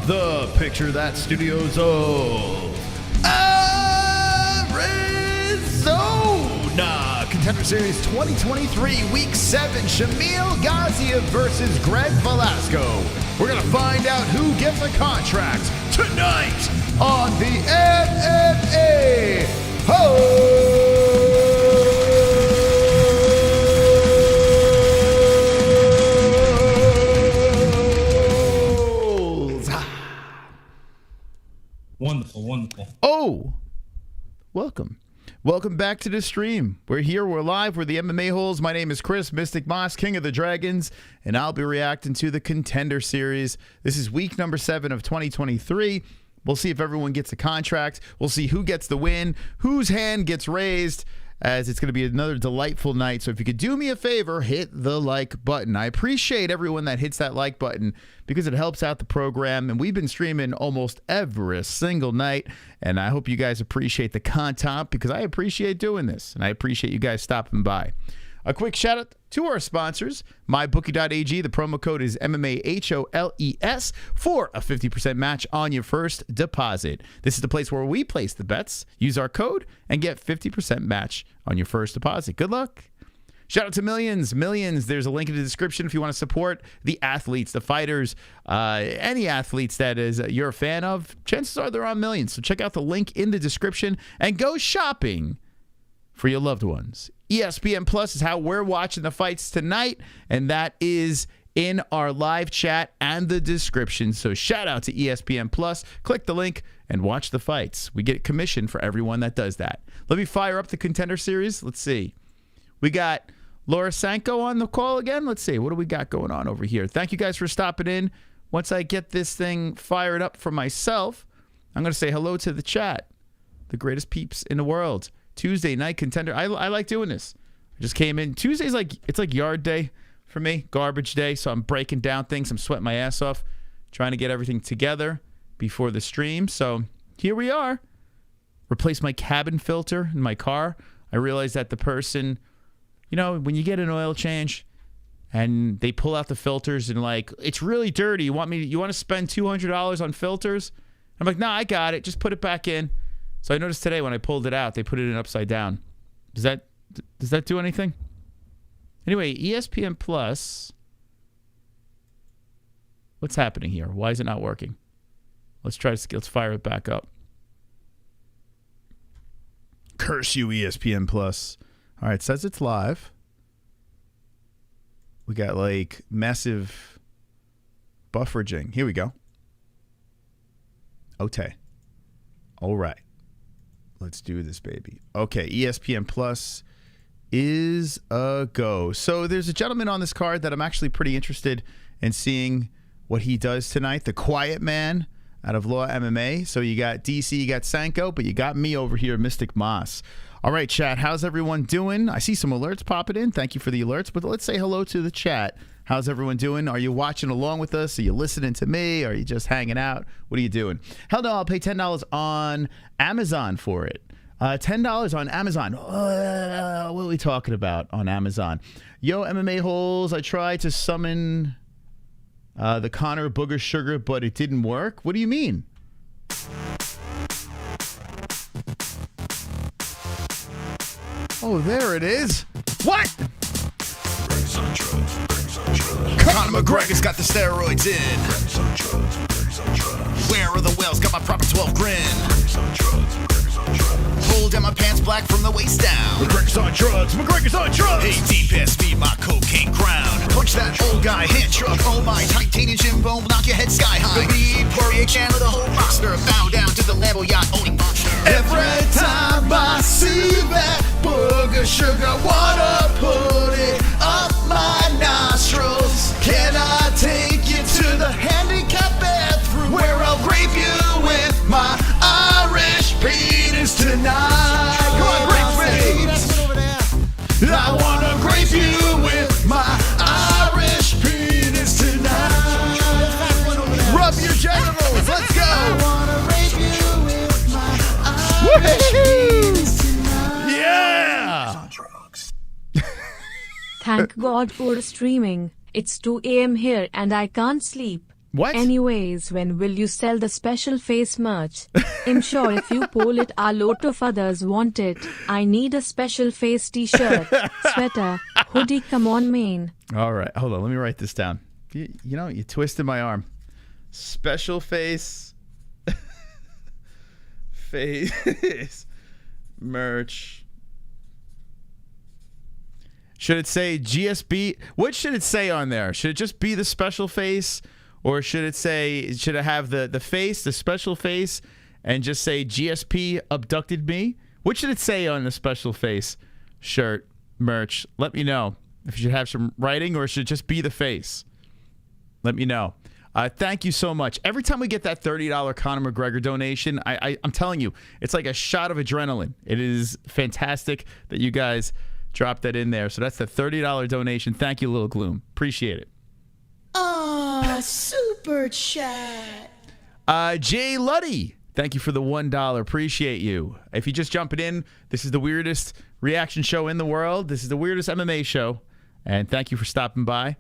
the Picture That Studios of Arizona. Contender Series 2023, Week 7, Shamil Gaziev versus Greg Velasco. We're going to find out who gets a contract tonight on the MMA-Holes. Wonderful, wonderful. Oh, welcome. Welcome back to the stream. We're here, we're live, we're the MMA-Holes. My name is Chris, Mystic Moss, King of the Dragons, and I'll be reacting to the Contender Series. This is week number 7 of 2023. We'll see if everyone gets a contract. We'll see who gets the win, whose hand gets raised, as it's going to be another delightful night. So if you could do me a favor, hit the like button. I appreciate everyone that hits that like button because it helps out the program. And we've been streaming almost every single night. And I hope you guys appreciate the content because I appreciate doing this. And I appreciate you guys stopping by. A quick shout out to our sponsors, MyBookie.ag. The promo code is MMA-HOLES for a 50% match on your first deposit. This is the place where we place the bets. Use our code and get 50% match on your first deposit. Good luck. Shout out to Millions. There's a link in the description if you want to support the athletes, the fighters, any athletes that is you're a fan of. Chances are they're on Millions. So check out the link in the description and go shopping for your loved ones. ESPN Plus is how we're watching the fights tonight, and that is in our live chat and the description. So shout out to ESPN Plus. Click the link and watch the fights. We get commission for everyone that does that. Let me fire up the Contender Series. Let's see. We got Laura Sanko on the call again. Let's see. What do we got going on over here? Thank you guys for stopping in. Once I get this thing fired up for myself, I'm going to say hello to the chat. The greatest peeps in the world. Tuesday night Contender. I like doing this. I just came in. Tuesday's it's like yard day for me, garbage day. So I'm breaking down things. I'm sweating my ass off, trying to get everything together before the stream. So here we are. Replace my cabin filter in my car. I realized that the person, you know, when you get an oil change and they pull out the filters and like, it's really dirty. You want to spend $200 on filters? I'm like, nah, I got it. Just put it back in. So I noticed today when I pulled it out, they put it in upside down. Does that do anything? Anyway, ESPN Plus. What's happening here? Why is it not working? Let's fire it back up. Curse you, ESPN Plus. All right, it says it's live. We got like massive buffering. Here we go. Okay. All right. Let's do this, baby. Okay, ESPN Plus is a go. So there's a gentleman on this card that I'm actually pretty interested in seeing what he does tonight. The Quiet Man out of Law MMA. So you got DC, you got Sanko, but you got me over here, Mystic Moss. All right, chat, how's everyone doing? I see some alerts popping in. Thank you for the alerts, but let's say hello to the chat. How's everyone doing? Are you watching along with us? Are you listening to me? Are you just hanging out? What are you doing? Hell no, I'll pay $10 on Amazon for it. $10 on Amazon. What are we talking about on Amazon? Yo, MMA-Holes, I tried to summon the Conor Booger Sugar, but it didn't work. What do you mean? Oh, there it is. What? Conor McGregor's got the steroids in. Where are the whales? Got my proper 12 grin. Pull down my pants black from the waist down. McGregor's on drugs. McGregor's on drugs. Hey, D-Pass, feed my cocaine crown. Punch that old guy, hand truck. Oh my, titanium gym bone will knock your head sky high. The Poirier can with a whole roster. Bow down to the Lambo yacht owning monster. Every time I see that booger sugar, wanna put it up my nostrils. Can I take you to the handicap bathroom where I'll rape you with my Irish penis tonight? Come on, rape me. I wanna grape you with my Irish penis tonight. Rub your genitals, let's go. I wanna rape you with my Irish penis tonight. Yeah. Thank God for streaming. It's 2 a.m. here and I can't sleep. What? Anyways, when will you sell the special face merch? I'm sure if you poll it, a lot of others want it. I need a special face t-shirt, sweater, hoodie, come on, man. All right, hold on, let me write this down. You know, you twisted my arm. Special face face merch. Should it say GSB? What should it say on there? Should it just be the special face? Or should it say, should it have the face, the special face, and just say GSP abducted me? What should it say on the special face shirt merch? Let me know if you should have some writing, or should it just be the face? Let me know. Thank you so much. Every time we get that $30 Conor McGregor donation, I'm telling you, it's like a shot of adrenaline. It is fantastic that you guys dropped that in there. So that's the $30 donation. Thank you, Little Gloom. Appreciate it. Super chat. Jay Luddy, thank you for the $1. Appreciate you. If you're just jumping in, this is the weirdest reaction show in the world. This is the weirdest MMA show. And thank you for stopping by.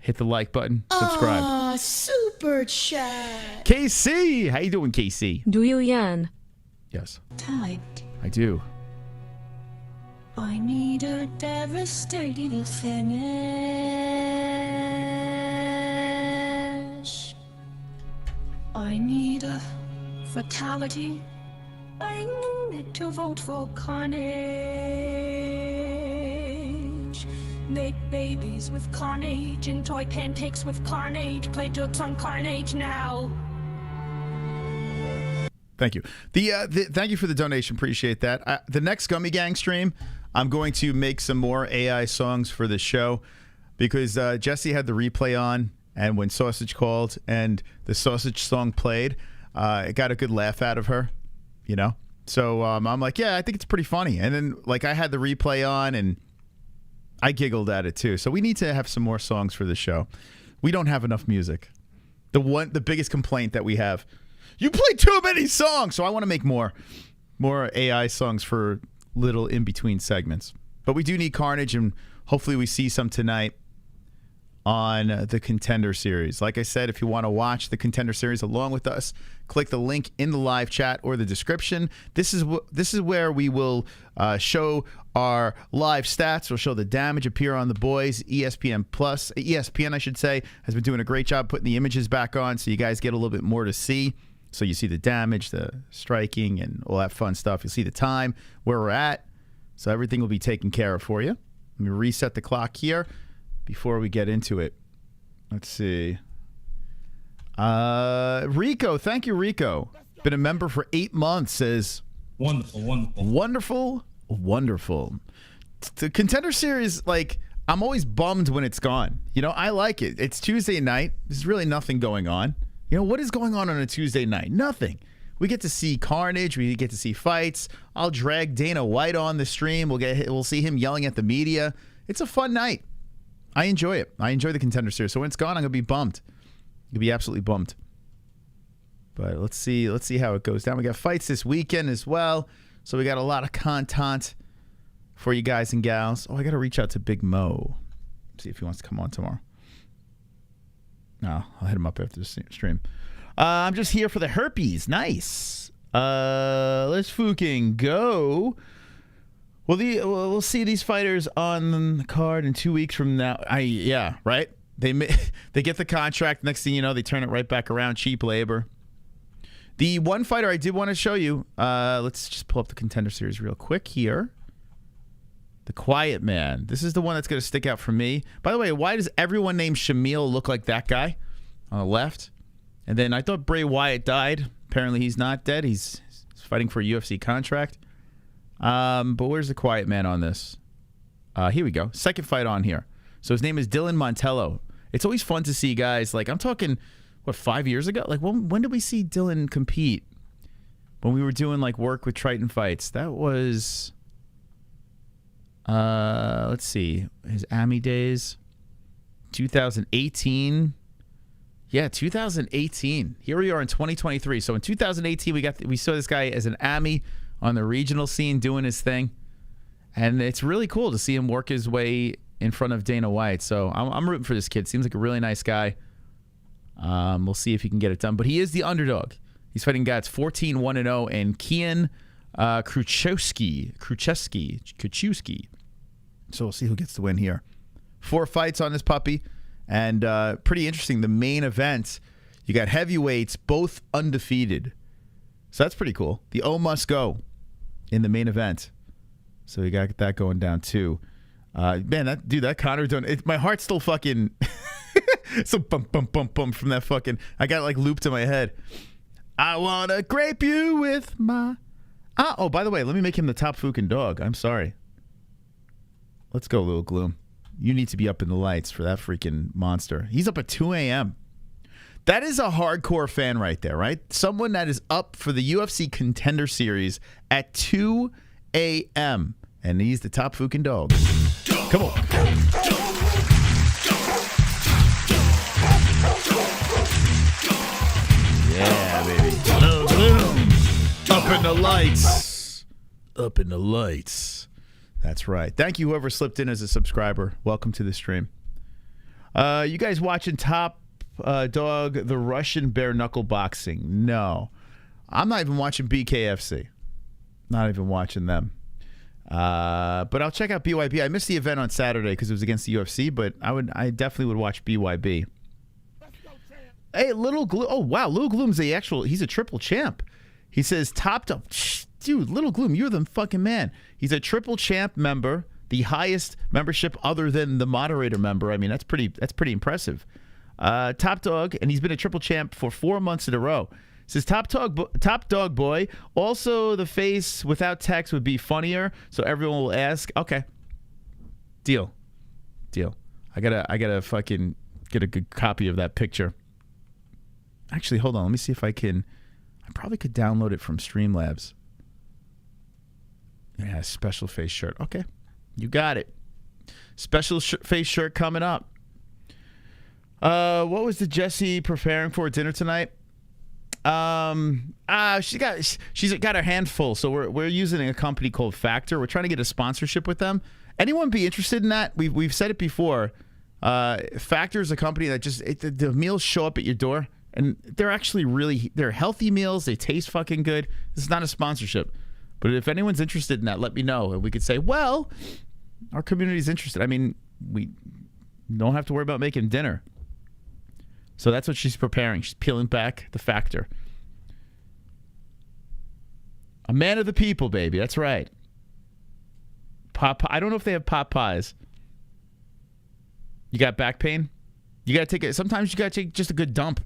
Hit the like button. Subscribe. Super chat. KC, how you doing, KC? Do you yearn? Yes, Tight. I do. I need a devastating finish. I need a fatality. I need to vote for carnage. Make babies with carnage and toy pancakes with carnage. Play jokes on carnage now. Thank you. Thank you for the donation. Appreciate that. The next Gummy Gang stream, I'm going to make some more AI songs for the show because Jessie had the replay on, and when Sausage called and the Sausage song played, it got a good laugh out of her, you know? So I'm like, yeah, I think it's pretty funny. And then like I had the replay on and I giggled at it too. So we need to have some more songs for the show. We don't have enough music. The biggest complaint that we have, you play too many songs. So I want to make more AI songs for little in-between segments. But we do need Carnage, and hopefully we see some tonight on the Contender series. Like I said, if you want to watch the Contender series along with us, click the link in the live chat or the description. This is where we will show our live stats. We'll show the damage appear on the boys. ESPN, I should say, has been doing a great job putting the images back on so you guys get a little bit more to see. So you see the damage, the striking, and all that fun stuff. You'll see the time, where we're at. So everything will be taken care of for you. Let me reset the clock here before we get into it. Let's see. Rico, thank you, Rico. Been a member for 8 months. Says wonderful. The Contender series, like, I'm always bummed when it's gone. You know, I like it. It's Tuesday night. There's really nothing going on. You know, what is going on a Tuesday night? Nothing. We get to see carnage. We get to see fights. I'll drag Dana White on the stream. We'll see him yelling at the media. It's a fun night. I enjoy it. I enjoy the Contender series. So when it's gone, I'm gonna be bummed. I'm gonna be absolutely bummed. But let's see how it goes down. We got fights this weekend as well. So we got a lot of content for you guys and gals. Oh, I gotta reach out to Big Mo. See if he wants to come on tomorrow. No, I'll hit him up after the stream. I'm just here for the herpes. Nice. Let's fucking go. Well, we'll see these fighters on the card in 2 weeks from now. Yeah, right? They get the contract. Next thing you know, they turn it right back around. Cheap labor. The one fighter I did want to show you. Let's just pull up the Contender series real quick here. The Quiet Man. This is the one that's going to stick out for me. By the way, why does everyone named Shamil look like that guy on the left? And then I thought Bray Wyatt died. Apparently he's not dead. He's fighting for a UFC contract. But where's the Quiet Man on this? Here we go. Second fight on here. So his name is Dylan Montello. It's always fun to see guys, like, I'm talking, what, 5 years ago? Like, when did we see Dylan compete? When we were doing, like, work with Triton Fights. That was... let's see, his AMI days, 2018. Yeah, 2018. Here we are in 2023. So in 2018, we saw this guy as an AMI on the regional scene doing his thing, and it's really cool to see him work his way in front of Dana White. So I'm rooting for this kid. Seems like a really nice guy. We'll see if he can get it done. But he is the underdog. He's fighting guys 14-1-0 and Kian Kruczewski. So we'll see who gets the win here. 4 fights on this puppy. And pretty interesting, the main event, you got heavyweights, both undefeated. So that's pretty cool. The O must go in the main event. So you got that going down too. Man, that Conor done. My heart's still fucking so bump from that fucking. I got it like looped in my head. I wanna grape you with my. Oh, by the way, let me make him the top fucking dog. I'm sorry. Let's go, Little Gloom. You need to be up in the lights for that freaking monster. He's up at 2 a.m. That is a hardcore fan right there, right? Someone that is up for the UFC Contender Series at 2 a.m. And he's the top fucking dog. Come on. Yeah, baby. Little Gloom. Up in the lights. Up in the lights. That's right. Thank you, whoever slipped in as a subscriber. Welcome to the stream. You guys watching Top Dog, the Russian bare knuckle boxing? No. I'm not even watching BKFC. Not even watching them. But I'll check out BYB. I missed the event on Saturday because it was against the UFC, but I definitely would watch BYB. Hey, Little Gloom. Oh, wow. Little Gloom's he's a triple champ. He says, top. Dude, Little Gloom, you're the fucking man. He's a triple champ member, the highest membership other than the moderator member. I mean, that's pretty impressive. Top dog, and he's been a triple champ for 4 months in a row. Says top dog boy. Also, the face without text would be funnier, so everyone will ask. Okay, deal. I gotta fucking get a good copy of that picture. Actually, hold on. Let me see if I can. I probably could download it from Streamlabs. Yeah, special face shirt. Okay, you got it. Special face shirt coming up. What was the Jessie preparing for dinner tonight? She's got her hand full, so we're using a company called Factor. We're trying to get a sponsorship with them. Anyone be interested in that? We've said it before. Factor is a company that the meals show up at your door, and they're actually they're healthy meals. They taste fucking good. This is not a sponsorship. But if anyone's interested in that, let me know. And we could say, well, our community's interested. I mean, we don't have to worry about making dinner. So that's what she's preparing. She's peeling back the Factor. A man of the people, baby. That's right. I don't know if they have pot pies. You got back pain? You got to take it. Sometimes you got to take just a good dump.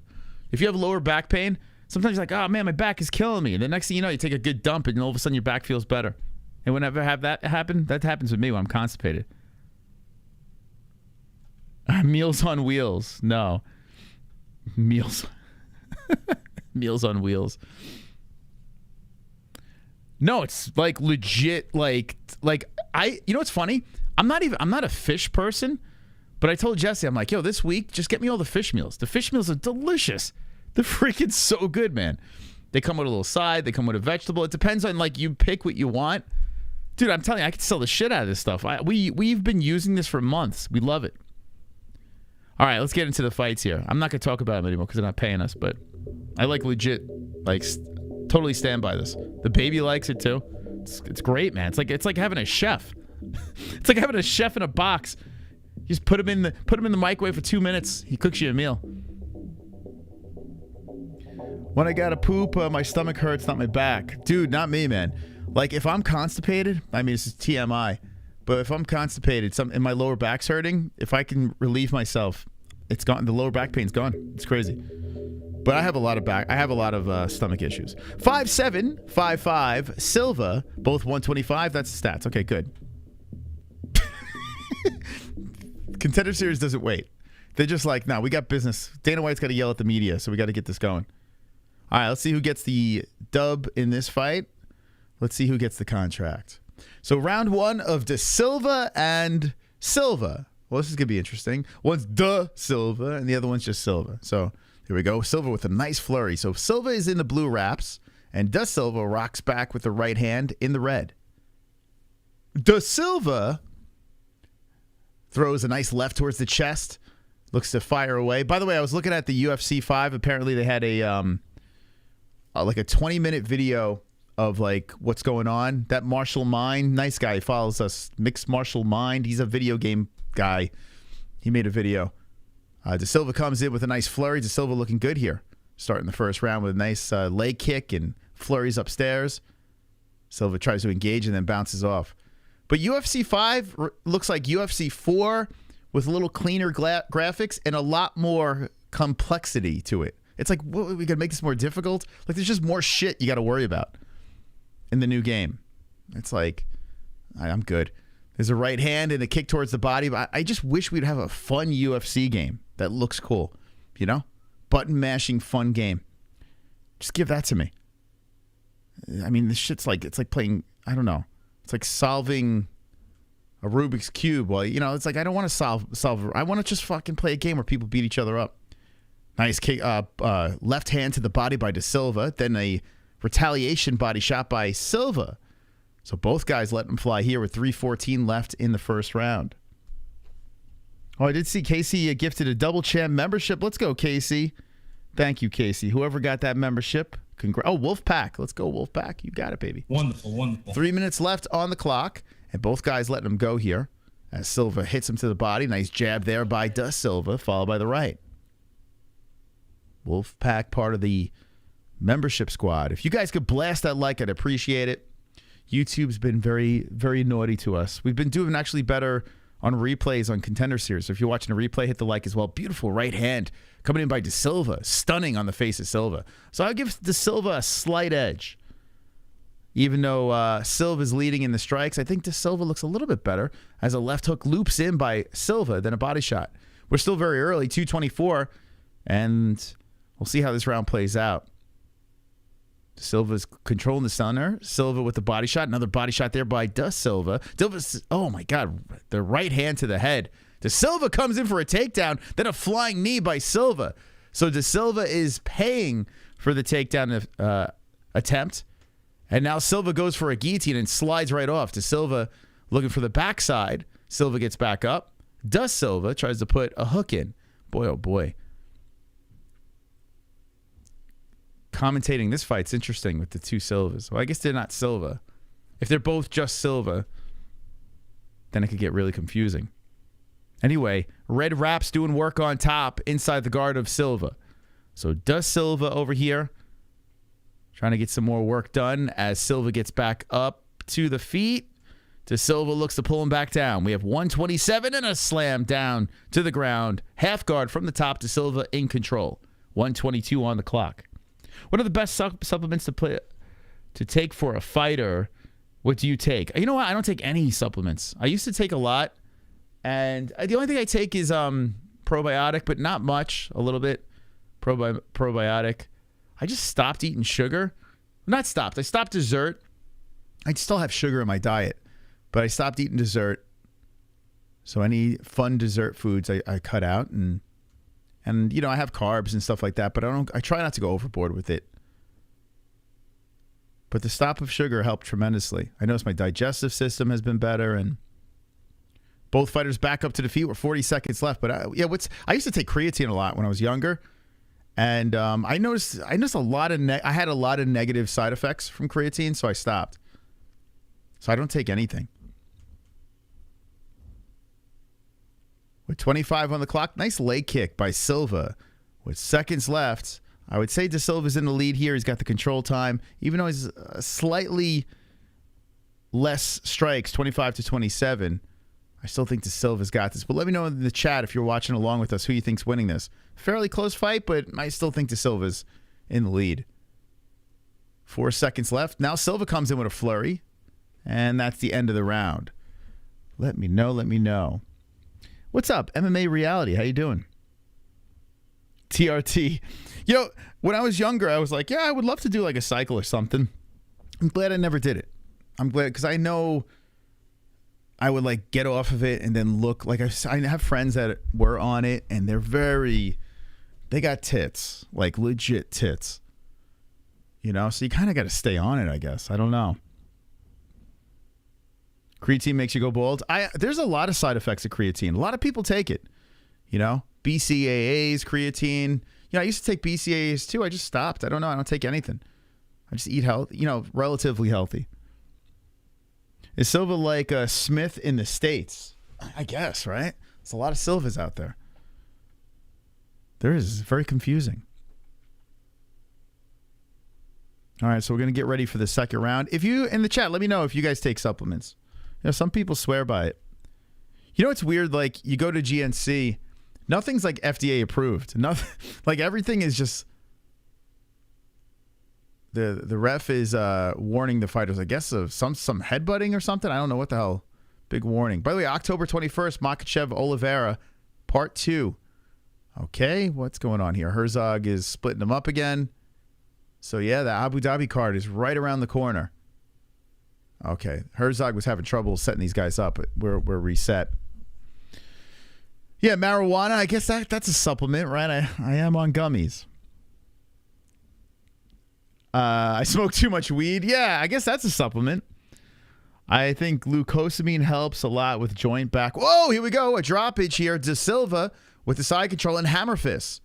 If you have lower back pain, sometimes you're like, oh, man, my back is killing me. And the next thing you know, you take a good dump, and all of a sudden your back feels better. And whenever I have that happen, that happens with me when I'm constipated. Meals on wheels. No. Meals on wheels. No, it's like legit. Like you know what's funny? I'm not a fish person, but I told Jessie, I'm like, yo, this week just get me all the fish meals. The fish meals are delicious. They're freaking so good, man. They come with a little side. They come with a vegetable. It depends on, like, you pick what you want. Dude, I'm telling you, I could sell the shit out of this stuff. We've been using this for months. We love it. All right, let's get into the fights here. I'm not going to talk about them anymore because they're not paying us, but I legit, totally stand by this. The baby likes it too. It's great, man. It's like having a chef. It's like having a chef in a box. You just put him in the microwave for 2 minutes. He cooks you a meal. When I gotta poop, my stomach hurts, not my back. Dude, not me, man. Like, if I'm constipated, I mean, this is TMI, but if I'm constipated, and my lower back's hurting, if I can relieve myself, it's gone. The lower back pain's gone. It's crazy. But I have a lot of stomach issues. 5755 Silva, both 125. That's the stats. Okay, good. Contender Series doesn't wait. They're just like, no, we got business. Dana White's got to yell at the media, so we got to get this going. All right, let's see who gets the dub in this fight. Let's see who gets the contract. So round one of De Silva and Silva. Well, this is going to be interesting. One's De Silva, and the other one's just Silva. So here we go. Silva with a nice flurry. So Silva is in the blue wraps, and De Silva rocks back with the right hand in the red. De Silva throws a nice left towards the chest. looks to fire away. By the way, I was looking at the UFC 5. Apparently, they had a like a 20-minute video of like what's going on. That Martial Mind, nice guy, he follows us. Mixed Martial Mind. He's a video game guy. He made a video. De Silva comes in with a nice flurry. De Silva looking good here. Starting the first round with a nice leg kick and flurries upstairs. Silva tries to engage and then bounces off. But UFC 5 looks like UFC 4 with a little cleaner graphics and a lot more complexity to it. It's like, what, we gotta make this more difficult? Like, there's just more shit you got to worry about in the new game. It's like, I'm good. There's a right hand and a kick towards the body. But I just wish we'd have a fun UFC game that looks cool. You know? Button mashing fun game. Just give that to me. I mean, this shit's like, it's like playing, I don't know. It's like solving a Rubik's Cube. Well, you know, it's like, I don't want to solve. I want to just fucking play a game where people beat each other up. Nice kick, left hand to the body by De Silva. Then a retaliation body shot by Silva. So both guys let him fly here with 3:14 left in the first round. Oh, I did see Casey gifted a double champ membership. Let's go, Casey. Thank you, Casey. Whoever got that membership. Oh, Wolfpack. Let's go, Wolfpack. You got it, baby. Wonderful, wonderful. 3 minutes left on the clock, and both guys letting him go here as Silva hits him to the body. Nice jab there by De Silva, followed by the right. Wolfpack, part of the membership squad. If you guys could blast that like, I'd appreciate it. YouTube's been very, very naughty to us. We've been doing actually better on replays on Contender Series. So if you're watching a replay, hit the like as well. Beautiful right hand coming in by De Silva. Stunning on the face of Silva. So I'll give De Silva a slight edge. Even though Silva's leading in the strikes, I think De Silva looks a little bit better as a left hook loops in by Silva than a body shot. We're still very early, 2:24, and we'll see how this round plays out. Silva's controlling the center. Silva with the body shot. Another body shot there by De Silva. Oh, my God. The right hand to the head. De Silva comes in for a takedown. Then a flying knee by Silva. So De Silva is paying for the takedown attempt. And now Silva goes for a guillotine and slides right off. De Silva looking for the backside. Silva gets back up. De Silva tries to put a hook in. Boy, oh, boy. Commentating this fight's interesting with the two Silvas. Well, I guess they're not Silva. If they're both just Silva, then it could get really confusing. Anyway, Red Rap's doing work on top inside the guard of Silva. So De Silva over here trying to get some more work done as Silva gets back up to the feet. De Silva looks to pull him back down. We have 127 and a slam down to the ground. Half guard from the top. De Silva in control. 122 on the clock. What are the best supplements to take for a fighter? What do you take? You know what? I don't take any supplements. I used to take a lot, and the only thing I take is probiotic, but not much. A little bit probiotic. I just stopped eating sugar. Not stopped. I stopped dessert. I still have sugar in my diet, but I stopped eating dessert. So any fun dessert foods I cut out, and you know, I have carbs and stuff like that, but I try not to go overboard with it. But the stop of sugar helped tremendously. I noticed my digestive system has been better, and both fighters back up to the feet with 40 seconds left. But I used to take creatine a lot when I was younger, and I noticed a lot of I had a lot of negative side effects from creatine, so I stopped. So I don't take anything. With 25 on the clock, nice leg kick by Silva. With seconds left, I would say De Silva's in the lead here. He's got the control time. Even though he's slightly less strikes, 25-27, I still think De Silva's got this. But let me know in the chat if you're watching along with us who you think's winning this. Fairly close fight, but I still think De Silva's in the lead. 4 seconds left. Now Silva comes in with a flurry, and that's the end of the round. Let me know. Let me know. What's up, MMA Reality? How you doing? TRT. You know, when I was younger, I was like, yeah, I would love to do like a cycle or something. I'm glad I never did it. I'm glad, because I know I would like get off of it and then look like I have friends that were on it, and they got tits, like legit tits. You know, so you kind of got to stay on it, I guess. I don't know. Creatine makes you go bald. There's a lot of side effects of creatine. A lot of people take it, you know. BCAAs, creatine. I used to take BCAAs too. I just stopped. I don't know. I don't take anything. I just eat healthy, relatively healthy. Is Silva like Smith in the States? I guess, right? There's a lot of Silvas out there. There is. It's very confusing. All right, so we're going to get ready for the second round. If you, in the chat, let me know if you guys take supplements. Some people swear by it. It's weird, like, you go to GNC, nothing's, like, FDA approved. Nothing, like, everything is just... The ref is warning the fighters, I guess, of some headbutting or something. I don't know what the hell. Big warning. By the way, October 21st, Makhachev Oliveira, part 2. Okay, what's going on here? Herzog is splitting them up again. So, yeah, the Abu Dhabi card is right around the corner. Okay, Herzog was having trouble setting these guys up, but we're reset. Yeah, marijuana, I guess that's a supplement, right? I am on gummies. I smoke too much weed. Yeah, I guess that's a supplement. I think glucosamine helps a lot with joint back. Whoa, here we go. A droppage here. De Silva with the side control and hammer fists.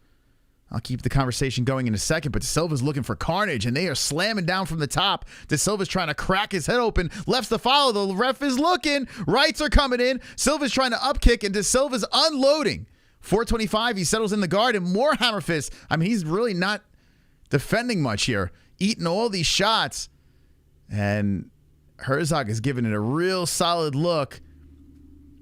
I'll keep the conversation going in a second, but De Silva's looking for carnage, and they are slamming down from the top. De Silva's trying to crack his head open. Left's to follow. The ref is looking. Rights are coming in. Silva's trying to upkick, and De Silva's unloading. 425, he settles in the guard, and more hammer fists. I mean, he's really not defending much here. Eating all these shots. And Herzog is giving it a real solid look.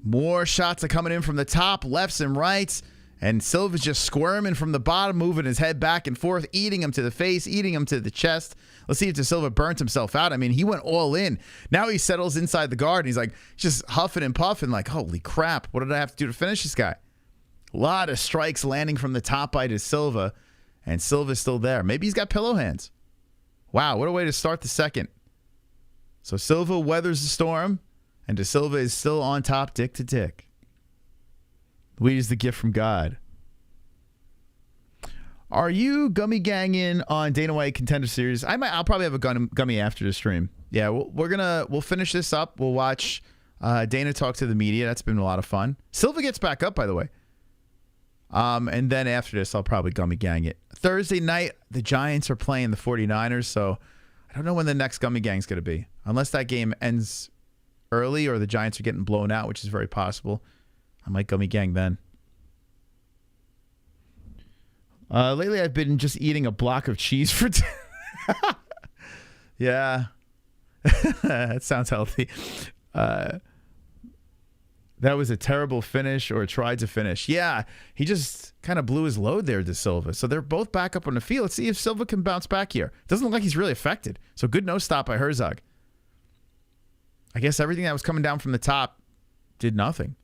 More shots are coming in from the top, lefts and rights. And Silva's just squirming from the bottom, moving his head back and forth, eating him to the face, eating him to the chest. Let's see if De Silva burnt himself out. I mean, he went all in. Now he settles inside the guard, and he's like just huffing and puffing like, holy crap, what did I have to do to finish this guy? A lot of strikes landing from the top by De Silva, and Silva's still there. Maybe he's got pillow hands. Wow, what a way to start the second. So Silva weathers the storm, and De Silva is still on top, dick to dick. Weed is the gift from God. Are you gummy ganging on Dana White Contender Series? I'll probably have a gummy after the stream. Yeah, we'll finish this up. We'll watch Dana talk to the media. That's been a lot of fun. Silva gets back up, by the way. And then after this, I'll probably gummy gang it. Thursday night, the Giants are playing the 49ers, so I don't know when the next gummy gang's going to be. Unless that game ends early or the Giants are getting blown out, which is very possible. I might gummy gang then. Lately, I've been just eating a block of cheese for yeah. That sounds healthy. That was a terrible finish or tried to finish. Yeah, he just kind of blew his load there, De Silva. So they're both back up on the field. Let's see if Silva can bounce back here. Doesn't look like he's really affected. So good no stop by Herzog. I guess everything that was coming down from the top did nothing.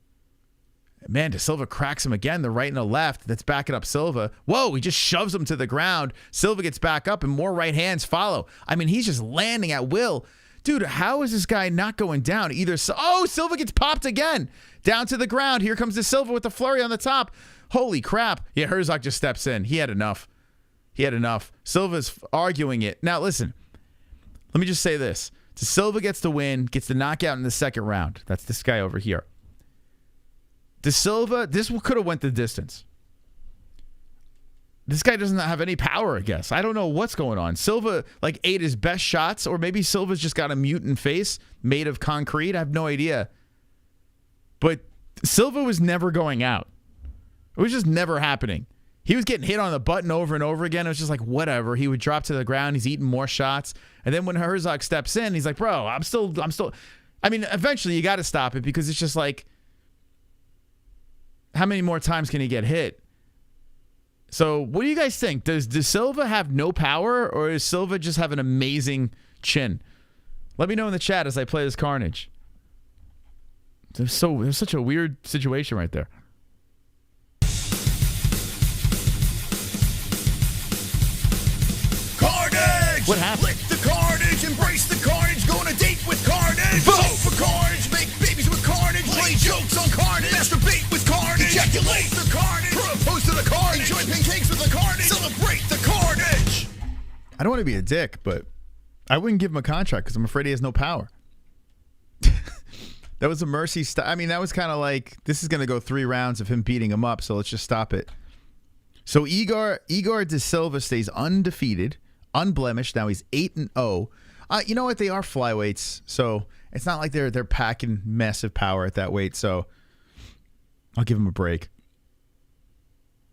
Man, De Silva cracks him again, the right and the left. That's backing up Silva. Whoa, he just shoves him to the ground. Silva gets back up, and more right hands follow. I mean, he's just landing at will. Dude, how is this guy not going down? Oh, Silva gets popped again. Down to the ground. Here comes De Silva with the flurry on the top. Holy crap. Yeah, Herzog just steps in. He had enough. Silva's arguing it. Now, listen. Let me just say this. De Silva gets the win, gets the knockout in the second round. That's this guy over here. De Silva, this could have went the distance. This guy doesn't have any power, I guess. I don't know what's going on. Silva, like, ate his best shots, or maybe Silva's just got a mutant face made of concrete. I have no idea. But Silva was never going out. It was just never happening. He was getting hit on the button over and over again. It was just like, whatever. He would drop to the ground. He's eating more shots. And then when Herzog steps in, he's like, bro, I'm still. I mean, eventually you got to stop it because it's just like, how many more times can he get hit? So what do you guys think? Does De Silva have no power, or does Silva just have an amazing chin? Let me know in the chat as I play this carnage. There's such a weird situation right there. Carnage! What happened? Lick the carnage, embrace the carnage, go on a date with carnage. Vote for carnage, make babies with carnage, play jokes on carnage, masturbate with carnage, ejaculate the carnage, propose to the carnage, enjoy pancakes with the carnage, celebrate the carnage. I don't want to be a dick, but I wouldn't give him a contract because I'm afraid he has no power. That was a mercy stop. I mean, that was kind of like, this is going to go 3 rounds of him beating him up, so let's just stop it. So Igor de Silva stays undefeated, unblemished. Now he's 8-0. You know what? They are flyweights, so it's not like they're packing massive power at that weight, so I'll give him a break.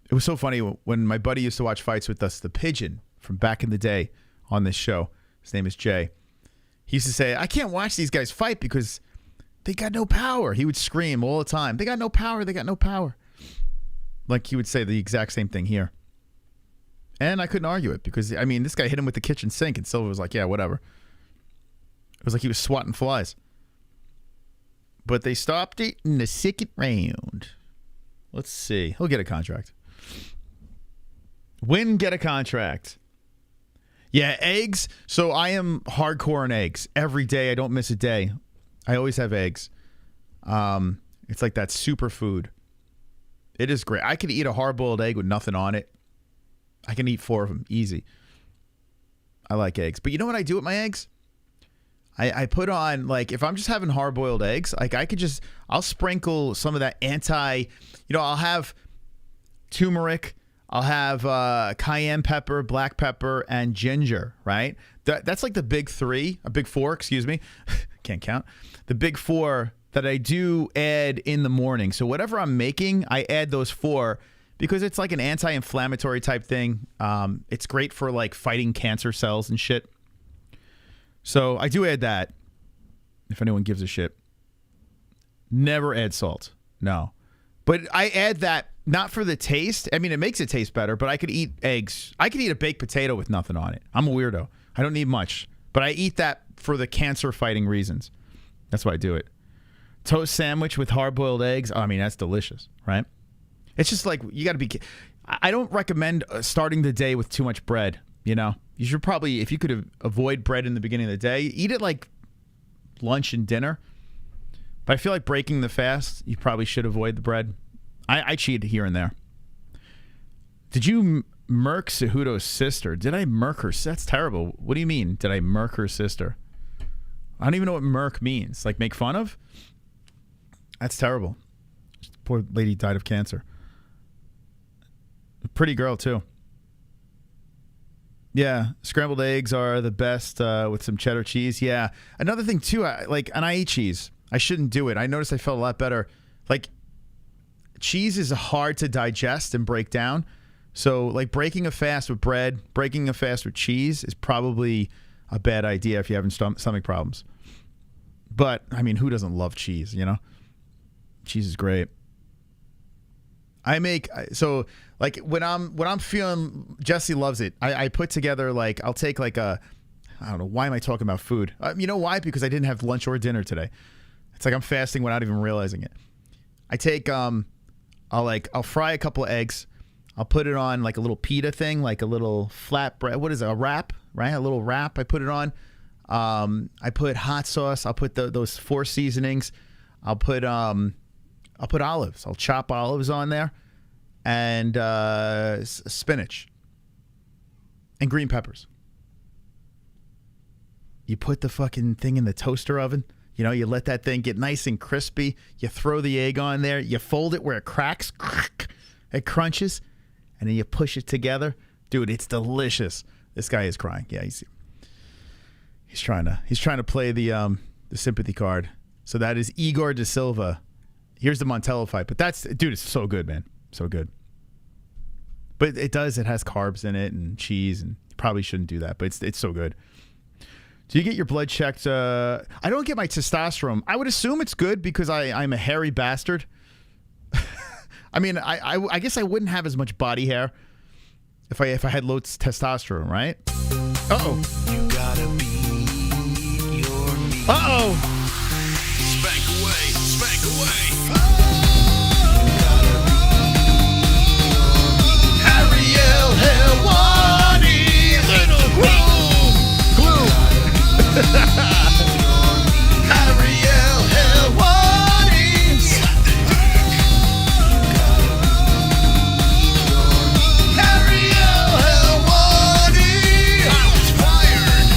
It was so funny when my buddy used to watch fights with us, the Pigeon from back in the day on this show. His name is Jay. He used to say, I can't watch these guys fight because they got no power. He would scream all the time. They got no power. They got no power. Like he would say the exact same thing here. And I couldn't argue it because, I mean, this guy hit him with the kitchen sink and Silva was like, yeah, whatever. It was like he was swatting flies. But they stopped it in the 2nd round. Let's see. He'll get a contract. Win, get a contract. Yeah, eggs. So I am hardcore on eggs. Every day, I don't miss a day. I always have eggs. It's like that superfood. It is great. I could eat a hard-boiled egg with nothing on it. I can eat 4 of them. Easy. I like eggs. But you know what I do with my eggs? I put on, like, if I'm just having hard-boiled eggs, like, I'll sprinkle some of that I'll have turmeric. I'll have cayenne pepper, black pepper, and ginger, right? That's like the big 4, excuse me. Can't count. The big 4 that I do add in the morning. So whatever I'm making, I add those 4 because it's like an anti-inflammatory type thing. It's great for like fighting cancer cells and shit. So I do add that, if anyone gives a shit. Never add salt. No. But I add that not for the taste. I mean, it makes it taste better, but I could eat eggs. I could eat a baked potato with nothing on it. I'm a weirdo. I don't need much. But I eat that for the cancer-fighting reasons. That's why I do it. Toast sandwich with hard-boiled eggs. I mean, that's delicious, right? It's just like, you got to be... I don't recommend starting the day with too much bread, you know? You should probably, if you could avoid bread in the beginning of the day, eat it like lunch and dinner. But I feel like breaking the fast, you probably should avoid the bread. I cheat here and there. Did you murk Cejudo's sister? Did I murk her? That's terrible. What do you mean, did I murk her sister? I don't even know what murk means. Like, make fun of? That's terrible. Poor lady died of cancer. A pretty girl, too. Yeah, scrambled eggs are the best with some cheddar cheese. Yeah. Another thing, too, and I eat cheese. I shouldn't do it. I noticed I felt a lot better. Like, cheese is hard to digest and break down. So, like, breaking a fast with bread, breaking a fast with cheese is probably a bad idea if you're having stomach problems. But, I mean, who doesn't love cheese, you know? Cheese is great. So, like, when I'm feeling, Jessie loves it. I put together, like, I'll take, like, I don't know, why am I talking about food? You know why? Because I didn't have lunch or dinner today. It's like I'm fasting without even realizing it. I take, I'll fry a couple of eggs. I'll put it on like a little pita thing, like a little flat bread. What is it? A wrap, right? A little wrap. I put it on. I put hot sauce. I'll put those 4 seasonings. I'll put olives. I'll chop olives on there, and spinach, and green peppers. You put the fucking thing in the toaster oven. You know, you let that thing get nice and crispy. You throw the egg on there. You fold it where it cracks. It crunches. And then you push it together. Dude, it's delicious. This guy is crying. Yeah, he's trying to play the sympathy card. So that is Igor de Silva. Here's the Montello fight. But dude, it's so good, man. So good. But it has carbs in it and cheese, and you probably shouldn't do that. But it's so good. Do you get your blood checked? I don't get my testosterone. I would assume it's good because I'm a hairy bastard. I mean, I guess I wouldn't have as much body hair if I had low testosterone, right? Uh-oh. You gotta be your me. Uh-oh. Spank away, spank away. Ariel Helwani, little glue. Ariel Helwani. Ariel Helwani. I'm inspired.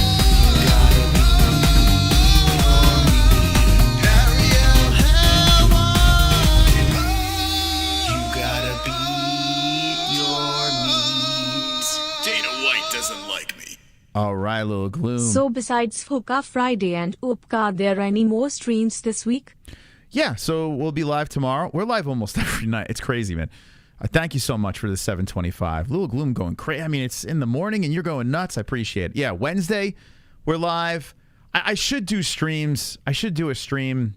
All right, little gloom. So besides Fuka Friday and Upka, are there any more streams this week? Yeah, so we'll be live tomorrow. We're live almost every night. It's crazy, man. Thank you so much for the 725. Little gloom going crazy. I mean, it's in the morning and you're going nuts. I appreciate it. Yeah, Wednesday, we're live. I should do streams. I should do a stream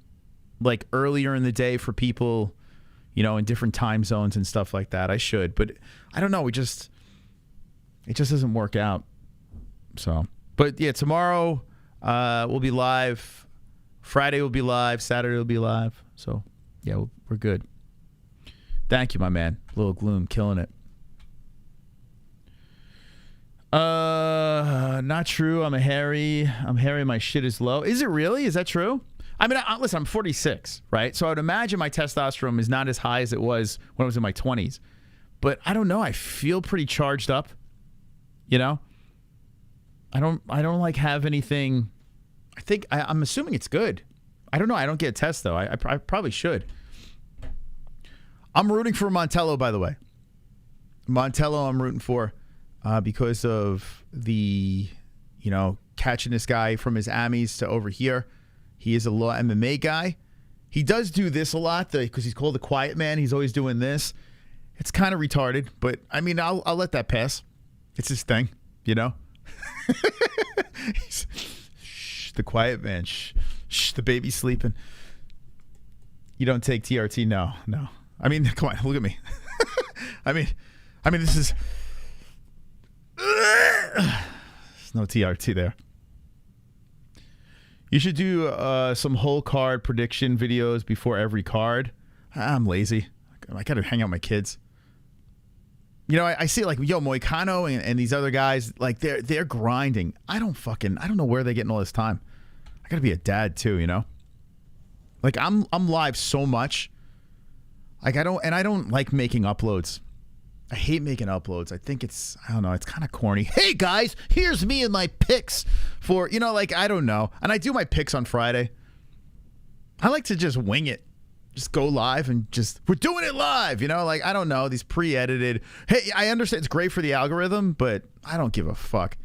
like earlier in the day for people, you know, in different time zones and stuff like that. I should, but I don't know. It just doesn't work out. So, but yeah, tomorrow we'll be live. Friday will be live. Saturday will be live. So, yeah, we're good. Thank you, my man. Little gloom, killing it. Not true. I'm hairy. My shit is low. Is it really? Is that true? I mean, listen, I'm 46, right? So I would imagine my testosterone is not as high as it was when I was in my 20s. But I don't know. I feel pretty charged up. You know? I don't like have anything. I think I'm assuming it's good. I don't know. I don't get a test though. I probably should. I'm rooting for Montello, by the way. Montello, I'm rooting for because of the, you know, catching this guy from his Amis to over here. He is a law MMA guy. He does do this a lot because he's called the quiet man. He's always doing this. It's kind of retarded, but I mean, I'll let that pass. It's his thing, you know. Shh, the quiet man. Shh, the baby's sleeping. You don't take TRT? No. I mean, come on, look at me. I mean, this is. There's no TRT there. You should do some whole card prediction videos before every card. I'm lazy. I gotta hang out with my kids. You know, I see like Moicano and these other guys, like they're grinding. I don't know where they're getting all this time. I gotta be a dad too, you know. Like I'm live so much. Like I don't like making uploads. I hate making uploads. I don't know, it's kind of corny. Hey guys, here's me and my picks for, you know, like I don't know. And I do my picks on Friday. I like to just wing it. Just go live and we're doing it live, you know, like I don't know, these pre-edited. Hey, I understand it's great for the algorithm, but I don't give a fuck.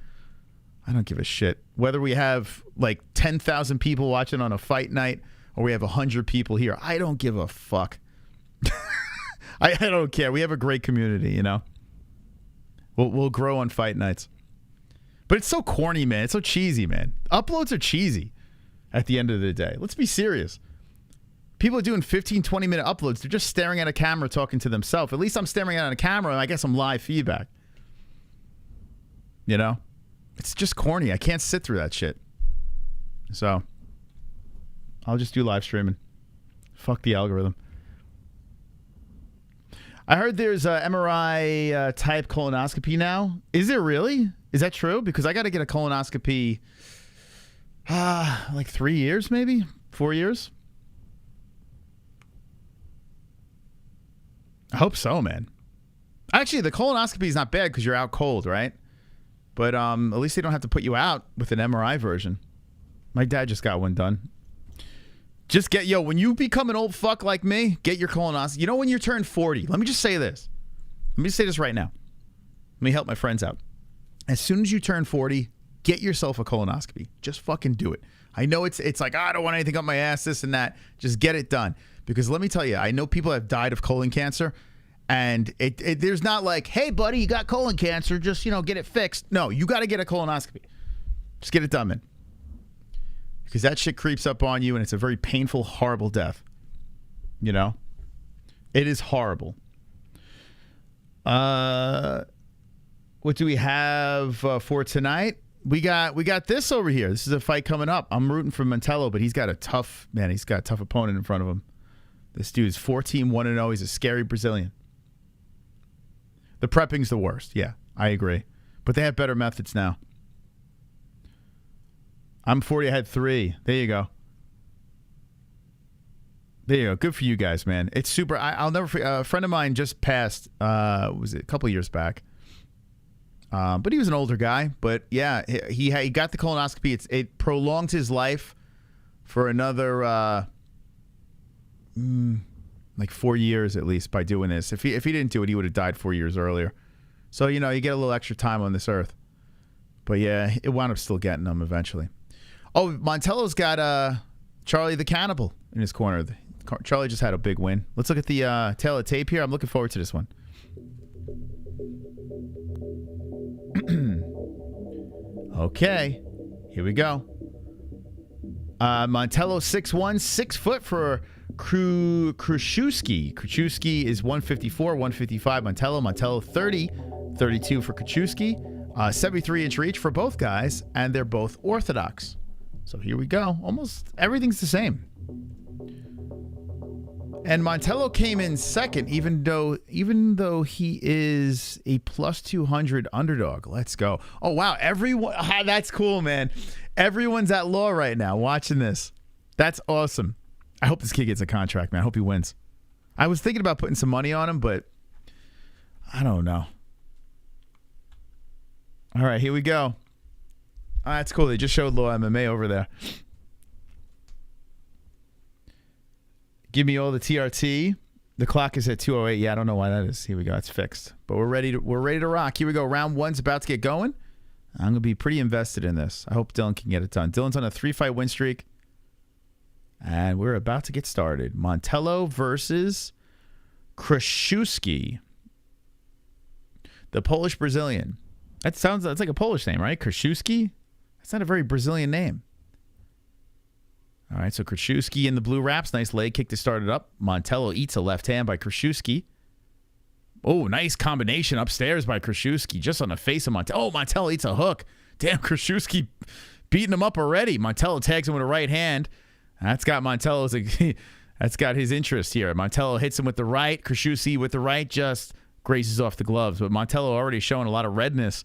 I don't give a shit whether we have like 10,000 people watching on a fight night or we have 100 people here. I don't give a fuck. I don't care. We have a great community, you know. We'll grow on fight nights. But it's so corny, man. It's so cheesy, man. Uploads are cheesy at the end of the day. Let's be serious. People are doing 15, 20-minute uploads. They're just staring at a camera talking to themselves. At least I'm staring at a camera and I get some live feedback. You know? It's just corny. I can't sit through that shit. So, I'll just do live streaming. Fuck the algorithm. I heard there's a MRI type colonoscopy now. Is it really? Is that true? Because I got to get a colonoscopy like 3 years, maybe 4 years. I hope so, man. Actually, the colonoscopy is not bad because you're out cold, right? But at least they don't have to put you out with an MRI version. My dad just got one done. Just when you become an old fuck like me, get your colonoscopy. You know when you turn 40, let me just say this. Let me just say this right now. Let me help my friends out. As soon as you turn 40, get yourself a colonoscopy. Just fucking do it. I know it's like, I don't want anything up my ass, this and that. Just get it done. Because let me tell you, I know people have died of colon cancer, and there's not like, hey, buddy, you got colon cancer, just, you know, get it fixed. No, you got to get a colonoscopy. Just get it done, man. Because that shit creeps up on you, and it's a very painful, horrible death. You know? It is horrible. What do we have for tonight? We got this over here. This is a fight coming up. I'm rooting for Montello, but he's got a tough opponent in front of him. This dude's 14-1-0. He's a scary Brazilian. The prepping's the worst. Yeah, I agree. But they have better methods now. I'm 40. I had 3. There you go. There you go. Good for you guys, man. It's super. I'll never forget. A friend of mine just passed. Was it a couple years back? But he was an older guy. But yeah, he got the colonoscopy. It prolonged his life for another like 4 years at least by doing this. If he didn't do it, he would have died 4 years earlier. So you know, you get a little extra time on this earth But yeah, it wound up still getting him eventually. Oh, Montello's got Charlie the Cannibal in his corner. Charlie just had a big win. Let's look at the tail of tape here. I'm looking forward to this one. Okay, here we go. Montello 6'1", 6 foot for Krzyzewski. Krzyzewski is 154, 155. Montello 30, 32 for Krzyzewski. 73-inch reach for both guys, and they're both orthodox. So here we go. Almost everything's the same. And Montello came in second, even though he is a plus 200 underdog. Let's go. Oh, wow. Everyone, that's cool, man. Everyone's at law right now watching this. That's awesome. I hope this kid gets a contract, man. I hope he wins. I was thinking about putting some money on him, but I don't know. All right, here we go. Oh, that's cool. They just showed Law MMA over there. Give me all the TRT. The clock is at 2:08. Yeah, I don't know why that is. Here we go. It's fixed. But we're ready to rock. Here we go. Round one's about to get going. I'm going to be pretty invested in this. I hope Dylan can get it done. Dylan's on a 3-fight win streak. And we're about to get started. Montello versus Krzyzewski. The Polish-Brazilian. That's like a Polish name, right? Krzyzewski? That's not a very Brazilian name. All right, so Krzyzewski in the blue wraps. Nice leg kick to start it up. Montello eats a left hand by Krzyzewski. Oh, nice combination upstairs by Krzyzewski. Just on the face of Montello. Oh, Montello eats a hook. Damn, Krzyzewski beating him up already. Montello tags him with a right hand. That's got that's got his interest here. Montello hits him with the right. Krzyzewski with the right just graces off the gloves. But Montello already showing a lot of redness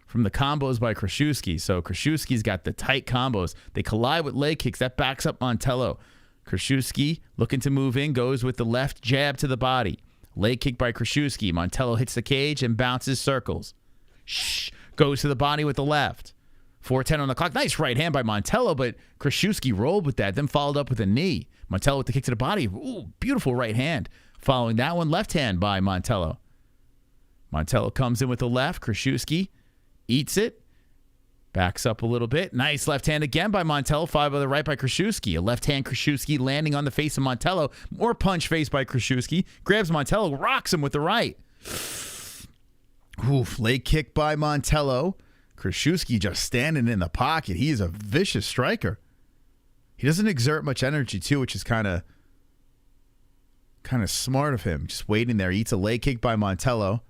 from the combos by Krzyzewski. So Krzyzewski's got the tight combos. They collide with leg kicks. That backs up Montello. Krzyzewski looking to move in, goes with the left jab to the body. Leg kick by Krzyzewski. Montello hits the cage and bounces circles. Goes to the body with the left. 4:10 on the clock. Nice right hand by Montello, but Krzyzewski rolled with that, then followed up with a knee. Montello with the kick to the body. Ooh, beautiful right hand. Following that one, left hand by Montello. Montello comes in with the left. Krzyzewski eats it. Backs up a little bit. Nice left hand again by Montello. 5 by the right by Krzyzewski. A left hand Krzyzewski landing on the face of Montello. More punch face by Krzyzewski. Grabs Montello, rocks him with the right. Oof, leg kick by Montello. Krzyzewski just standing in the pocket. He is a vicious striker. He doesn't exert much energy too, which is kind of smart of him. Just waiting there. Eats a leg kick by Montello.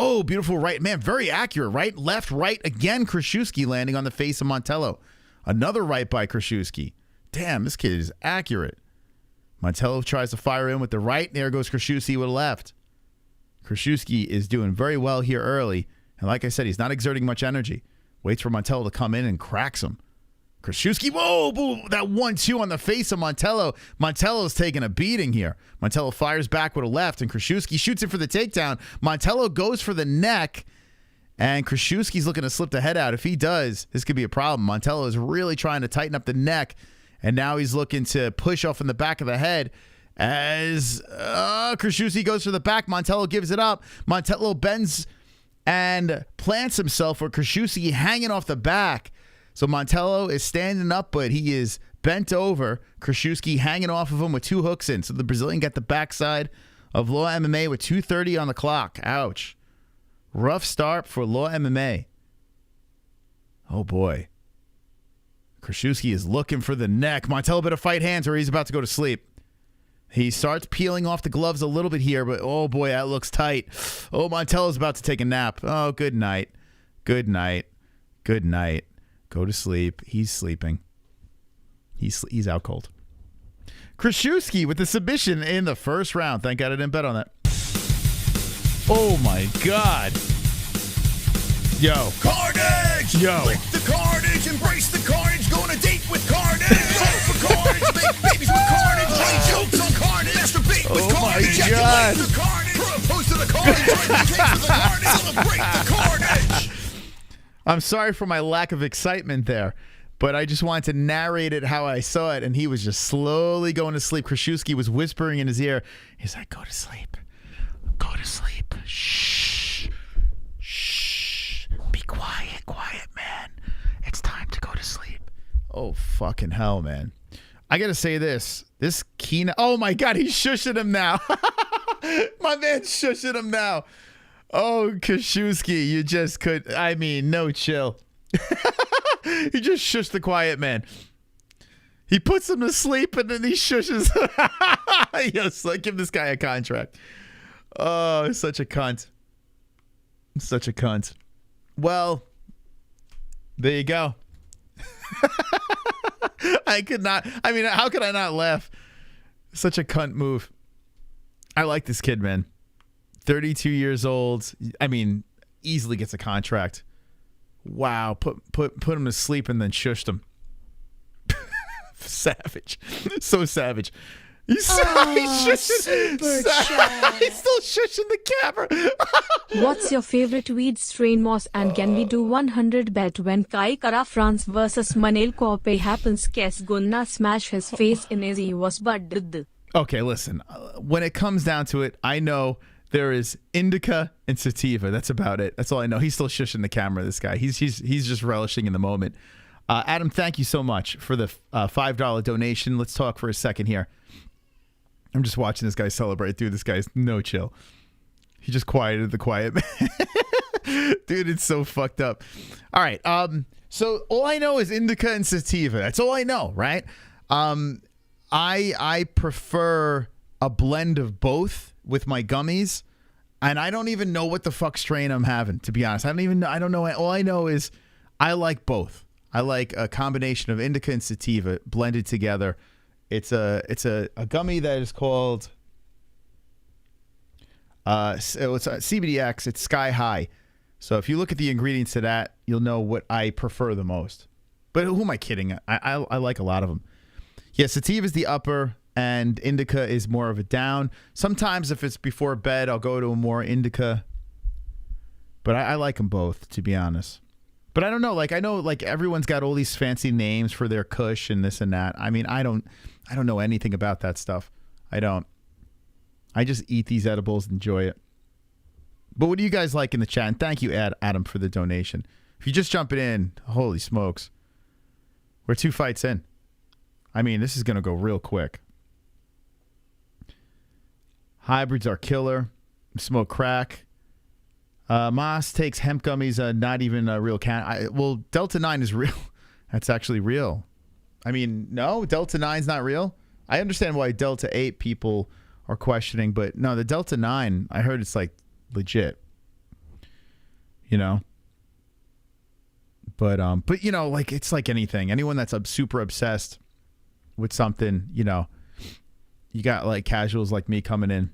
Oh, beautiful right. Man, very accurate. Right, left, right. Again, Krzyzewski landing on the face of Montello. Another right by Krzyzewski. Damn, this kid is accurate. Montello tries to fire in with the right. There goes Krzyzewski with a left. Krzyzewski is doing very well here early. And like I said, he's not exerting much energy. Waits for Montello to come in and cracks him. Krzyzewski, whoa, boom, that 1-2 on the face of Montello. Montello's taking a beating here. Montello fires back with a left, and Krzyzewski shoots it for the takedown. Montello goes for the neck, and Krzyzewski's looking to slip the head out. If he does, this could be a problem. Montello is really trying to tighten up the neck, and now he's looking to push off in the back of the head. As Krzyzewski goes for the back, Montello gives it up. Montello bends and plants himself with Krzyzewski hanging off the back. So Montello is standing up, but he is bent over. Krzyzewski hanging off of him with 2 hooks in. So the Brazilian got the backside of Law MMA with 2:30 on the clock. Ouch. Rough start for Law MMA. Oh, boy. Krzyzewski is looking for the neck. Montello better fight hands or he's about to go to sleep. He starts peeling off the gloves a little bit here, but oh, boy, that looks tight. Oh, Montello's about to take a nap. Oh, good night. Good night. Good night. Go to sleep. He's sleeping. He's out cold. Krzyzewski with the submission in the first round. Thank God I didn't bet on that. Oh, my God. Yo. Carnage! Yo. Lick the carnage, embrace the carnage, go on a date with carnage. Vote for carnage, make babies with carnage, lay jokes on carnage, masturbate with carnage, God. ejaculate the carnage, propose to the carnage, join the case with the carnage, celebrate the carnage. I'm sorry for my lack of excitement there, but I just wanted to narrate it how I saw it, and he was just slowly going to sleep. Krzyzewski was whispering in his ear. He's like, go to sleep. Go to sleep. Shh. Shh. Be quiet, man. to sleep. Oh, fucking hell, man. I got to say this. This Keenan. Oh, my God. He's shushing him now. My man's shushing him now. Oh, Kashewski, you just could. I mean, no chill. He just shushed the quiet man. He puts him to sleep and then he shushes. Yes, like, give this guy a contract. Oh, such a cunt. Such a cunt. Well, there you go. I could not. I mean, how could I not laugh? Such a cunt move. I like this kid, man. 32 years old. I mean, easily gets a contract. Wow. Put him to sleep and then shushed him. Savage. So savage. He's shushing. He's still shushing the camera. What's your favorite weed strain, Moss? And can we do 100 bet when Kai Kara France versus Manel Kope happens? Kes gonna smash his face in IZZY was but did. Okay, listen. When it comes down to it, I know there is indica and sativa. That's about it. That's all I know. He's still shushing the camera, this guy. He's just relishing in the moment. Adam, thank you so much for the $5 donation. Let's talk for a second here. I'm just watching this guy celebrate. Dude, this guy's no chill. He just quieted the quiet man. Dude, it's so fucked up. All right. So all I know is indica and sativa. That's all I know, right? I prefer a blend of both with my gummies, and I don't even know what the fuck strain I'm having, to be honest. I don't know. All I know is I like both. I like a combination of indica and sativa blended together. It's a gummy that is called it's a CBDX. It's Sky High. So if you look at the ingredients to that, you'll know what I prefer the most. But who am I kidding? I like a lot of them. Yeah, sativa is the upper, and indica is more of a down. Sometimes if it's before bed, I'll go to a more indica. But I like them both, to be honest. But I don't know. Like, I know, like, everyone's got all these fancy names for their kush and this and that. I mean, I don't know anything about that stuff. I don't. I just eat these edibles and enjoy it. But what do you guys like in the chat? And thank you, Adam, for the donation. If you're just jumping in, holy smokes. We're 2 fights in. I mean, this is going to go real quick. Hybrids are killer. Smoke crack. Moss takes hemp gummies, not even a real can. Well, Delta 9 is real. That's actually real. I mean, no, Delta 9's not real. I understand why Delta 8 people are questioning, but no, the Delta 9, I heard it's like legit. You know? But you know, like, it's like anything. Anyone that's super obsessed with something, you know, you got like casuals like me coming in,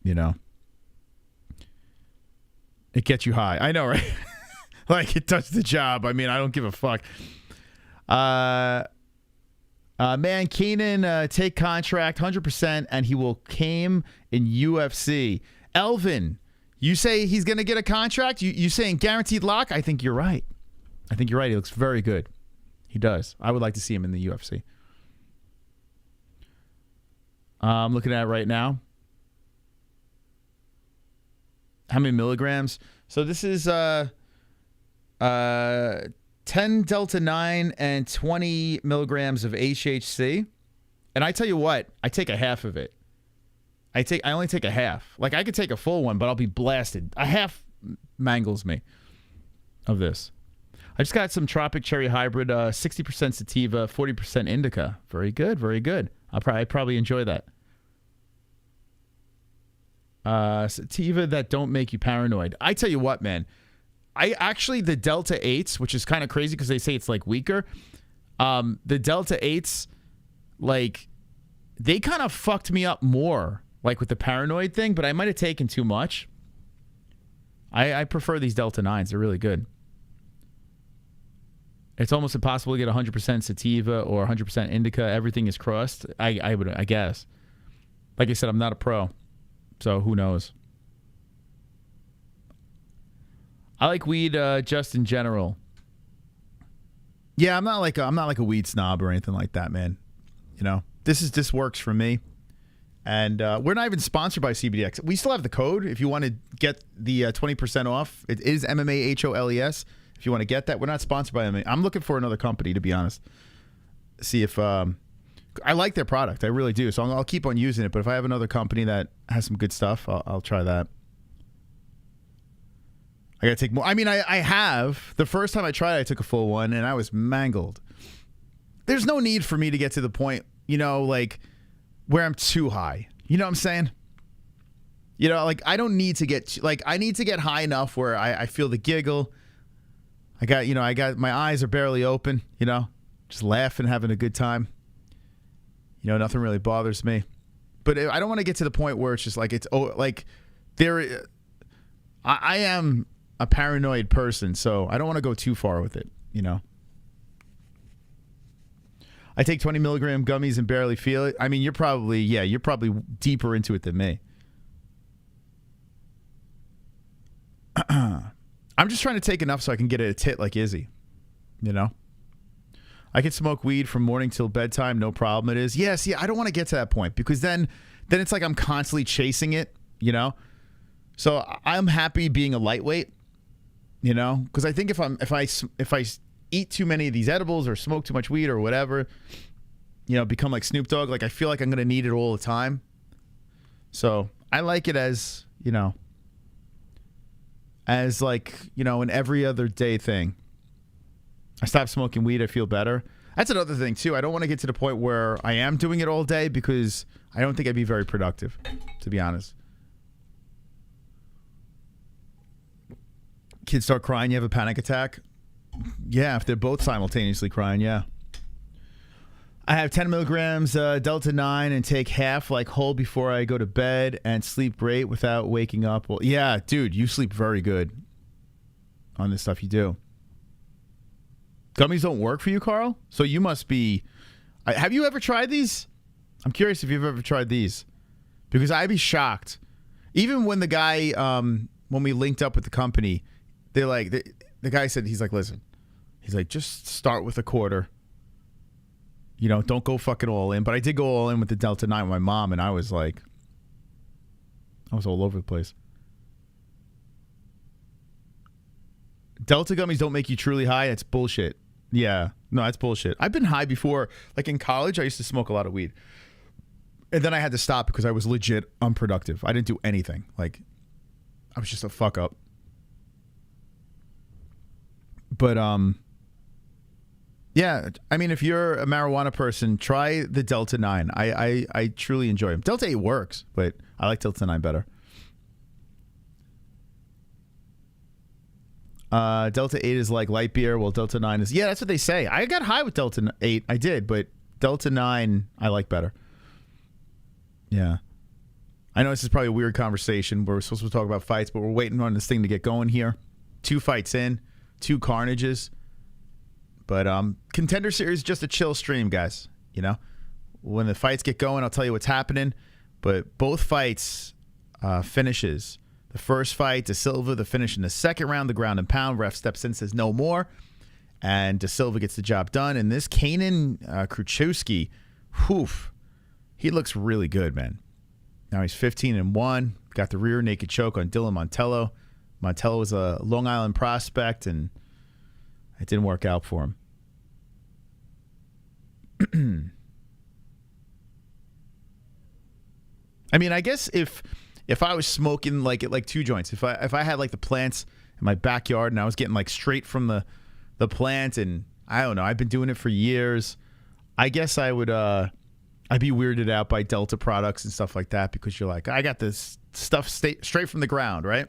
you know. It gets you high. I know, right? Like, it does the job. I mean, I don't give a fuck. Man, Keenan, take contract 100%, and he will came in UFC. Elvin, you say he's going to get a contract? You saying guaranteed lock? I think you're right. I think you're right. He looks very good. He does. I would like to see him in the UFC. I'm looking at it right now. How many milligrams? So this is 10 Delta 9 and 20 milligrams of HHC. And I tell you what, I take a half of it. I only take a half. Like, I could take a full one, but I'll be blasted. A half mangles me of this. I just got some Tropic Cherry Hybrid, 60% sativa, 40% indica. Very good, very good. I probably enjoy that. Sativa that don't make you paranoid. I tell you what, man. I actually, the Delta 8s, which is kind of crazy because they say it's like weaker. The Delta 8s, like, they kind of fucked me up more, like with the paranoid thing, but I might have taken too much. I prefer these Delta 9s. They're really good. It's almost impossible to get 100% sativa or 100% indica. Everything is crossed. I guess. Like I said, I'm not a pro. So who knows? I like weed just in general. Yeah, I'm not like a weed snob or anything like that, man. You know, this works for me. And we're not even sponsored by CBDX. We still have the code if you want to get the 20% off. It is MMA-HOLES. If you want to get that, we're not sponsored by them. I'm looking for another company, to be honest. See if I like their product. I really do. So I'll keep on using it. But if I have another company that has some good stuff, I'll try that. I got to take more. I mean, I have. The first time I tried, I took a full one, and I was mangled. There's no need for me to get to the point, you know, like, where I'm too high. You know what I'm saying? You know, like, I don't need to get, like, I need to get high enough where I feel the giggle. I got my eyes are barely open, you know, just laughing, having a good time. You know, nothing really bothers me. But I don't want to get to the point where it's just like, I am a paranoid person, so I don't want to go too far with it, you know. I take 20 milligram gummies and barely feel it. I mean, you're probably deeper into it than me. I'm just trying to take enough so I can get it a tit like Izzy, you know. I can smoke weed from morning till bedtime, no problem it is. Yeah, see, I don't want to get to that point because then it's like I'm constantly chasing it, you know. So I'm happy being a lightweight, you know, because I think if I eat too many of these edibles or smoke too much weed or whatever, you know, become like Snoop Dogg, like I feel like I'm going to need it all the time. So I like it as, you know, as like, you know, an every other day thing. I stopped smoking weed, I feel better. That's another thing too. I don't want to get to the point where I am doing it all day because I don't think I'd be very productive, to be honest. Kids start crying, you have a panic attack? Yeah, if they're both simultaneously crying, yeah. I have 10 milligrams Delta 9 and take half like whole before I go to bed and sleep great without waking up. Well, yeah, dude, you sleep very good on this stuff you do. Gummies don't work for you, Carl? So you must be... Have you ever tried these? I'm curious if you've ever tried these. Because I'd be shocked. Even when the guy, when we linked up with the company, they're like... The guy said, he's like, listen. He's like, just start with a quarter. You know, don't go fucking all in. But I did go all in with the Delta 9 with my mom, and I was like... I was all over the place. Delta gummies don't make you truly high. That's bullshit. Yeah. No, that's bullshit. I've been high before. Like in college, I used to smoke a lot of weed. And then I had to stop because I was legit unproductive. I didn't do anything. Like, I was just a fuck up. But, yeah. I mean, if you're a marijuana person, try the Delta 9. I truly enjoy them. Delta 8 works, but I like Delta 9 better. Delta 8 is like light beer. Well, Delta 9 is... Yeah, that's what they say. I got high with Delta 8. I did, but Delta 9 I like better. Yeah. I know this is probably a weird conversation. We're supposed to talk about fights, but we're waiting on this thing to get going here. 2 fights in. 2 carnages. But Contender Series is just a chill stream, guys. You know? When the fights get going, I'll tell you what's happening. But both fights finishes... The first fight, De Silva, the finish in the second round, the ground and pound. Ref steps in, says no more. And De Silva gets the job done. And this Kanan Kruchowski, he looks really good, man. Now he's 15-1. Got the rear naked choke on Dylan Montello. Montello was a Long Island prospect, and it didn't work out for him. I mean, I guess if I was smoking like 2 joints, if I had like the plants in my backyard and I was getting like straight from the plant, and I don't know, I've been doing it for years, I guess I would I'd be weirded out by Delta products and stuff like that because you're like, I got this stuff straight from the ground, right?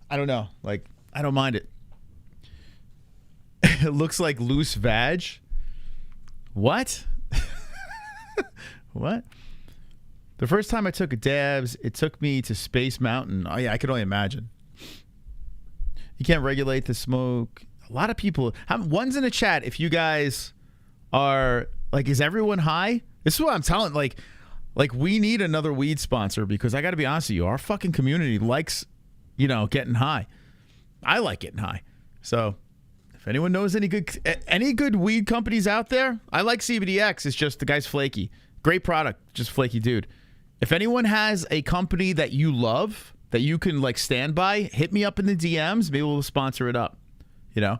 I don't know, like I don't mind it. It looks like loose vag. What? What? The first time I took a dabs, it took me to Space Mountain. Oh, yeah, I could only imagine. You can't regulate the smoke. A lot of people... One's in the chat if you guys are... Like, is everyone high? This is what I'm telling... Like we need another weed sponsor because I got to be honest with you. Our fucking community likes, you know, getting high. I like getting high. So, if anyone knows any good weed companies out there, I like CBDX. It's just the guy's flaky. Great product. Just flaky dude. If anyone has a company that you love, that you can like stand by, hit me up in the DMs. Maybe we'll sponsor it up. you know?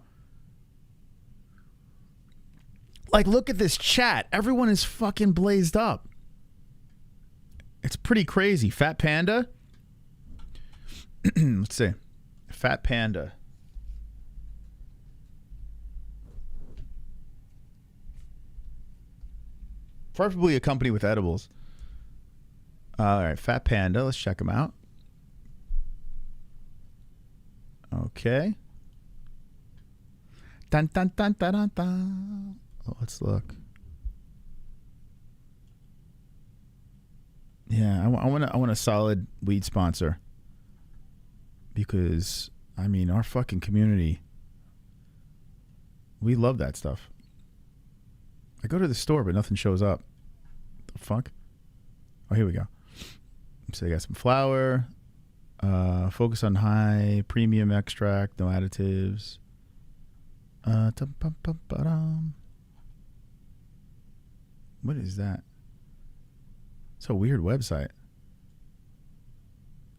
Like, look at this chat. Everyone is fucking blazed up. It's pretty crazy. Fat Panda. Let's see. Fat Panda. Preferably a company with edibles. All right, Fat Panda. Let's check them out. Okay. Dun, dun, dun, dun, dun, dun. Oh, let's look. Yeah, I want a solid weed sponsor. Because, I mean, our fucking community, we love that stuff. I go to the store, but nothing shows up. The fuck? Oh, here we go. So they got some flour. Focus on high premium extract, no additives. What is that? It's a weird website.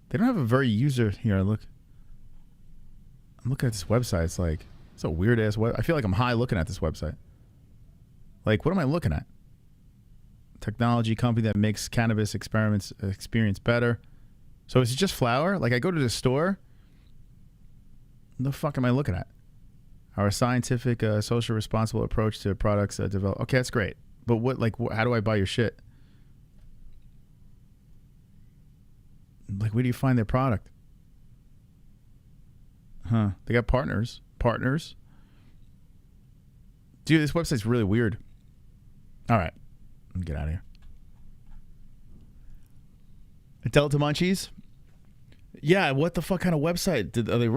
They don't have a very user here. I'm looking at this website. It's like, it's a weird ass web. I feel like I'm high looking at this website. Like, what am I looking at? Technology company that makes cannabis experience better. So is it just flour? Like, I go to the store. What the fuck am I looking at? Our scientific, social responsible approach to products develop. Okay, that's great. But what, like, how do I buy your shit? Like, where do you find their product? Huh. They got partners. Partners. Dude, this website's really weird. All right. Let me get out of here. Delta Munchies? Yeah, what the fuck kind of website are they...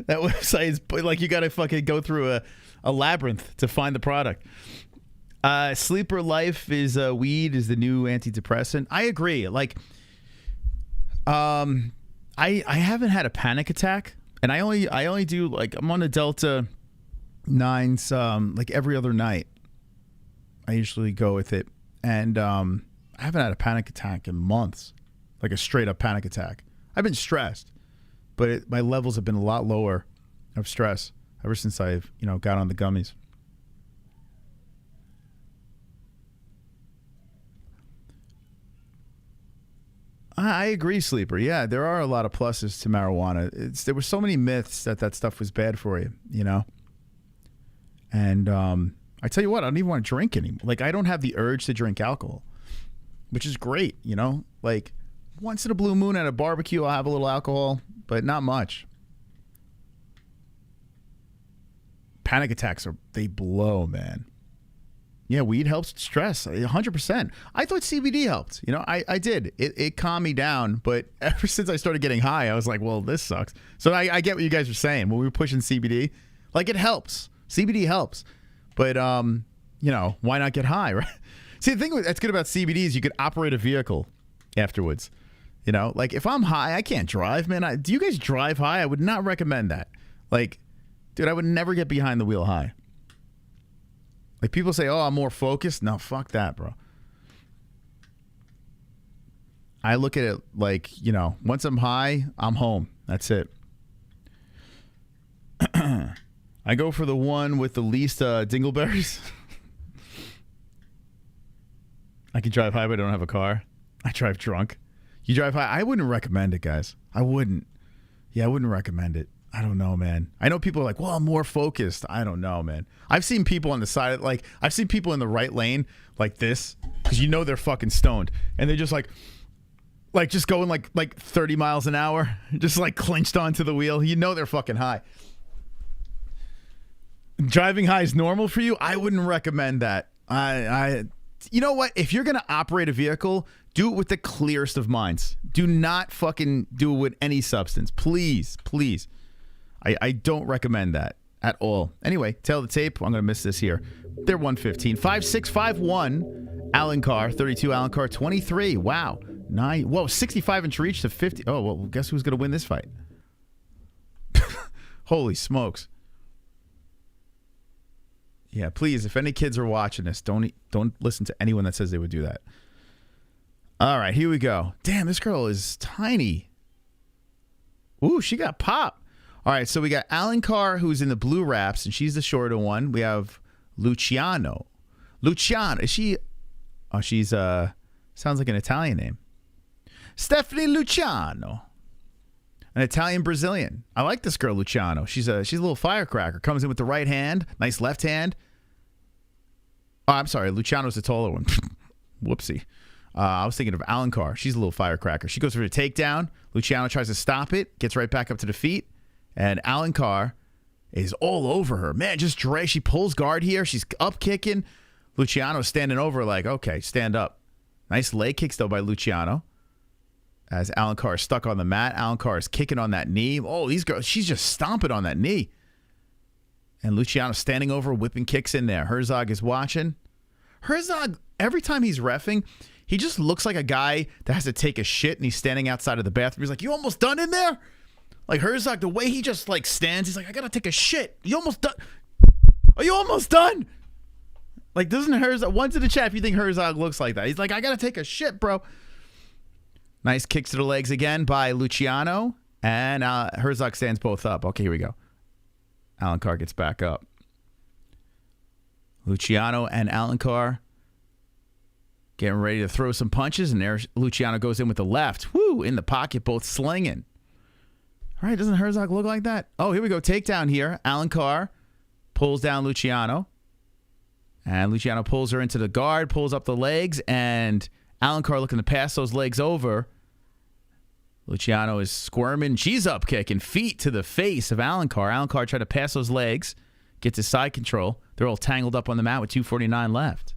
That website is like, you got to fucking go through a labyrinth to find the product. Sleeper Life is weed is the new antidepressant. I agree. Like, I haven't had a panic attack, and I only do, like, I'm on a Delta 9s like every other night. I usually go with it, and I haven't had a panic attack in months, like a straight up panic attack. I've been stressed, but my levels have been a lot lower of stress ever since I've, got on the gummies. I agree, Sleeper. Yeah, there are a lot of pluses to marijuana. There were so many myths that stuff was bad for you, And I tell you what, I don't even want to drink anymore. Like, I don't have the urge to drink alcohol, which is great, Like, once in a blue moon at a barbecue, I'll have a little alcohol, but not much. Panic attacks they blow, man. Yeah, weed helps stress, 100%. I thought CBD helped. I did. It calmed me down, but ever since I started getting high, I was like, well, this sucks. So I get what you guys were saying when we were pushing CBD. Like, it helps. CBD helps. But, why not get high, right? See, the thing that's good about CBD is you could operate a vehicle afterwards. Like, if I'm high, I can't drive, man. Do you guys drive high? I would not recommend that. Like, dude, I would never get behind the wheel high. Like, people say, oh, I'm more focused. No, fuck that, bro. I look at it like, once I'm high, I'm home. That's it. I go for the one with the least dingleberries. I can drive high, but I don't have a car. I drive drunk. You drive high? I wouldn't recommend it, guys. I wouldn't. Yeah, I wouldn't recommend it. I don't know, man. I know people are like, well, I'm more focused. I don't know, man. I've seen people on the side, I've seen people in the right lane like this, because they're fucking stoned. And they're just like just going like 30 miles an hour, just like clinched onto the wheel. They're fucking high. Driving high is normal for you? I wouldn't recommend that. You know what? If you're going to operate a vehicle, do it with the clearest of minds. Do not fucking do it with any substance. Please, please. I don't recommend that at all. Anyway, tail the tape. I'm going to miss this here. They're 115. 5651. Alan Carr. 32. Alan Carr. 23. Wow. 9. Whoa, 65-inch reach to 50. Oh, well, guess who's going to win this fight? Holy smokes. Yeah, please, if any kids are watching this, don't listen to anyone that says they would do that. All right, here we go. Damn, this girl is tiny. Ooh, she got pop. All right, so we got Alencar, who's in the blue wraps, and she's the shorter one. We have Luciano. Luciano, is she? Oh, she's sounds like an Italian name. Stephanie Luciano, an Italian Brazilian. I like this girl, Luciano. She's a little firecracker. Comes in with the right hand, nice left hand. Oh, I'm sorry, Luciano's the taller one. Whoopsie. I was thinking of Alencar. She's a little firecracker. She goes for the takedown. Luciano tries to stop it, gets right back up to the feet, and Alencar is all over her. Man, just drag. She pulls guard here. She's up kicking. Luciano's standing over like, okay, stand up. Nice leg kicks, though, by Luciano. As Alencar is stuck on the mat. Alencar is kicking on that knee. Oh, these girls, she's just stomping on that knee. And Luciano standing over, whipping kicks in there. Herzog is watching. Herzog, every time he's reffing, he just looks like a guy that has to take a shit, and he's standing outside of the bathroom. He's like, you almost done in there? Like Herzog, the way he just like stands, he's like, I gotta take a shit. You almost done? Are you almost done? Like, doesn't Herzog, once in the chat if you think Herzog looks like that. He's like, I gotta take a shit, bro. Nice kicks to the legs again by Luciano. And Herzog stands both up. Okay, here we go. Alencar gets back up. Luciano and Alencar getting ready to throw some punches. And there Luciano goes in with the left. Woo, in the pocket, both slinging. All right, doesn't Herzog look like that? Oh, here we go. Takedown here. Alencar pulls down Luciano. And Luciano pulls her into the guard, pulls up the legs, and Alencar looking to pass those legs over. Luciano is squirming. She's up kicking. Feet to the face of Alencar. Alencar tried to pass those legs, gets his side control. They're all tangled up on the mat with 2:49 left.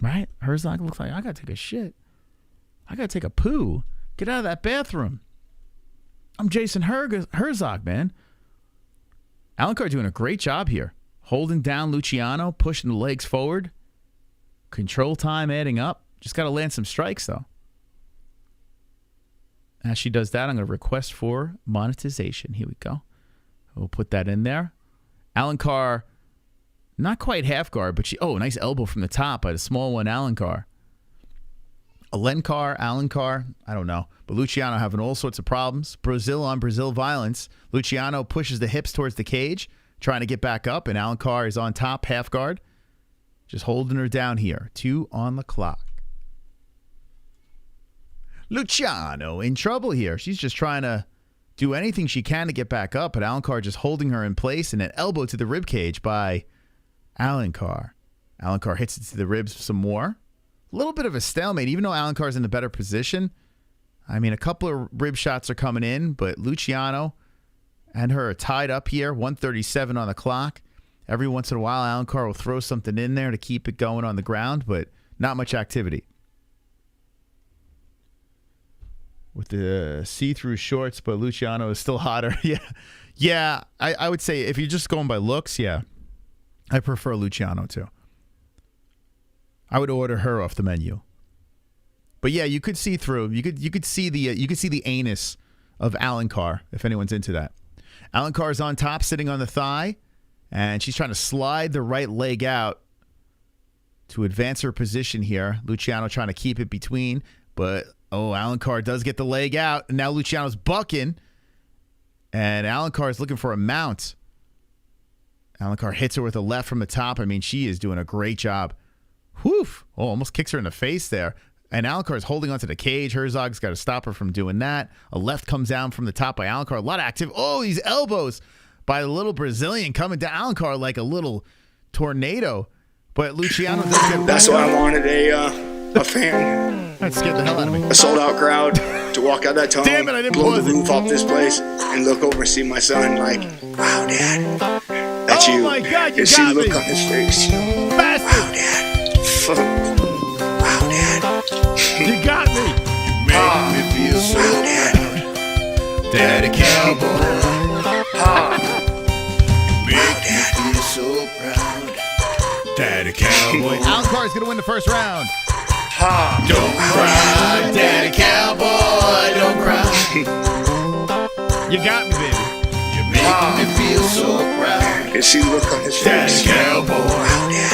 Right? Herzog looks like, I got to take a shit. I got to take a poo. Get out of that bathroom. I'm Jason Herzog, man. Alencar doing a great job here. Holding down Luciano, pushing the legs forward. Control time adding up. Just got to land some strikes, though. As she does that, I'm going to request for monetization. Here we go. We'll put that in there. Alencar, not quite half guard, but nice elbow from the top by the small one, Alencar. Alencar, I don't know. But Luciano having all sorts of problems. Brazil on Brazil violence. Luciano pushes the hips towards the cage, trying to get back up, and Alencar is on top, half guard. Just holding her down here. 2 on the clock. Luciano in trouble here. She's just trying to do anything she can to get back up, but Alencar just holding her in place, and an elbow to the ribcage by Alencar. Alencar hits it to the ribs some more. A little bit of a stalemate, even though Alencar's in the better position. I mean, a couple of rib shots are coming in, but Luciano and her are tied up here. 1:37 on the clock. Every once in a while, Alencar will throw something in there to keep it going on the ground, but not much activity. With the see-through shorts, but Luciano is still hotter. Yeah. I would say if you're just going by looks, yeah, I prefer Luciano too. I would order her off the menu. But yeah, you could see through. You could see the anus of Alencar if anyone's into that. Alencar is on top, sitting on the thigh, and she's trying to slide the right leg out to advance her position here. Luciano trying to keep it between, but Alencar does get the leg out, and now Luciano's bucking, and Alencar is looking for a mount. Alencar hits her with a left from the top. I mean, she is doing a great job. Whew! Oh, almost kicks her in the face there. And Alencar is holding onto the cage. Herzog's got to stop her from doing that. A left comes down from the top by Alencar. A lot of active. Oh, these elbows by the little Brazilian coming down Alencar like a little tornado. But Luciano does get That's why I wanted a fan. That scared the hell out of me. A sold-out crowd to walk out that tunnel, Damn it, I didn't blow the pause it. roof off this place, and look over and see my son like, wow, Dad, that's you. Oh my God, you and see got the look me. on his face. Bastard. Wow, Dad. Wow, Dad. You got me. You make me feel so proud. Daddy Cowboy. Make me feel so proud. Daddy Cowboy. Alencar is going to win the first round. Don't cry, Daddy Cowboy. Don't cry. You got me, baby. You're making me feel so proud. And see the look on his face. Daddy Cowboy. Wow, Dad.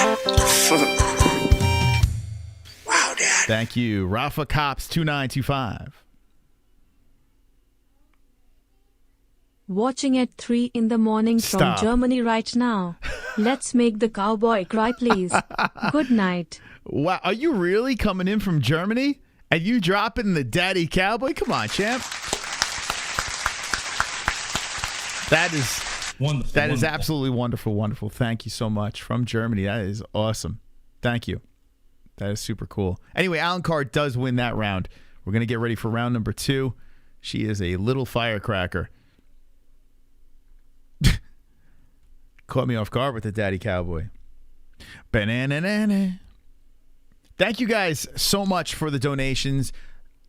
Wow, Dad. Thank you. Rafa Cops 2925. Watching at 3 in the morning from Stop. Germany right now. Let's make the cowboy cry, please. Good night. Wow, are you really coming in from Germany? And you dropping the daddy cowboy? Come on, champ. That is Wonderful. that is wonderful. absolutely wonderful, wonderful. Thank you so much. From Germany. That is awesome. Thank you. That is super cool. Anyway, Alan Carr does win that round. We're going to get ready for round number 2. She is a little firecracker. Caught me off guard with the daddy cowboy. Banana. Thank you guys so much for the donations.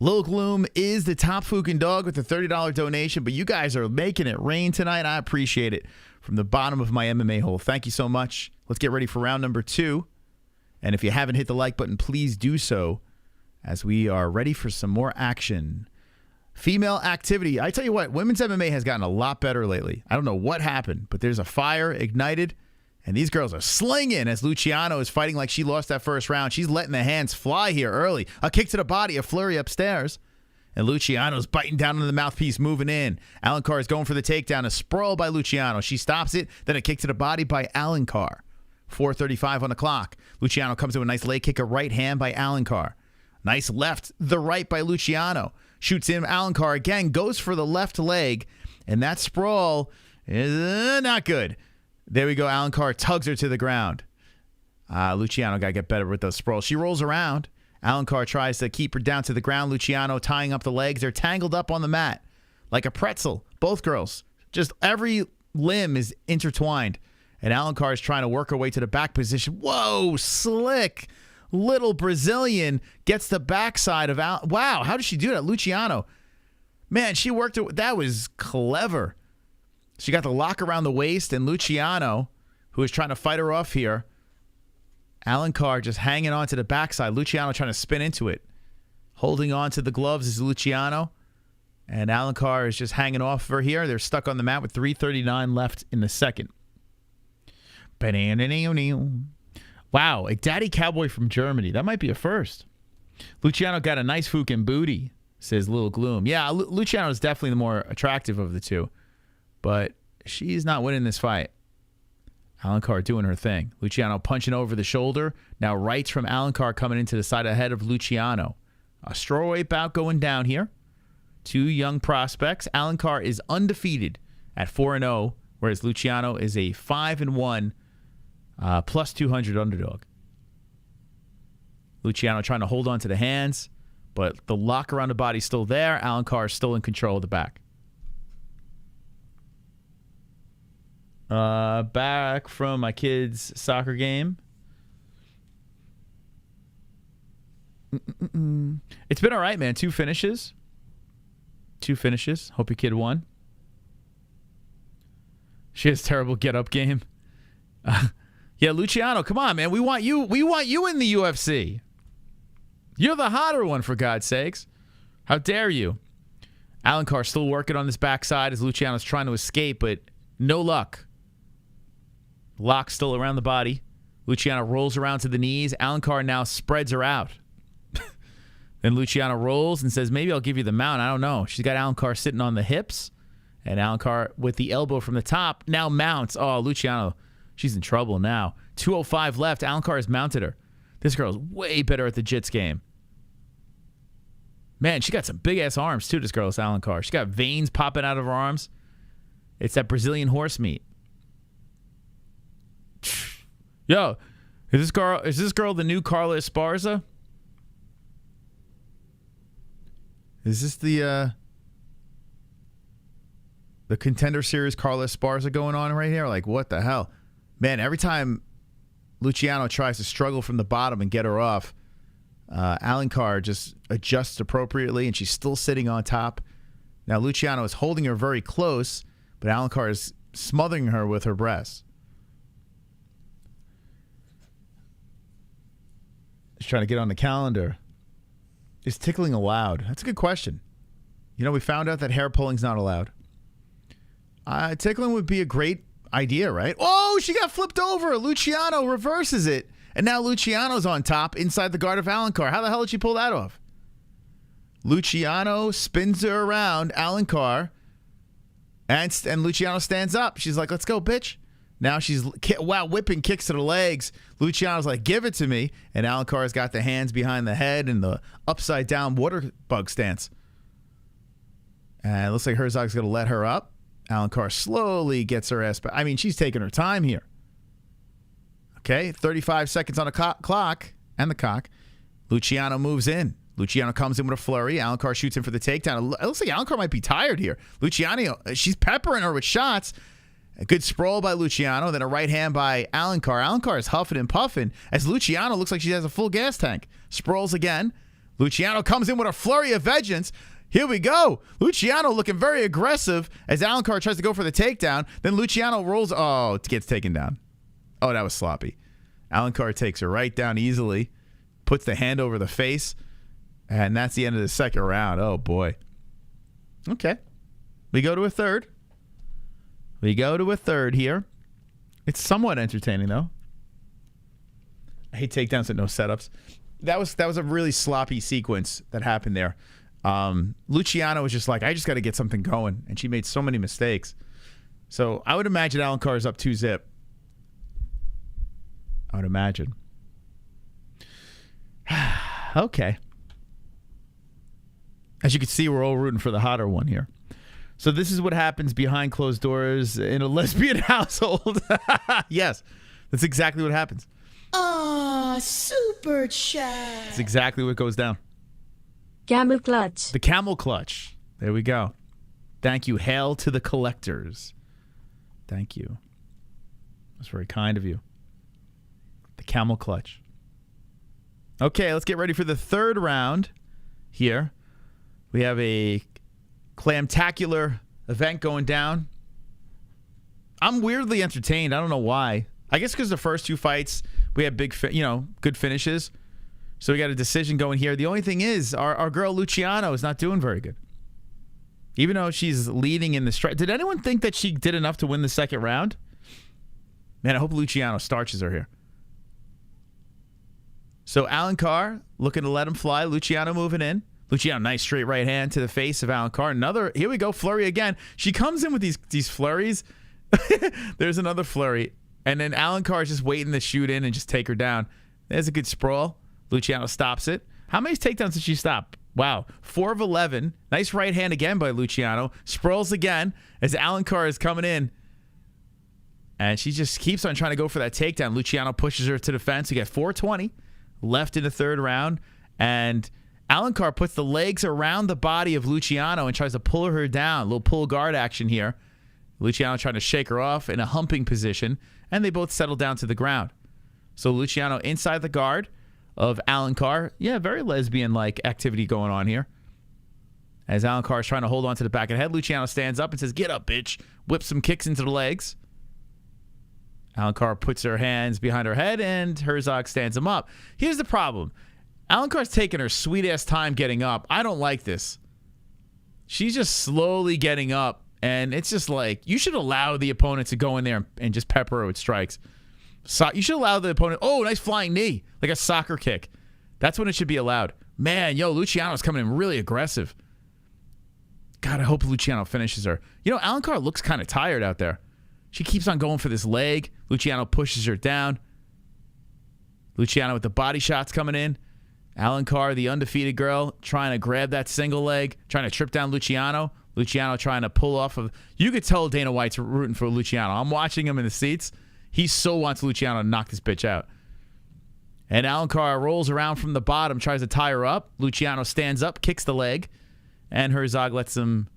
Lil Gloom is the top fucking dog with the $30 donation, but you guys are making it rain tonight. I appreciate it from the bottom of my MMA hole. Thank you so much. Let's get ready for round number 2. And if you haven't hit the like button, please do so as we are ready for some more action. Female activity. I tell you what, women's MMA has gotten a lot better lately. I don't know what happened, but there's a fire ignited, and these girls are slinging as Luciano is fighting like she lost that first round. She's letting the hands fly here early. A kick to the body, a flurry upstairs. And Luciano's biting down on the mouthpiece, moving in. Alan Carr is going for the takedown. A sprawl by Luciano. She stops it. Then a kick to the body by Alan Carr. 4:35 on the clock. Luciano comes to a nice leg kick, a right hand by Alan Carr. Nice left, the right by Luciano. Shoots in Alan Carr again, goes for the left leg, and that sprawl is not good. There we go. Alan Carr tugs her to the ground. Luciano got to get better with those sprawls. She rolls around. Alan Carr tries to keep her down to the ground. Luciano tying up the legs. They're tangled up on the mat like a pretzel. Both girls. Just every limb is intertwined. And Alan Carr is trying to work her way to the back position. Whoa, slick. Little Brazilian gets the backside of Alan. Wow, how did she do that? Luciano. Man, she worked it. That was clever. She got the lock around the waist, and Luciano, who is trying to fight her off here, Alan Carr just hanging on to the backside. Luciano trying to spin into it. Holding on to the gloves is Luciano. And Alan Carr is just hanging off her here. They're stuck on the mat with 3:39 left in the second. Wow, a daddy cowboy from Germany. That might be a first. Luciano got a nice fucking booty, says Lil Gloom. Yeah, Luciano is definitely the more attractive of the two. But she's not winning this fight. Alan Carr doing her thing. Luciano punching over the shoulder. Now rights from Alan Carr coming into the side ahead of Luciano. A strawweight bout going down here. Two young prospects. Alan Carr is undefeated at 4-0, whereas Luciano is a 5-1 plus 200 underdog. Luciano trying to hold on to the hands, but the lock around the body's still there. Alan Carr is still in control of the back. Back from my kid's soccer game. It's been all right, man. Two finishes. Hope your kid won. She has terrible get-up game. Yeah, Luciano, come on, man. We want you in the UFC. You're the hotter one, for God's sakes. How dare you? Alan Carr still working on this backside as Luciano's trying to escape, but no luck. Lock still around the body. Luciano rolls around to the knees. Alan Carr now spreads her out. Then Luciano rolls and says, maybe I'll give you the mount. I don't know. She's got Alan Carr sitting on the hips. And Alan Carr with the elbow from the top now mounts. Oh, Luciano, she's in trouble now. 2:05 left. Alan Carr has mounted her. This girl is way better at the jits game. Man, she got some big-ass arms, too, this girl is Alan Carr. She got veins popping out of her arms. It's that Brazilian horse meat. Yo, is this girl the new Carla Esparza? Is this the Contender Series Carla Esparza going on right here? Like, what the hell? Man, every time Luciano tries to struggle from the bottom and get her off, Alan Carr just adjusts appropriately, and she's still sitting on top. Now, Luciano is holding her very close, but Alan Carr is smothering her with her breasts. She's trying to get on the calendar. Is tickling allowed? That's a good question. You know, we found out that hair pulling's not allowed. Tickling would be a great idea, right? Oh, she got flipped over. Luciano reverses it. And now Luciano's on top inside the guard of Alan Carr. How the hell did she pull that off? Luciano spins her around. Alan Carr And Luciano stands up. She's like, let's go, bitch. Now she's, whipping kicks to the legs. Luciano's like, give it to me. And Alencar's got the hands behind the head and the upside down water bug stance. And it looks like Herzog's going to let her up. Alencar slowly gets her ass back. I mean, she's taking her time here. Okay, 35 seconds on the clock and the cock. Luciano moves in. Luciano comes in with a flurry. Alencar shoots in for the takedown. It looks like Alencar might be tired here. Luciano, she's peppering her with shots. A good sprawl by Luciano, then a right hand by Alencar. Alencar is huffing and puffing as Luciano looks like she has a full gas tank. Sprawls again. Luciano comes in with a flurry of vengeance. Here we go. Luciano looking very aggressive as Alencar tries to go for the takedown. Then Luciano rolls. Oh, it gets taken down. Oh, that was sloppy. Alencar takes her right down easily, puts the hand over the face, and that's the end of the second round. Oh, boy. Okay. We go to a third. We go to a third here. It's somewhat entertaining, though. I hate takedowns and no setups. That was a really sloppy sequence that happened there. Luciano was just like, I just got to get something going, and she made so many mistakes. So I would imagine Alencar is up 2-0. I would imagine. Okay. As you can see, we're all rooting for the hotter one here. So this is what happens behind closed doors in a lesbian household. Yes, that's exactly what happens. Super chat. That's exactly what goes down. Camel clutch. The camel clutch. There we go. Thank you. Hail to the collectors. Thank you. That's very kind of you. The camel clutch. Okay, let's get ready for the third round here. We have a clamtacular event going down. I'm weirdly entertained. I don't know why. I guess because the first two fights, we had big, good finishes. So we got a decision going here. The only thing is, our girl Luciano is not doing very good. Even though she's leading in the strike. Did anyone think that she did enough to win the second round? Man, I hope Luciano starches her here. So Alencar looking to let him fly. Luciano moving in. Luciano, nice straight right hand to the face of Alencar. Another, here we go, flurry again. She comes in with these flurries. There's another flurry. And then Alencar is just waiting to shoot in and just take her down. There's a good sprawl. Luciano stops it. How many takedowns did she stop? Wow. 4 of 11. Nice right hand again by Luciano. Sprawls again as Alencar is coming in. And she just keeps on trying to go for that takedown. Luciano pushes her to the fence. We get 4:20 left in the third round. And Alencar puts the legs around the body of Luciano and tries to pull her down. A little pull guard action here. Luciano trying to shake her off in a humping position. And they both settle down to the ground. So Luciano inside the guard of Alencar. Yeah, very lesbian-like activity going on here. As Alencar is trying to hold on to the back of the head, Luciano stands up and says, get up, bitch. Whips some kicks into the legs. Alencar puts her hands behind her head, and Herzog stands him up. Here's the problem. Alencar's taking her sweet-ass time getting up. I don't like this. She's just slowly getting up, and it's just like, you should allow the opponent to go in there and just pepper her with strikes. So you should allow the opponent, oh, nice flying knee, like a soccer kick. That's when it should be allowed. Man, Luciano's coming in really aggressive. God, I hope Luciano finishes her. Alencar looks kind of tired out there. She keeps on going for this leg. Luciano pushes her down. Luciano with the body shots coming in. Alencar, the undefeated girl, trying to grab that single leg, trying to trip down Luciano. Luciano trying to pull off of... You could tell Dana White's rooting for Luciano. I'm watching him in the seats. He so wants Luciano to knock this bitch out. And Alencar rolls around from the bottom, tries to tie her up. Luciano stands up, kicks the leg, and Herzog lets him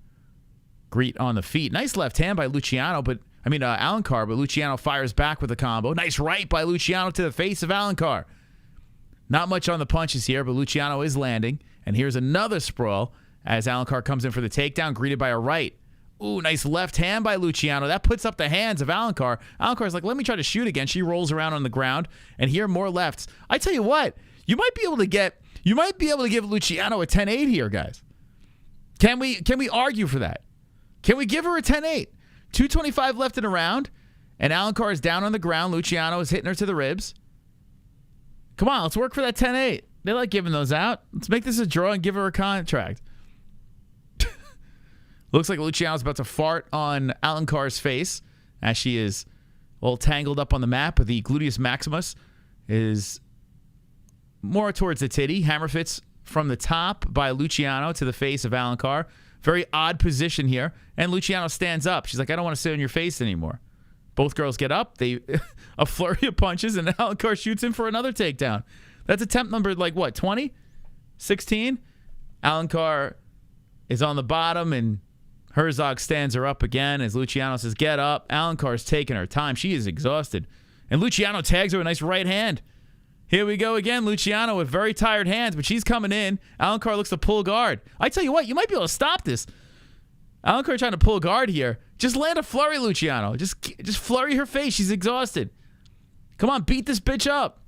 greet on the feet. Nice left hand by Luciano, Alencar, but Luciano fires back with a combo. Nice right by Luciano to the face of Alencar. Not much on the punches here, but Luciano is landing. And here's another sprawl as Alencar comes in for the takedown, greeted by a right. Ooh, nice left hand by Luciano. That puts up the hands of Alencar. Alencar's like, let me try to shoot again. She rolls around on the ground. And here, more lefts. I tell you what, you might be able to give Luciano a 10-8 here, guys. Can we argue for that? Can we give her a 10-8? 2:25 left in the round, and Alencar is down on the ground. Luciano is hitting her to the ribs. Come on, let's work for that 10-8. They like giving those out. Let's make this a draw and give her a contract. Looks like Luciano's about to fart on Alencar's face as she is all tangled up on the map. The gluteus maximus is more towards the titty. Hammer fits from the top by Luciano to the face of Alencar. Very odd position here. And Luciano stands up. She's like, I don't want to sit on your face anymore. Both girls get up. They a flurry of punches, and Alencar shoots in for another takedown. That's attempt number, like, what, 20? 16? Alencar is on the bottom, and Herzog stands her up again as Luciano says, get up. Alencar's taking her time. She is exhausted. And Luciano tags her with a nice right hand. Here we go again. Luciano with very tired hands, but she's coming in. Alencar looks to pull guard. I tell you what, you might be able to stop this. Alencar trying to pull guard here. Just land a flurry, Luciano. Just flurry her face. She's exhausted. Come on, beat this bitch up.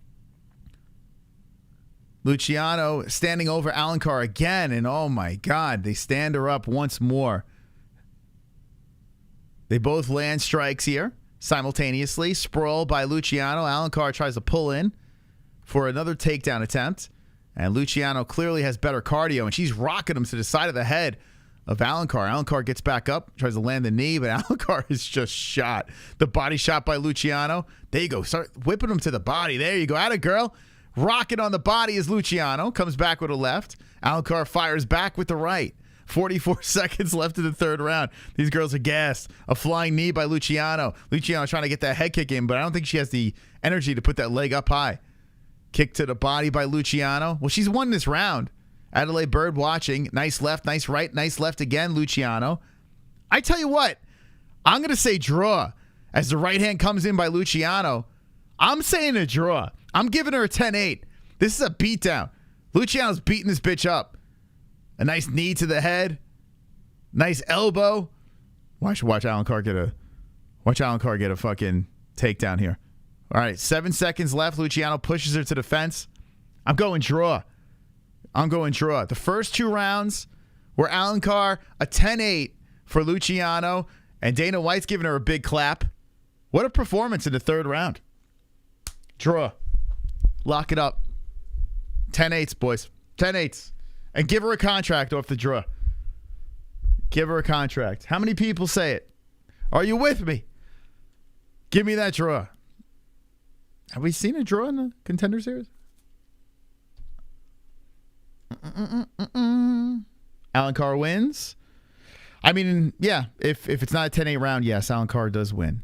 Luciano standing over Alencar again, and oh my God, they stand her up once more. They both land strikes here simultaneously. Sprawl by Luciano. Alencar tries to pull in for another takedown attempt. And Luciano clearly has better cardio, and she's rocking him to the side of the head of Alencar. Alencar gets back up, tries to land the knee, but Alencar is just shot. The body shot by Luciano. There you go. Start whipping him to the body. There you go. Atta girl. Rocking on the body is Luciano. Comes back with a left. Alencar fires back with the right. 44 seconds left in the third round. These girls are gassed. A flying knee by Luciano. Luciano trying to get that head kick in, but I don't think she has the energy to put that leg up high. Kick to the body by Luciano. Well, she's won this round. Adelaide Bird watching. Nice left, nice right, nice left again, Luciano. I tell you what, I'm going to say draw. As the right hand comes in by Luciano, I'm saying a draw. I'm giving her a 10-8. This is a beatdown. Luciano's beating this bitch up. A nice knee to the head. Nice elbow. Watch Alencar get a fucking takedown here. All right, 7 seconds left. Luciano pushes her to the fence. I'm going draw. The first two rounds were Alencar, a 10-8 for Luciano, and Dana White's giving her a big clap. What a performance in the third round. Draw. Lock it up. 10-8s, boys. 10-8s. And give her a contract off the draw. Give her a contract. How many people say it? Are you with me? Give me that draw. Have we seen a draw in the Contender Series? Alencar wins. I mean, yeah, if it's not a 10-8 round, yes, Alencar does win.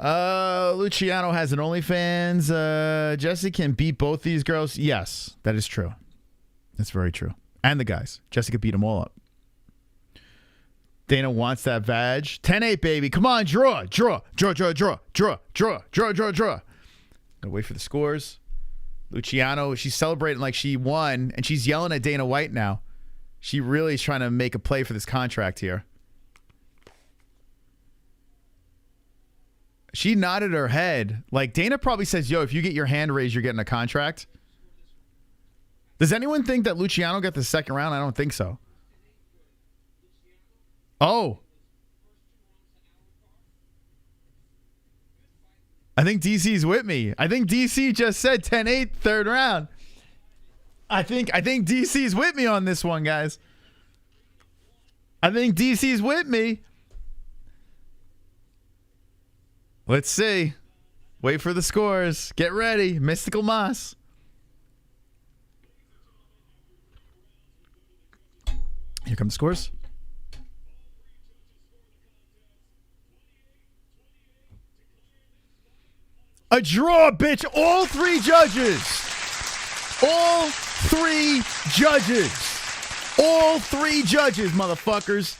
Luciano has an OnlyFans. Jessie can beat both these girls. Yes, that is true. That's very true. And the guys. Jessie could beat them all up. Dana wants that vag. 10-8, baby. Come on, draw. Gonna wait for the scores. Luciano, she's celebrating like she won, and she's yelling at Dana White now. She really is trying to make a play for this contract here. She nodded her head. Like, Dana probably says, yo, if you get your hand raised, you're getting a contract. Does anyone think that Luciano got the second round? I don't think so. Oh. I think DC's with me. I think DC just said 10-8 third round. I think DC's with me on this one, guys. I think DC's with me. Let's see. Wait for the scores. Get ready. Mystical Moss. Here come the scores. A draw, bitch. All three judges. All three judges. All three judges, motherfuckers.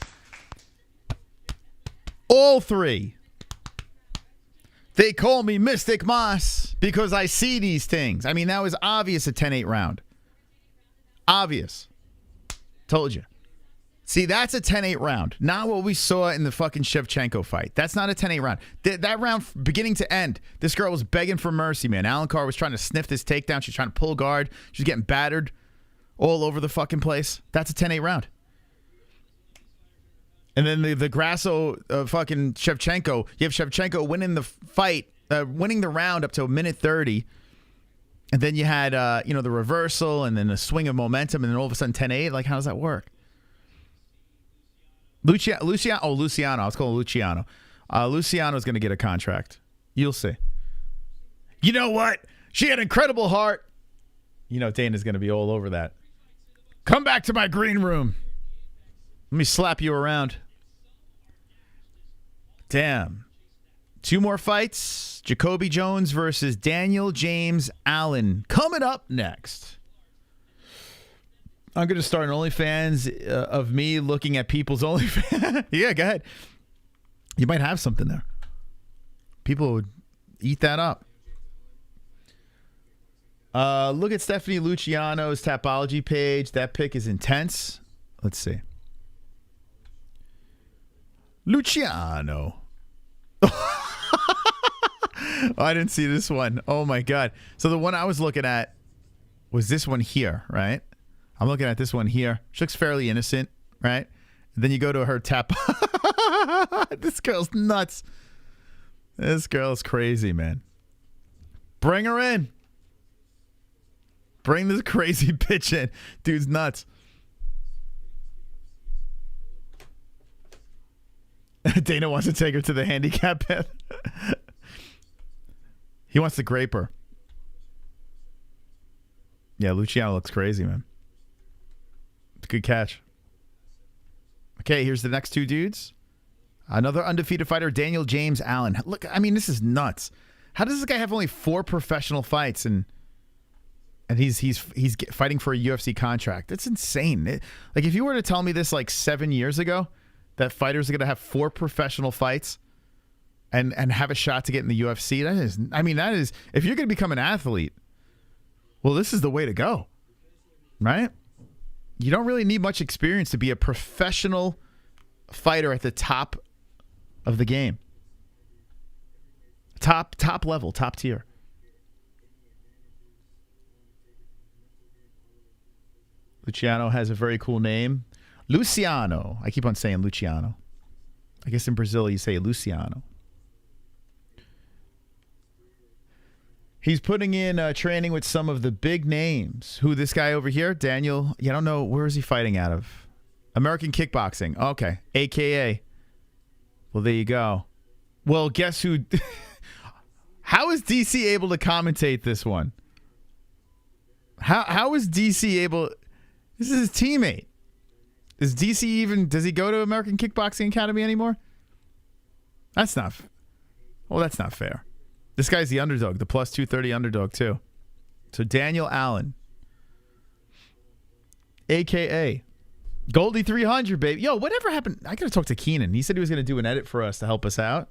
All three. They call me Mystic Moss because I see these things. I mean, that was obvious a 10-8 round. Obvious. Told you. See, that's a 10-8 round. Not what we saw in the fucking Shevchenko fight. That's not a 10-8 round. That round, beginning to end, this girl was begging for mercy, man. Alencar was trying to sniff this takedown. She's trying to pull guard. She's getting battered all over the fucking place. That's a 10-8 round. And then the Grasso fucking Shevchenko. You have Shevchenko winning the fight, winning the round up to a minute 30. And then you had, the reversal and then a swing of momentum and then all of a sudden 10-8. Like, how does that work? Luciano. I was calling Luciano. Luciano's going to get a contract. You'll see. You know what? She had an incredible heart. You know, Dana's going to be all over that. Come back to my green room. Let me slap you around. Damn. 2 more fights. JaCobi Jones versus Daniel James Allen. Coming up next. I'm going to start an OnlyFans of me looking at people's OnlyFans. Yeah, go ahead. You might have something there. People would eat that up. Look at Stephanie Luciano's Tapology page. That pic is intense. Let's see. Luciano. Oh, I didn't see this one. Oh my God. So the one I was looking at was this one here, right? I'm looking at this one here. She looks fairly innocent, right? And then you go to her tap. This girl's nuts. This girl's crazy, man. Bring her in. Bring this crazy bitch in. Dude's nuts. Dana wants to take her to the handicap path. He wants to grape her. Yeah, Luciano looks crazy, man. Good catch. Okay, here's the next 2 dudes. Another undefeated fighter, Daniel James Allen. Look, I mean, this is nuts. How does this guy have only 4 professional fights and he's fighting for a UFC contract? That's insane. Like, if you were to tell me this like 7 years ago, that fighters are going to have 4 professional fights and have a shot to get in the UFC, that is, if you're going to become an athlete, well, this is the way to go, right? You don't really need much experience to be a professional fighter at the top of the game. Top level, top tier. Luciano has a very cool name. Luciano. I keep on saying Luciano. I guess in Brazil you say Luciano. He's putting in training with some of the big names. Who, this guy over here? Daniel. I don't know. Where is he fighting out of? American Kickboxing. Okay. AKA. Well, there you go. Well, guess who? How is DC able to commentate this one? How is DC able? This is his teammate. Is DC even? Does he go to American Kickboxing Academy anymore? That's not. Well, that's not fair. This guy's the underdog, the plus 230 underdog too. So Daniel Allen, AKA Goldie 300, baby. Yo, whatever happened? I gotta talk to Keenan. He said he was gonna do an edit for us to help us out.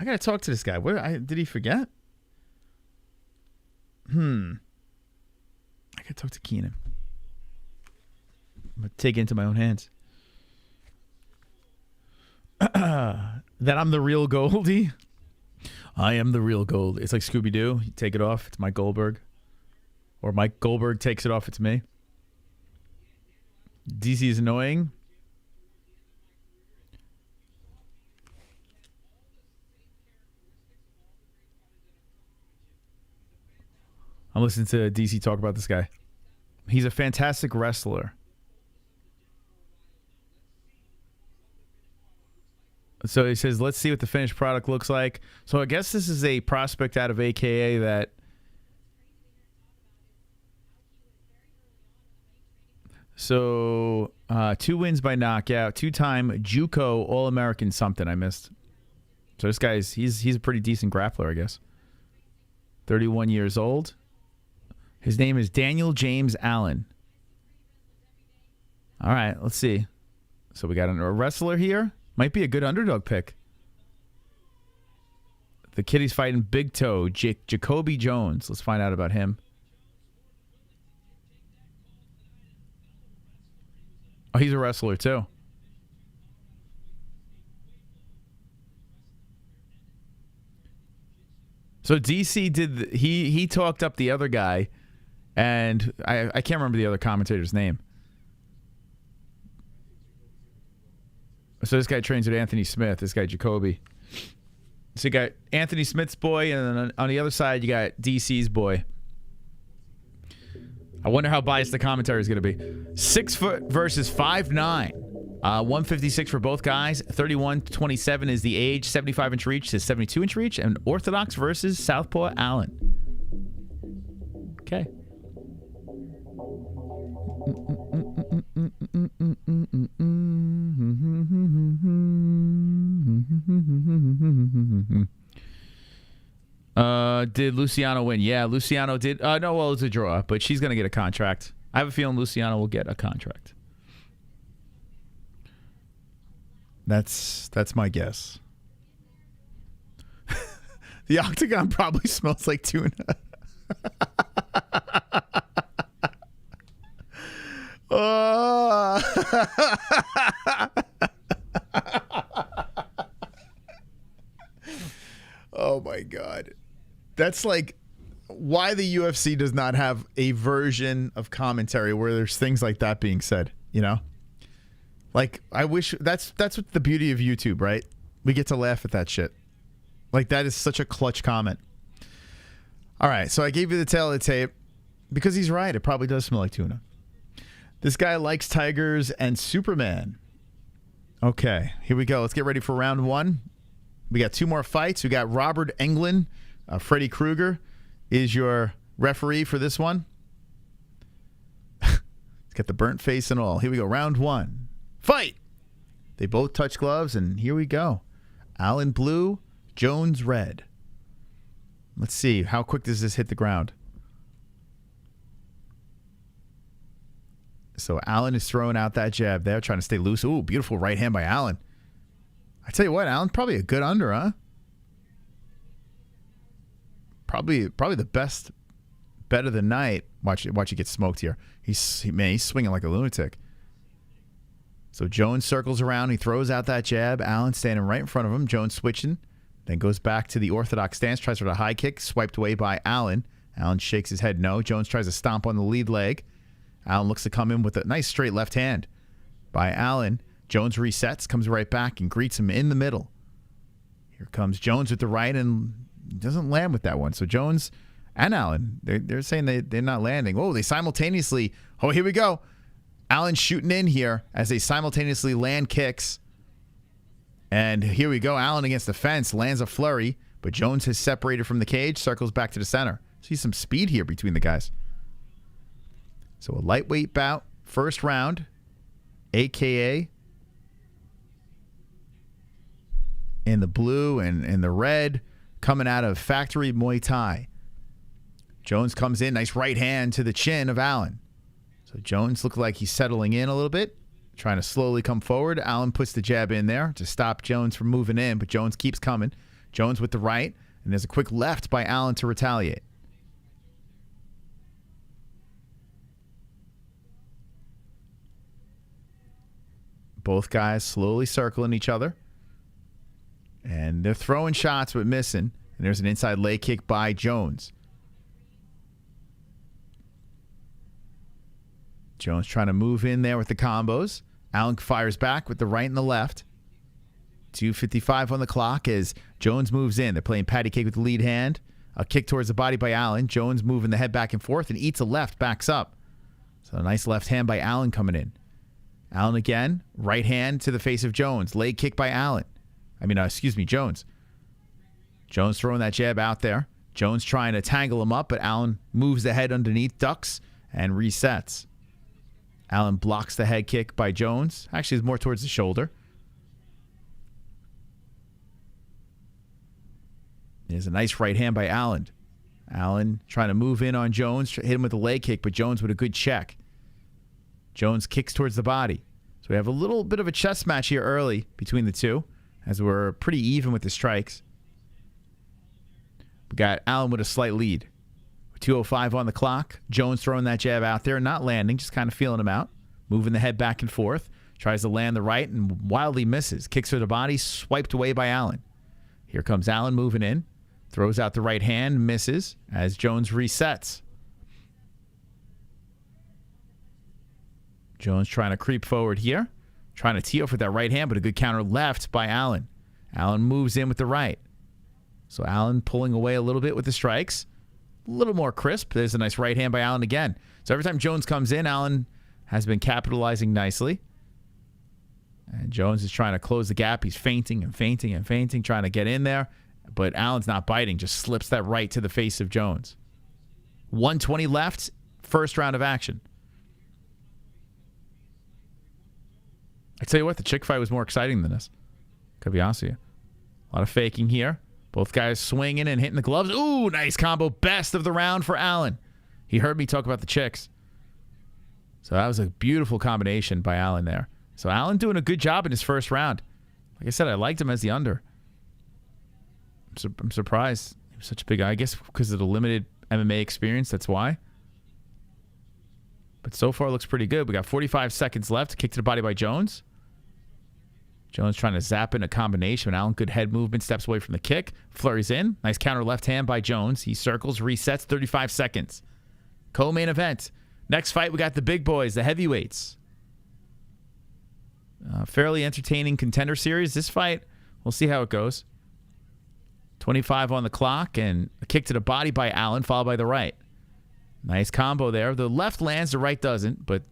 I gotta talk to this guy. Did he forget? I gotta talk to Keenan. I'm gonna take it into my own hands. That I'm the real Goldie. I am the real Gold. It's like Scooby-Doo. You take it off, it's Mike Goldberg. Or Mike Goldberg takes it off, it's me. DC is annoying. I'm listening to DC talk about this guy. He's a fantastic wrestler. So he says, let's see what the finished product looks like. So I guess this is a prospect out of AKA that... So 2 wins by knockout, 2-time JUCO All-American something I missed. So this guy's, he's a pretty decent grappler, I guess. 31 years old. His name is Daniel James Allen. All right, let's see. So we got a wrestler here. Might be a good underdog pick. The kid he's fighting, Big Toe, JaCobi Jones. Let's find out about him. Oh, he's a wrestler too. So DC did he talked up the other guy, and I can't remember the other commentator's name. So this guy trains with Anthony Smith. This guy JaCobi. So you got Anthony Smith's boy, and then on the other side you got DC's boy. I wonder how biased the commentary is going to be. 6 foot versus 5'9". 156 for both guys. 31-27 is the age. 75-inch reach to 72-inch reach. And Orthodox versus Southpaw Allen. Okay. Did Luciano win? Yeah, Luciano did. No, well, it's a draw, but she's going to get a contract. I have a feeling Luciano will get a contract. That's my guess. The octagon probably smells like tuna. Oh. Oh my God. That's like why the UFC does not have a version of commentary where there's things like that being said, you know? Like, I wish that's what the beauty of YouTube, right? We get to laugh at that shit. Like, that is such a clutch comment. All right, so I gave you the tail of the tape because he's right. It probably does smell like tuna. This guy likes tigers and Superman. Okay, here we go. Let's get ready for round one. We got 2 more fights. We got Robert Englund. Freddy Krueger is your referee for this one. He's got the burnt face and all. Here we go. Round 1. Fight! They both touch gloves, and here we go. Allen blue, Jones red. Let's see. How quick does this hit the ground? So Allen is throwing out that jab there, trying to stay loose. Ooh, beautiful right hand by Allen. I tell you what, Allen, probably a good under, huh? Probably the best bet of the night. Watch it get smoked here. He's swinging like a lunatic. So Jones circles around. He throws out that jab. Allen standing right in front of him. Jones switching. Then goes back to the orthodox stance. Tries for the high kick. Swiped away by Allen. Allen shakes his head no. Jones tries to stomp on the lead leg. Allen looks to come in with a nice straight left hand by Allen. Jones resets, comes right back, and greets him in the middle. Here comes Jones with the right, and doesn't land with that one. So Jones and Allen, they're saying they're not landing. Oh, they simultaneously. Oh, here we go. Allen shooting in here as they simultaneously land kicks. And here we go. Allen against the fence, lands a flurry, but Jones has separated from the cage, circles back to the center. See some speed here between the guys. So a lightweight bout, first round, a.k.a. in the blue and the red, coming out of Factory Muay Thai. Jones comes in, nice right hand to the chin of Allen. So Jones looked like he's settling in a little bit, trying to slowly come forward. Allen puts the jab in there to stop Jones from moving in, but Jones keeps coming. Jones with the right, and there's a quick left by Allen to retaliate. Both guys slowly circling each other. And they're throwing shots but missing. And there's an inside leg kick by Jones. Jones trying to move in there with the combos. Allen fires back with the right and the left. 2:55 on the clock as Jones moves in. They're playing patty cake with the lead hand. A kick towards the body by Allen. Jones moving the head back and forth and eats a left, backs up. So a nice left hand by Allen coming in. Allen again, right hand to the face of Jones. Leg kick by Allen. Jones. Jones throwing that jab out there. Jones trying to tangle him up, but Allen moves the head underneath, ducks, and resets. Allen blocks the head kick by Jones. Actually, it's more towards the shoulder. There's a nice right hand by Allen. Allen trying to move in on Jones, hit him with a leg kick, but Jones with a good check. Jones kicks towards the body. So we have a little bit of a chess match here early between the two, as we're pretty even with the strikes. We got Allen with a slight lead. 2:05 on the clock. Jones throwing that jab out there, not landing, just kind of feeling him out. Moving the head back and forth. Tries to land the right and wildly misses. Kicks to the body, swiped away by Allen. Here comes Allen moving in. Throws out the right hand, misses as Jones resets. Jones trying to creep forward here. Trying to tee off with that right hand, but a good counter left by Allen. Allen moves in with the right. So Allen pulling away a little bit with the strikes. a little more crisp. There's a nice right hand by Allen again. So every time Jones comes in, Allen has been capitalizing nicely. And Jones is trying to close the gap. He's feinting and feinting and feinting, trying to get in there. But Allen's not biting, just slips that right to the face of Jones. 1:20 left, first round of action. I tell you what, the chick fight was more exciting than this. Could be honest with you. A lot of faking here. Both guys swinging and hitting the gloves. Ooh, nice combo. Best of the round for Allen. He heard me talk about the chicks. So that was a beautiful combination by Allen there. So Allen doing a good job in his first round. Like I said, I liked him as the under. I'm surprised. He was such a big guy. I guess because of the limited MMA experience, that's why. But so far looks pretty good. We got 45 seconds left. Kick to the body by Jones. Jones trying to zap in a combination. Allen, good head movement, steps away from the kick. Flurries in. Nice counter left hand by Jones. He circles, resets, 35 seconds. Co-main event. Next fight, we got the big boys, the heavyweights. Fairly entertaining contender series. This fight, we'll see how it goes. 25 on the clock, and a kick to the body by Allen, followed by the right. Nice combo there. The left lands, the right doesn't, but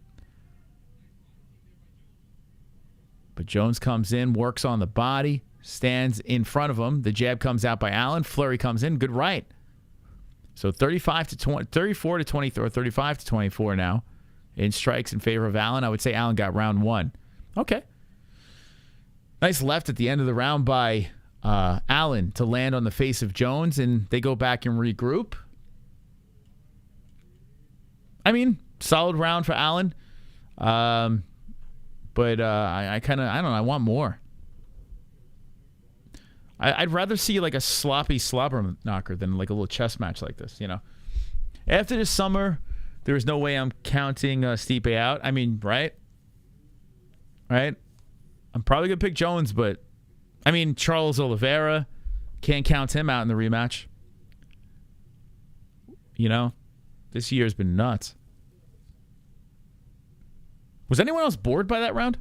Jones comes in, works on the body, stands in front of him. The jab comes out by Allen. Flurry comes in. Good right. So 34 to 23, or 35 to 24 now in strikes in favor of Allen. I would say Allen got round one. Okay. Nice left at the end of the round by Allen to land on the face of Jones, and they go back and regroup. I mean, solid round for Allen. But I don't know. I want more. I'd rather see like a sloppy slobber knocker than like a little chess match like this, you know. After this summer, there's no way I'm counting Stipe out. I mean, right? Right? I'm probably going to pick Jones, but I mean, Charles Oliveira, can't count him out in the rematch. You know, this year's been nuts. Was anyone else bored by that round?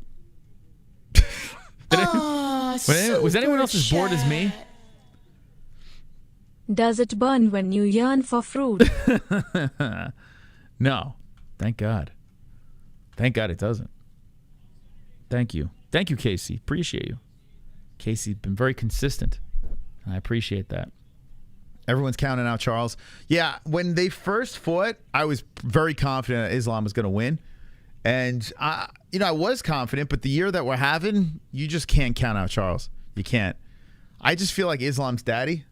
Was anyone else as bored as me? Does it burn when you yearn for fruit? No. Thank God. Thank God it doesn't. Thank you. Thank you, Casey. Appreciate you. Casey's been very consistent. I appreciate that. Everyone's counting out Charles. Yeah, when they first fought, I was very confident that Islam was going to win. And, I was confident, but the year that we're having, you just can't count out Charles. You can't. I just feel like Islam's daddy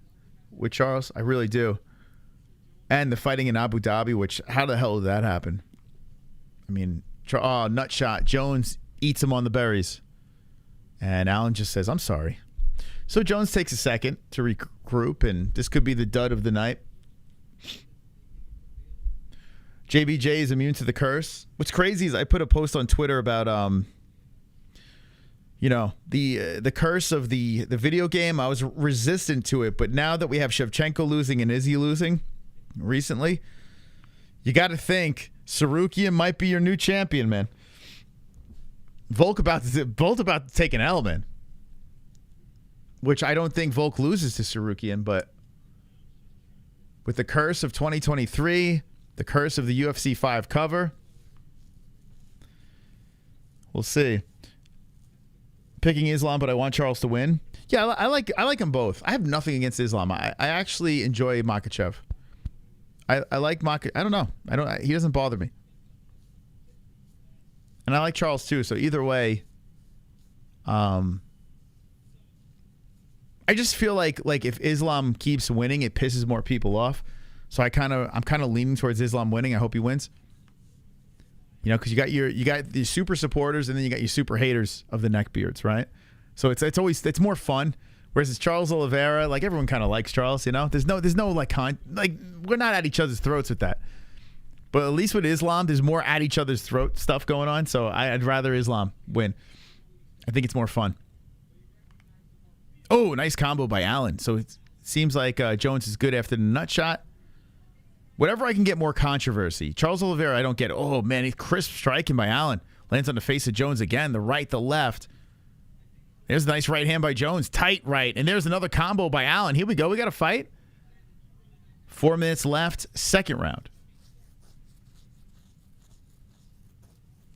with Charles. I really do. And the fighting in Abu Dhabi, which, how the hell did that happen? I mean, nut shot. Jones eats him on the berries. And Allen just says, I'm sorry. So Jones takes a second to regroup, and this could be the dud of the night. JBJ is immune to the curse. What's crazy is I put a post on Twitter about, the curse of the video game. I was resistant to it, but now that we have Shevchenko losing and IZZY losing recently, you got to think Sarukian might be your new champion, man. Volk about to take an L, man. Which I don't think Volk loses to Sarukian, but with the curse of 2023, the curse of the UFC 5 cover, we'll see. Picking Islam, but I want Charles to win. Yeah, I like them both. I have nothing against Islam. I actually enjoy Makhachev. I like Makhachev. I don't know. He doesn't bother me. And I like Charles too. So either way, I just feel like if Islam keeps winning, it pisses more people off. So I'm kind of leaning towards Islam winning. I hope he wins. You know, because you got the super supporters and then you got your super haters of the neckbeards, right? So it's more fun. Whereas it's Charles Oliveira, like everyone kind of likes Charles, you know. There's no like we're not at each other's throats with that. But at least with Islam, there's more at each other's throat stuff going on. So I'd rather Islam win. I think it's more fun. Oh, nice combo by Allen. So it seems like Jones is good after the nut shot. Whatever I can get more controversy. Charles Oliveira, I don't get. Oh, man, he's crisp striking by Allen. Lands on the face of Jones again. The right, the left. There's a nice right hand by Jones. Tight right. And there's another combo by Allen. Here we go. We got a fight. 4 minutes left, second round.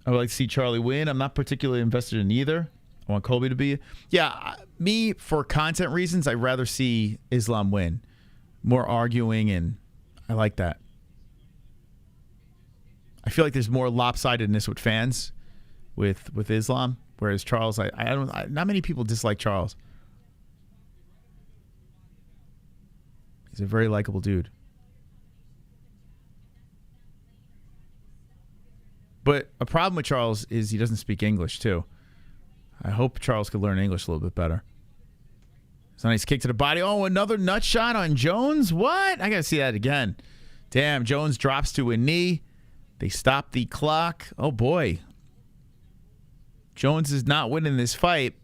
I would like to see Charlie win. I'm not particularly invested in either. I want Colby to be. Yeah, me, for content reasons, I'd rather see Islam win. More arguing, and I like that. I feel like there's more lopsidedness with fans with Islam, whereas Charles, not many people dislike Charles. He's a very likable dude. But a problem with Charles is he doesn't speak English, too. I hope Charles could learn English a little bit better. It's a nice kick to the body. Oh, another nut shot on Jones? What? I got to see that again. Damn, Jones drops to a knee. They stop the clock. Oh, boy. Jones is not winning this fight.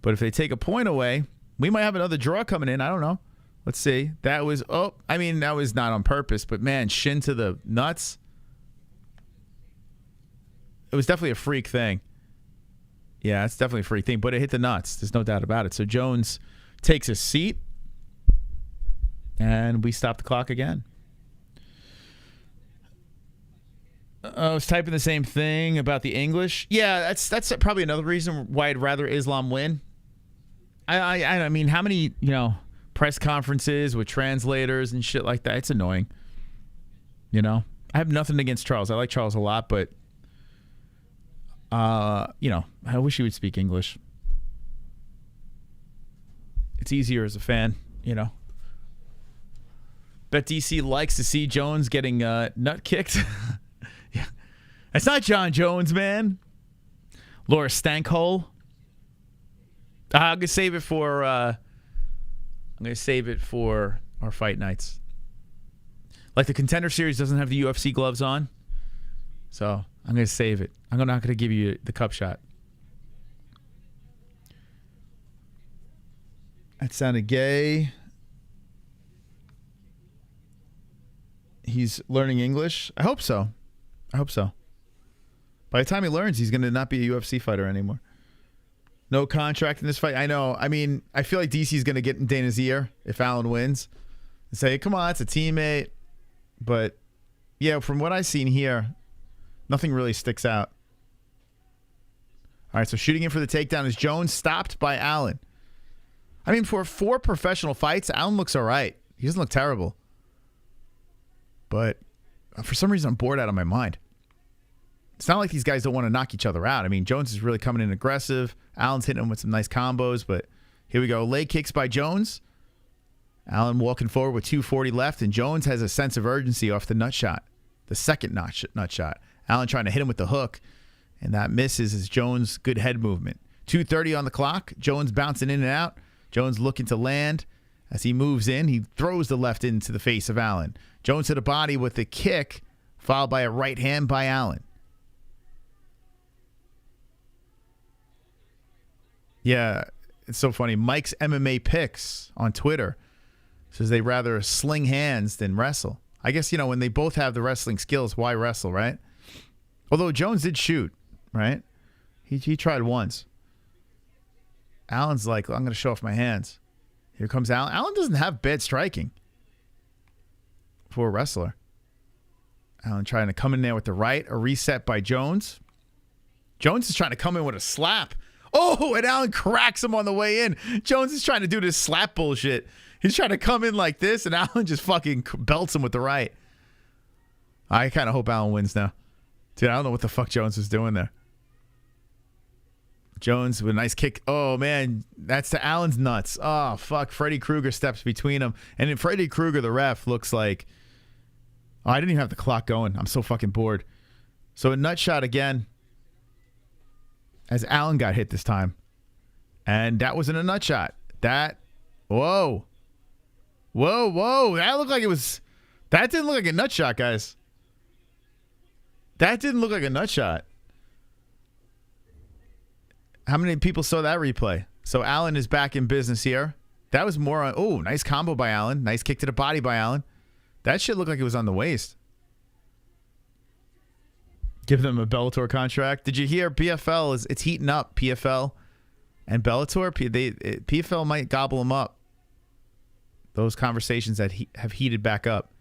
But if they take a point away, we might have another draw coming in. I don't know. Let's see. That was, that was not on purpose. But, man, shin to the nuts. It was definitely a freak thing. Yeah, it's definitely a freak thing, but it hit the nuts. There's no doubt about it. So Jones takes a seat, and we stop the clock again. I was typing the same thing about the English. Yeah, that's probably another reason why I'd rather Islam win. I mean, how many press conferences with translators and shit like that? It's annoying. I have nothing against Charles. I like Charles a lot, but I wish he would speak English. It's easier as a fan, Bet DC likes to see Jones getting nut kicked. Yeah, it's not John Jones, man. Laura Stankhole. I'm gonna save it for. I'm gonna save it for our fight nights. Like the Contender series doesn't have the UFC gloves on, so I'm gonna save it. I'm not gonna give you the cup shot. That sounded gay. He's learning English. I hope so. By the time he learns, he's going to not be a UFC fighter anymore. No contract in this fight. I know. I mean, I feel like DC's going to get in Dana's ear if Allen wins and say, come on, it's a teammate. But, yeah, from what I've seen here, nothing really sticks out. All right, so shooting in for the takedown is Jones, stopped by Allen. I mean, for 4 professional fights, Allen looks all right. He doesn't look terrible. But for some reason, I'm bored out of my mind. It's not like these guys don't want to knock each other out. I mean, Jones is really coming in aggressive. Allen's hitting him with some nice combos, but here we go. Leg kicks by Jones. Allen walking forward with 2:40 left, and Jones has a sense of urgency off the nut shot, the second nut shot. Allen trying to hit him with the hook, and that misses as Jones' good head movement. 2:30 on the clock. Jones bouncing in and out. Jones looking to land. As he moves in, he throws the left into the face of Allen. Jones to the body with a kick, followed by a right hand by Allen. Yeah, it's so funny. Mike's MMA Picks on Twitter says they rather sling hands than wrestle. I guess, when they both have the wrestling skills, why wrestle, right? Although Jones did shoot, right? He tried once. Allen's like, I'm going to show off my hands. Here comes Allen. Allen doesn't have bad striking for a wrestler. Allen trying to come in there with the right. A reset by Jones. Jones is trying to come in with a slap. Oh, and Allen cracks him on the way in. Jones is trying to do this slap bullshit. He's trying to come in like this, and Allen just fucking belts him with the right. I kind of hope Allen wins now. Dude, I don't know what the fuck Jones was doing there. Jones with a nice kick. Oh, man, that's to Allen's nuts. Oh, fuck. Freddy Krueger steps between them. And then Freddy Krueger, the ref, looks like... Oh, I didn't even have the clock going. I'm so fucking bored. So a nut shot again. As Allen got hit this time. And that wasn't a nut shot. That... Whoa. Whoa. That looked like it was... That didn't look like a nut shot, guys. That didn't look like a nut shot. How many people saw that replay? So Allen is back in business here. That was more on... Oh, nice combo by Allen. Nice kick to the body by Allen. That shit looked like it was on the waist. Give them a Bellator contract. Did you hear PFL it's heating up? PFL and Bellator. PFL might gobble them up. those conversations that have heated back up,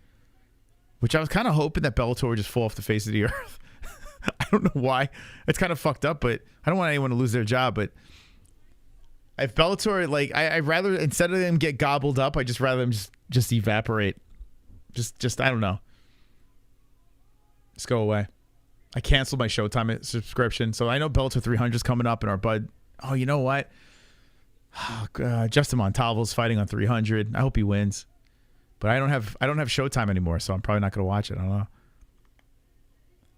which I was kind of hoping that Bellator would just fall off the face of the earth. I don't know why. It's kind of fucked up, but I don't want anyone to lose their job. But if Bellator, like, I'd rather, instead of them get gobbled up, I just rather them just evaporate. Just I don't know. Just go away. I canceled my Showtime subscription, so I know Bellator 300 is coming up, and our bud. Oh, you know what? Justin Montalvo's fighting on 300. I hope he wins, but I don't have Showtime anymore, so I'm probably not going to watch it. I don't know.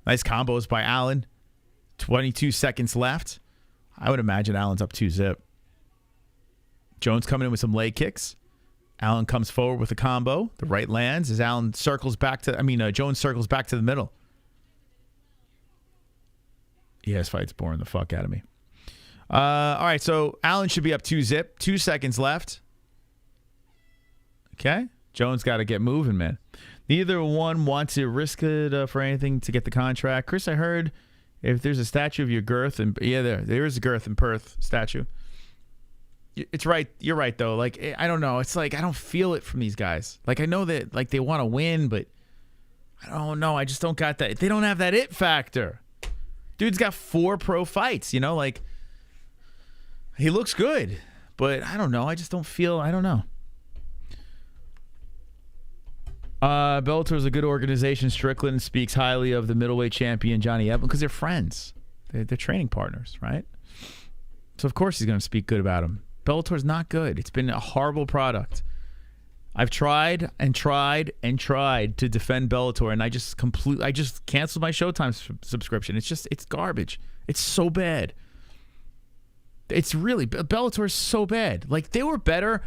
Nice combos by Allen. 22 seconds left. I would imagine Allen's up 2-zip. Jones coming in with some leg kicks. Allen comes forward with a combo. The right lands as Allen circles back to. Jones circles back to the middle. Yeah, this fight's boring the fuck out of me. All right, so Allen should be up 2-zip. 2 seconds left. Okay. Jones got to get moving, man. Neither one wants to risk it for anything to get the contract. Chris, I heard if there's a statue of your girth, and yeah, there is a girth in Perth statue. It's right. You're right, though. Like, I don't know. It's like I don't feel it from these guys. Like, I know that like they want to win, but I don't know. I just don't got that. They don't have that it factor. Dude's got 4 pro fights. You know, like he looks good, but I don't know. I just don't feel. I don't know. Bellator is a good organization. Strickland speaks highly of the middleweight champion Johnny Evans because they're friends. They're training partners, right? So of course he's going to speak good about him. Bellator's not good. It's been a horrible product. I've tried and tried and tried to defend Bellator, and I just canceled my Showtime subscription. It's garbage. It's so bad. It's really Bellator is so bad. Like they were better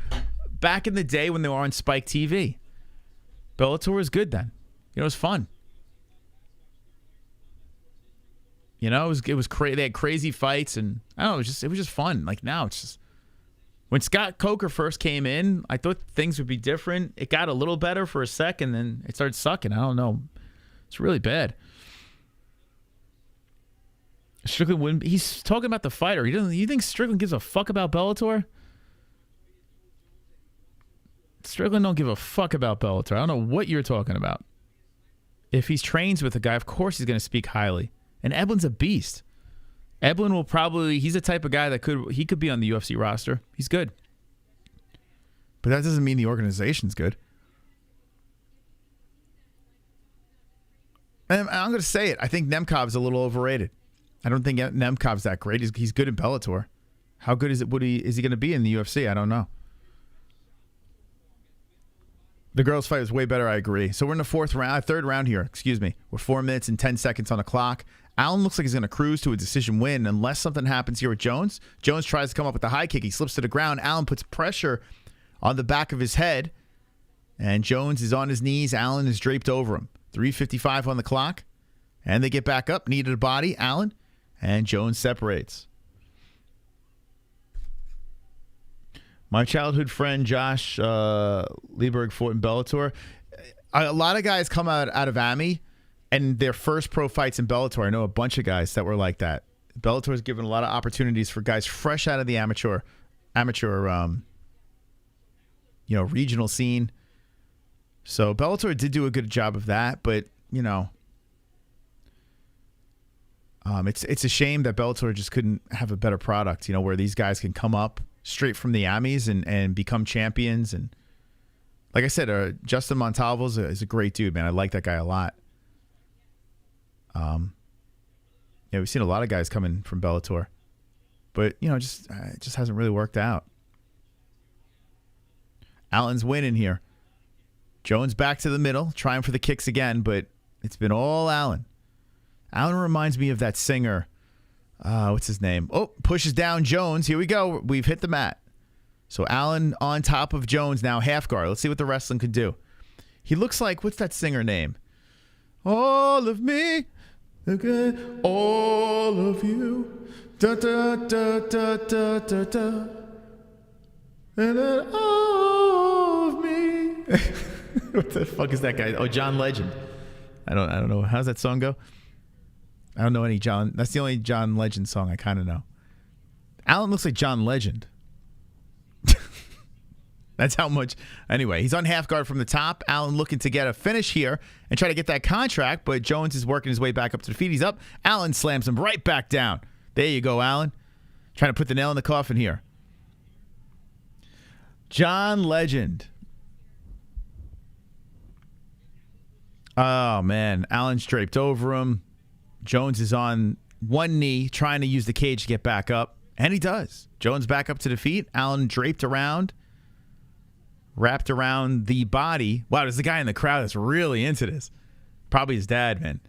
back in the day when they were on Spike TV. Bellator was good then. You know, it was fun. You know, it was crazy. They had crazy fights, and I don't know, it was just fun. Like now, it's just when Scott Coker first came in, I thought things would be different. It got a little better for a second, then it started sucking. I don't know. It's really bad. Strickland wouldn't. He's talking about the fighter. He doesn't. You think Strickland gives a fuck about Bellator? Strickland don't give a fuck about Bellator. I don't know what you're talking about. If he's trains with a guy, of course he's going to speak highly. And Eblin's a beast. Eblin will probably, he's the type of guy that could be on the UFC roster. He's good. But that doesn't mean the organization's good. And I'm going to say it. I think Nemkov's a little overrated. I don't think Nemkov's that great. He's good in Bellator. How good is he going to be in the UFC? I don't know. The girls' fight was way better, I agree. So we're in the third round here, excuse me. We're 4 minutes and 10 seconds on the clock. Allen looks like he's going to cruise to a decision win unless something happens here with Jones. Jones tries to come up with the high kick. He slips to the ground. Allen puts pressure on the back of his head. And Jones is on his knees. Allen is draped over him. 3:55 on the clock. And they get back up. Knee to the body. Allen. And Jones separates. My childhood friend Josh Lieberg fought in Bellator. A lot of guys come out of AMI, and their first pro fights in Bellator. I know a bunch of guys that were like that. Bellator has given a lot of opportunities for guys fresh out of the amateur, regional scene. So Bellator did do a good job of that, but it's a shame that Bellator just couldn't have a better product. Where these guys can come up straight from the Amis and become champions. And like I said, Justin Montalvo is a great dude, man. I like that guy a lot. We've seen a lot of guys coming from Bellator, but it just hasn't really worked out. Allen's winning here. Jones back to the middle, trying for the kicks again, but it's been all Allen. Allen reminds me of that singer. What's his name? Oh, pushes down Jones. Here we go. We've hit the mat. So Allen on top of Jones now, half guard. Let's see what the wrestling could do. He looks like, what's that singer name? All of me, okay, all of you, da da da da da da da, and then all of me. What the fuck is that guy? Oh, John Legend. I don't know. How's that song go? I don't know any John. That's the only John Legend song I kind of know. Allen looks like John Legend. That's how much. Anyway, he's on half guard from the top. Allen looking to get a finish here and try to get that contract, but Jones is working his way back up to the feet. He's up. Allen slams him right back down. There you go, Allen. Trying to put the nail in the coffin here. John Legend. Oh, man. Allen's draped over him. Jones is on one knee, trying to use the cage to get back up. And he does. Jones back up to the feet. Allen draped around. Wrapped around the body. Wow, there's a guy in the crowd that's really into this. Probably his dad, man.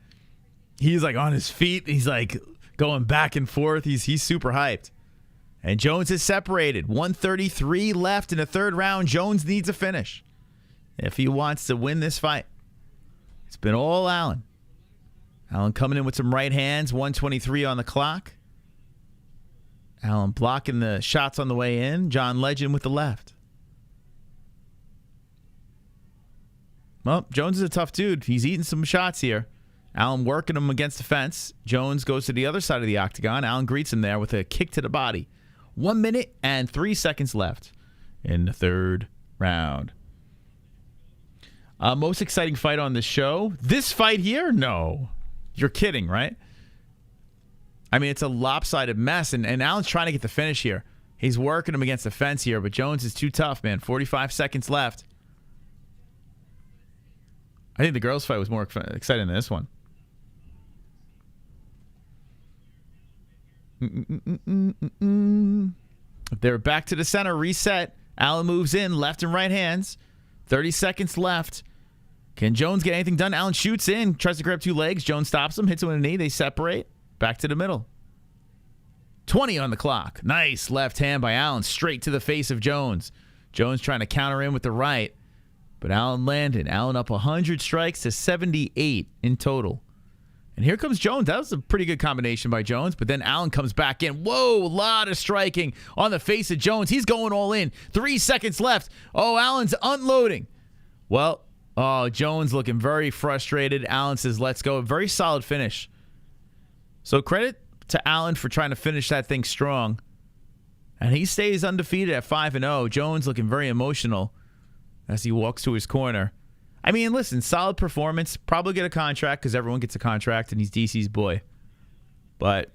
He's like on his feet. He's like going back and forth. He's super hyped. And Jones is separated. 1:33 left in the third round. Jones needs a finish if he wants to win this fight. It's been all Allen. Allen coming in with some right hands. 1:23 on the clock. Allen blocking the shots on the way in. John Legend with the left. Well, Jones is a tough dude. He's eating some shots here. Allen working him against the fence. Jones goes to the other side of the octagon. Allen greets him there with a kick to the body. 1 minute and 3 seconds left in the third round. Most exciting fight on the show. This fight here? No. You're kidding, right? I mean, it's a lopsided mess, and Allen's trying to get the finish here. He's working him against the fence here, but Jones is too tough, man. 45 seconds left. I think the girls' fight was more exciting than this one. They're back to the center. Reset. Allen moves in. Left and right hands. 30 seconds left. Can Jones get anything done? Allen shoots in. Tries to grab two legs. Jones stops him. Hits him with a knee. They separate. Back to the middle. 20 on the clock. Nice left hand by Allen. Straight to the face of Jones. Jones trying to counter in with the right. But Allen landed. Allen up 100 strikes to 78 in total. And here comes Jones. That was a pretty good combination by Jones. But then Allen comes back in. Whoa, a lot of striking on the face of Jones. He's going all in. 3 seconds left. Oh, Allen's unloading. Well, Jones looking very frustrated. Allen says, let's go. Very solid finish. So credit to Allen for trying to finish that thing strong. And he stays undefeated at 5-0. Jones looking very emotional as he walks to his corner. I mean, listen, solid performance. Probably get a contract because everyone gets a contract and he's DC's boy. But,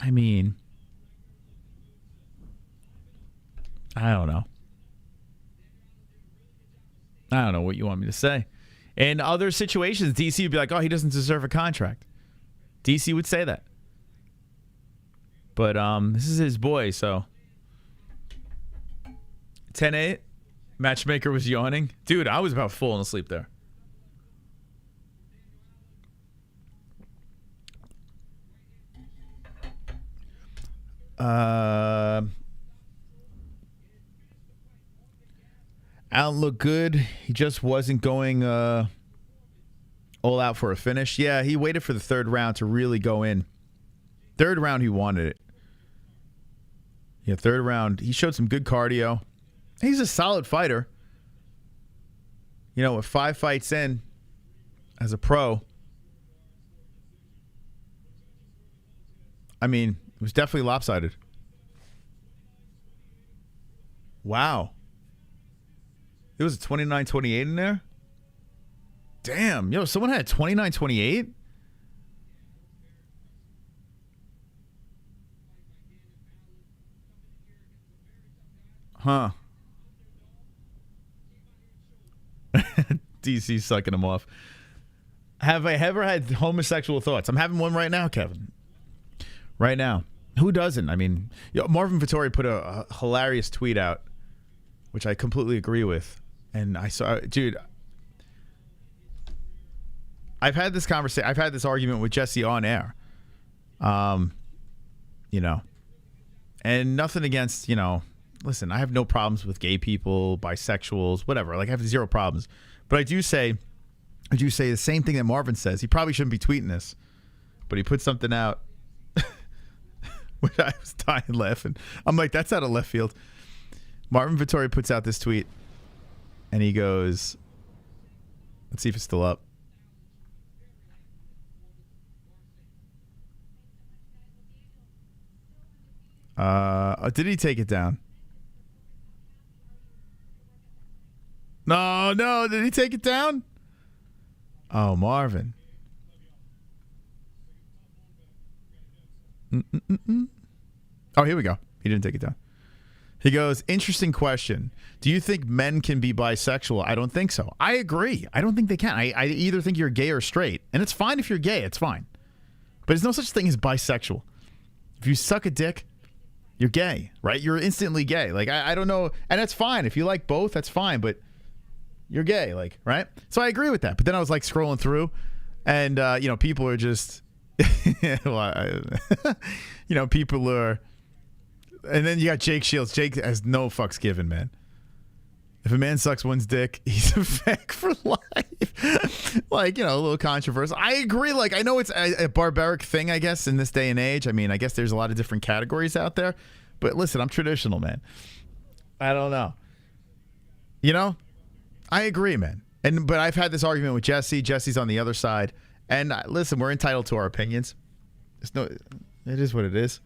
I mean, I don't know. I don't know what you want me to say. In other situations, DC would be like, oh, he doesn't deserve a contract. DC would say that. But this is his boy, so. 10-8. Matchmaker was yawning. Dude, I was about falling asleep there. Allen looked good. He just wasn't going all out for a finish. Yeah, he waited for the third round to really go in. Third round, he wanted it. Yeah, third round, he showed some good cardio. He's a solid fighter. You know, with 5 fights in as a pro, I mean, it was definitely lopsided. Wow. It was a 29-28 in there? Damn. Yo, someone had a 29-28? Huh. DC sucking him off. Have I ever had homosexual thoughts? I'm having one right now, Kevin. Right now. Who doesn't? I mean, Marvin Vittori put a hilarious tweet out, which I completely agree with. And I saw, dude, I've had this conversation. I've had this argument with Jessie on air. You know, and nothing against, you know, listen, I have no problems with gay people, bisexuals, whatever. Like, I have zero problems. But I do say the same thing that Marvin says. He probably shouldn't be tweeting this, but he put something out, which I was dying laughing. I'm like, that's out of left field. Marvin Vittori puts out this tweet, and he goes, let's see if it's still up. Did he take it down? No, no. Did he take it down? Oh, Marvin. Oh, here we go. He didn't take it down. He goes, interesting question. Do you think men can be bisexual? I don't think so. I agree. I don't think they can. I either think you're gay or straight. And it's fine if you're gay. It's fine. But there's no such thing as bisexual. If you suck a dick, you're gay, right? You're instantly gay. Like, I don't know. And that's fine. If you like both, that's fine. But you're gay, like, right? So I agree with that. But then I was like scrolling through and, you know, people are just, well, you know, people are, and then you got Jake Shields. Jake has no fucks given, man. If a man sucks one's dick, he's a fag for life. Like, you know, a little controversial. I agree. Like, I know it's a barbaric thing, I guess, in this day and age. I mean, I guess there's a lot of different categories out there. But listen, I'm traditional, man. I don't know. You know? I agree, man. But I've had this argument with Jessie. Jessie's on the other side. And listen, we're entitled to our opinions. It is what it is.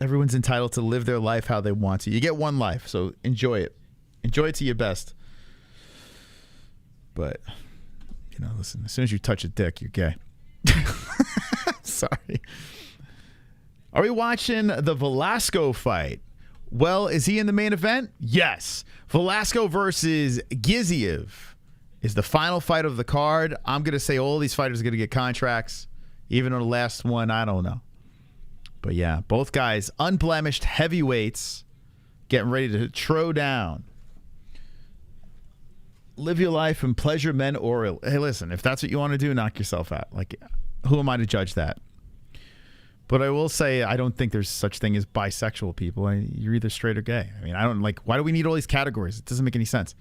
Everyone's entitled to live their life how they want to. You get one life, so enjoy it. Enjoy it to your best. But, you know, listen, as soon as you touch a dick, you're gay. Sorry. Are we watching the Velasco fight? Well, is he in the main event? Yes. Velasco versus Gaziev is the final fight of the card. I'm going to say all these fighters are going to get contracts. Even on the last one, I don't know. But yeah, both guys, unblemished heavyweights, getting ready to throw down. Live your life and pleasure men oral. Hey, listen, if that's what you want to do, knock yourself out. Like, who am I to judge that? But I will say, I don't think there's such thing as bisexual people. You're either straight or gay. I mean, I don't like, why do we need all these categories? It doesn't make any sense.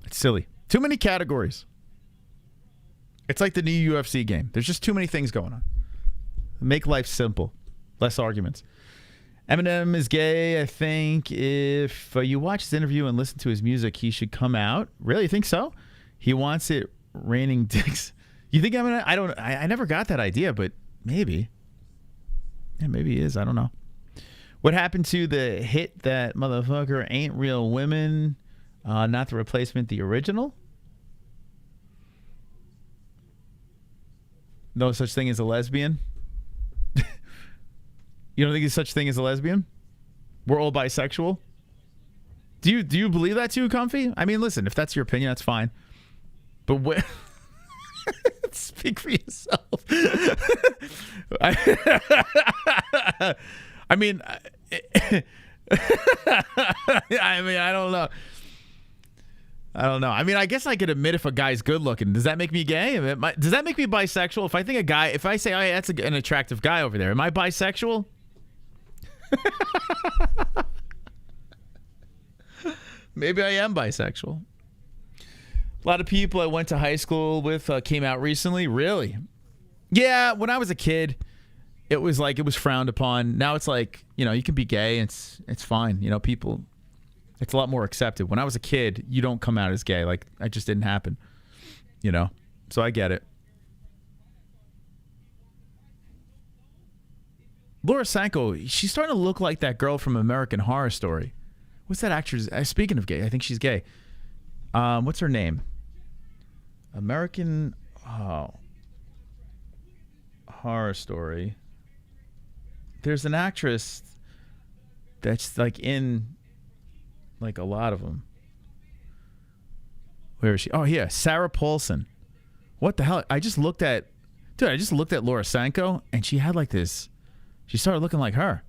It's silly. Too many categories. It's like the new UFC game. There's just too many things going on. Make life simple. Less arguments. Eminem is gay. I think if you watch his interview and listen to his music, he should come out. Really? You think so? He wants it raining dicks. You think Eminem? I never got that idea, but maybe. Yeah, maybe he is. I don't know. What happened to the hit that motherfucker ain't real women? Not the replacement, the original? No such thing as a lesbian? You don't think there's such thing as a lesbian? We're all bisexual? Do you believe that too, Comfy? I mean, listen, if that's your opinion, that's fine. But where... Speak for yourself. I mean, I don't know. I mean, I guess I could admit if a guy's good looking. Does that make me gay? Does that make me bisexual? If I think a guy, if I say, oh, yeah, that's an attractive guy over there, am I bisexual? Maybe I am bisexual. A lot of people I went to high school with came out recently. Really? Yeah, when I was a kid, it was like it was frowned upon. Now it's like, you know, you can be gay. It's fine. You know, people, it's a lot more accepted. When I was a kid, you don't come out as gay. Like, it just didn't happen. You know? So I get it. Laura Sanko, she's starting to look like that girl from American Horror Story. What's that actress? Speaking of gay, I think she's gay. What's her name? American Horror Story. There's an actress that's like in like a lot of them. Where is she? Oh, yeah, Sarah Paulson. What the hell? I just looked at Laura Sanko and she had like this. She started looking like her.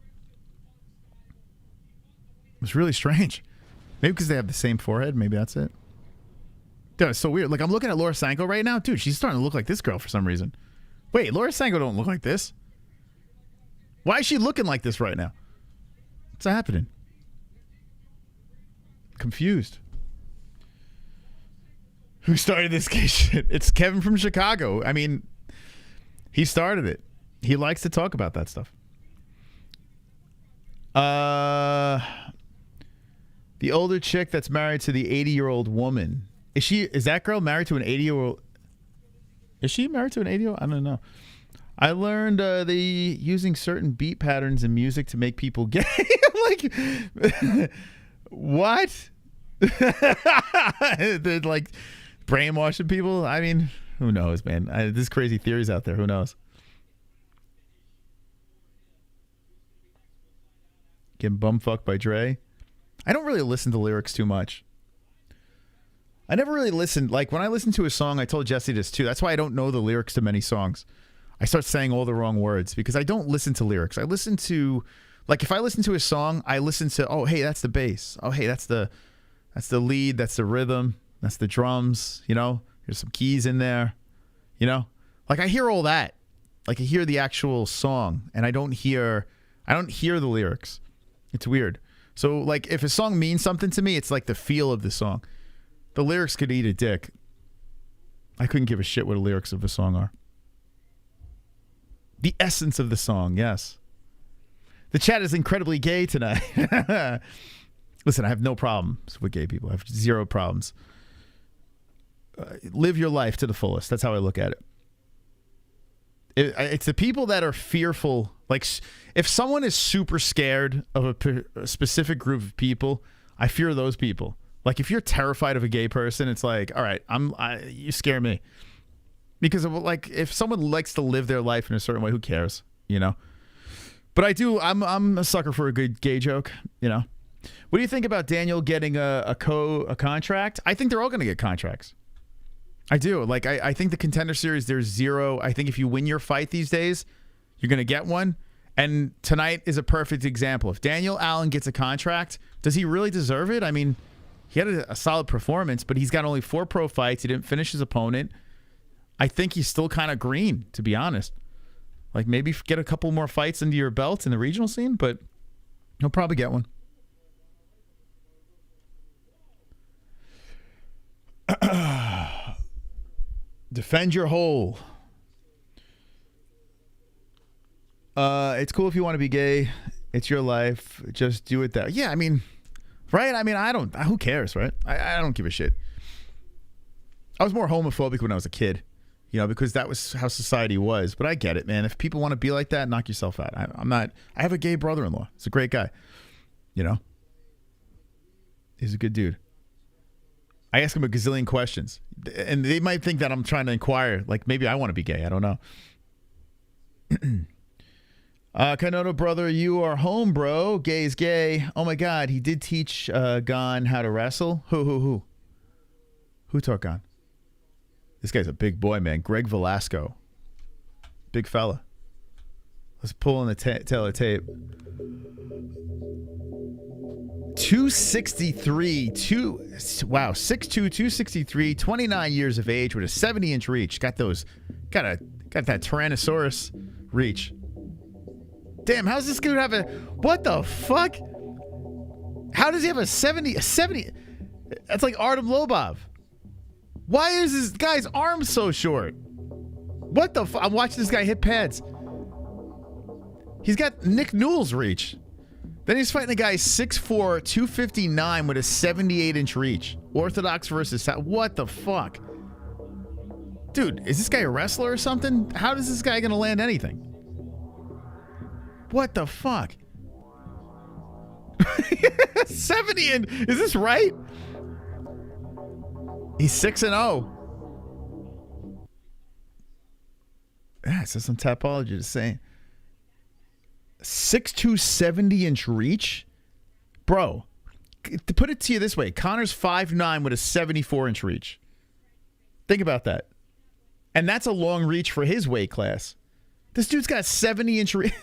It was really strange. Maybe because they have the same forehead. Maybe that's it. Dude, it's so weird. Like, I'm looking at Laura Sanko right now. Dude, she's starting to look like this girl for some reason. Wait, Laura Sanko don't look like this. Why is she looking like this right now? What's happening? Confused. Who started this gay shit? It's Kevin from Chicago. I mean, he started it. He likes to talk about that stuff. The older chick that's married to the 80-year-old woman. Is that girl married to an 80-year-old? Is she married to an 80-year-old? I don't know. I learned they using certain beat patterns in music to make people gay. Like, What? They're like brainwashing people. I mean, who knows, man? There's crazy theories out there. Who knows? Getting bumfucked by Dre. I don't really listen to lyrics too much. I never really listened. Like when I listen to a song, I told Jessie this too. That's why I don't know the lyrics to many songs. I start saying all the wrong words because I don't listen to lyrics. I listen to, like if I listen to a song, I listen to, oh, hey, that's the bass. Oh, hey, that's the lead. That's the rhythm. That's the drums. You know, there's some keys in there. You know, like I hear all that. Like I hear the actual song and I don't hear the lyrics. It's weird. So like if a song means something to me, it's like the feel of the song. The lyrics could eat a dick. I couldn't give a shit what the lyrics of a song are. The essence of the song, yes. The chat is incredibly gay tonight. Listen, I have no problems with gay people. I have zero problems. Live your life to the fullest. That's how I look at it. It's the people that are fearful. Like, if someone is super scared of a specific group of people, I fear those people. Like, if you're terrified of a gay person, it's like, all right, you scare me. Because, like, if someone likes to live their life in a certain way, who cares? You know? But I'm a sucker for a good gay joke, you know? What do you think about Daniel getting a contract? I think they're all going to get contracts. I do. Like, I think the Contender Series, there's zero. I think if you win your fight these days, you're going to get one. And tonight is a perfect example. If Daniel Allen gets a contract, does he really deserve it? I mean, he had a solid performance, but he's got only 4 pro fights. He didn't finish his opponent. I think he's still kind of green, to be honest. Like, maybe get a couple more fights under your belt in the regional scene, but he'll probably get one. Defend your hole. It's cool if you want to be gay. It's your life. Just do it that. Yeah, I mean, right? I mean, who cares, right? I don't give a shit. I was more homophobic when I was a kid, you know, because that was how society was. But I get it, man. If people want to be like that, knock yourself out. I'm not. I have a gay brother-in-law. He's a great guy. You know, he's a good dude. I ask him a gazillion questions, and they might think that I'm trying to inquire. Like, maybe I want to be gay. I don't know. Kanoto brother, you are home, bro. Gay is gay. Oh my God, he did teach Gon how to wrestle. Who taught Gon? This guy's a big boy, man. Greg Velasco, big fella. Let's pull in the tail of tape. 263, 6'2", 263, 29 years of age with a 70-inch reach. Got that Tyrannosaurus reach. Damn, how's this dude have what the fuck? How does he have a 70? That's like Artem Lobov. Why is this guy's arm so short? What the fuck? I'm watching this guy hit pads. He's got Nick Newell's reach. Then he's fighting a guy 6'4", 259 with a 78-inch reach. Orthodox versus... What the fuck? Dude, is this guy a wrestler or something? How is this guy going to land anything? What the fuck? 70 and... Is this right? He's 6-0. Yeah, it says some Tapology to say. 6'2", 70-inch reach? Bro, to put it to you this way, Conor's 5'9" with a 74-inch reach. Think about that. And that's a long reach for his weight class. This dude's got 70-inch reach.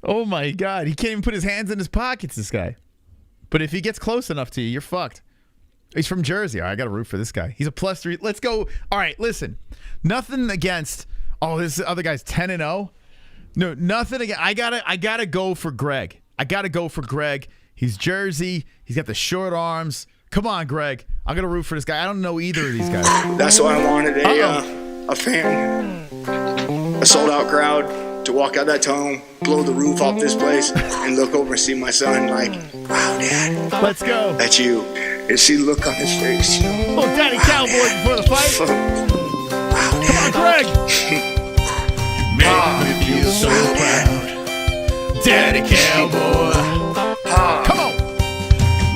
Oh my God. He can't even put his hands in his pockets, this guy. But if he gets close enough to you, you're fucked. He's from Jersey. All right, I got to root for this guy. He's a +3. Let's go. All right, listen. Nothing against, this other guy's 10-0. No, nothing against. I gotta go for Greg. He's Jersey. He's got the short arms. Come on, Greg. I'm going to root for this guy. I don't know either of these guys. That's why I wanted a fan, a sold-out crowd to walk out that tunnel, blow the roof off this place, and look over and see my son like, wow, Dad. Let's go. That's you. And see the look on his face. Oh, Daddy Cowboy before the fight. Wow, Come on, Greg. Make me feel so proud. Daddy Cowboy. Come on.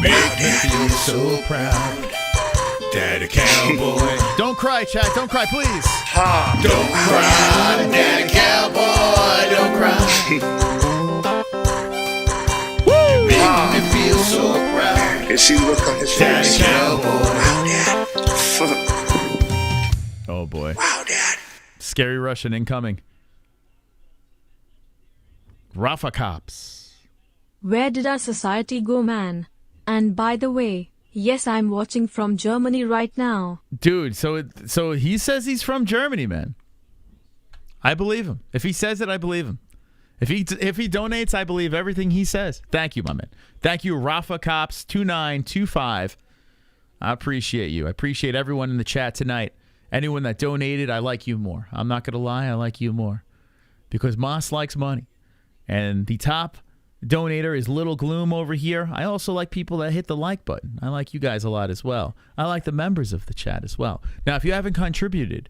Make me feel so proud. Daddy Cowboy. Don't cry, chat. Don't cry, please. Don't cry, Daddy Cowboy. Don't cry. Woo! Make me feel so proud. You see the look on his face. Daddy Cowboy. Wow, Dad. Oh boy. Wow, Dad. Scary Russian incoming. Rafa Cops. Where did our society go, man? And by the way, yes, I'm watching from Germany right now. Dude, so he says he's from Germany, man. I believe him. If he says it, I believe him. If he donates, I believe everything he says. Thank you, my man. Thank you, Rafa Cops 2925. I appreciate you. I appreciate everyone in the chat tonight. Anyone that donated, I like you more. I'm not gonna lie, I like you more. Because Moss likes money. And the top donator is Little Gloom over here. I also like people that hit the like button. I like you guys a lot as well. I like the members of the chat as well. Now, if you haven't contributed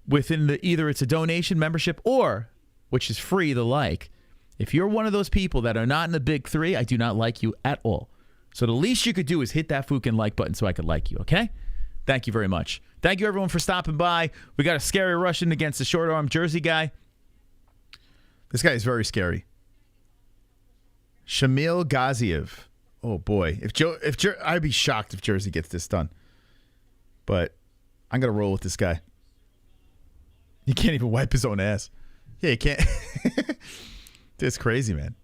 within either it's a donation, membership, or, which is free, the like, if you're one of those people that are not in the big three, I do not like you at all. So the least you could do is hit that fucking like button so I could like you, okay? Thank you very much. Thank you, everyone, for stopping by. We got a scary Russian against the short-arm Jersey guy. This guy is very scary. Shamil Gaziev. Oh boy, I'd be shocked if Jersey gets this done. But I'm gonna roll with this guy. He can't even wipe his own ass. Yeah, he can't. It's crazy, man.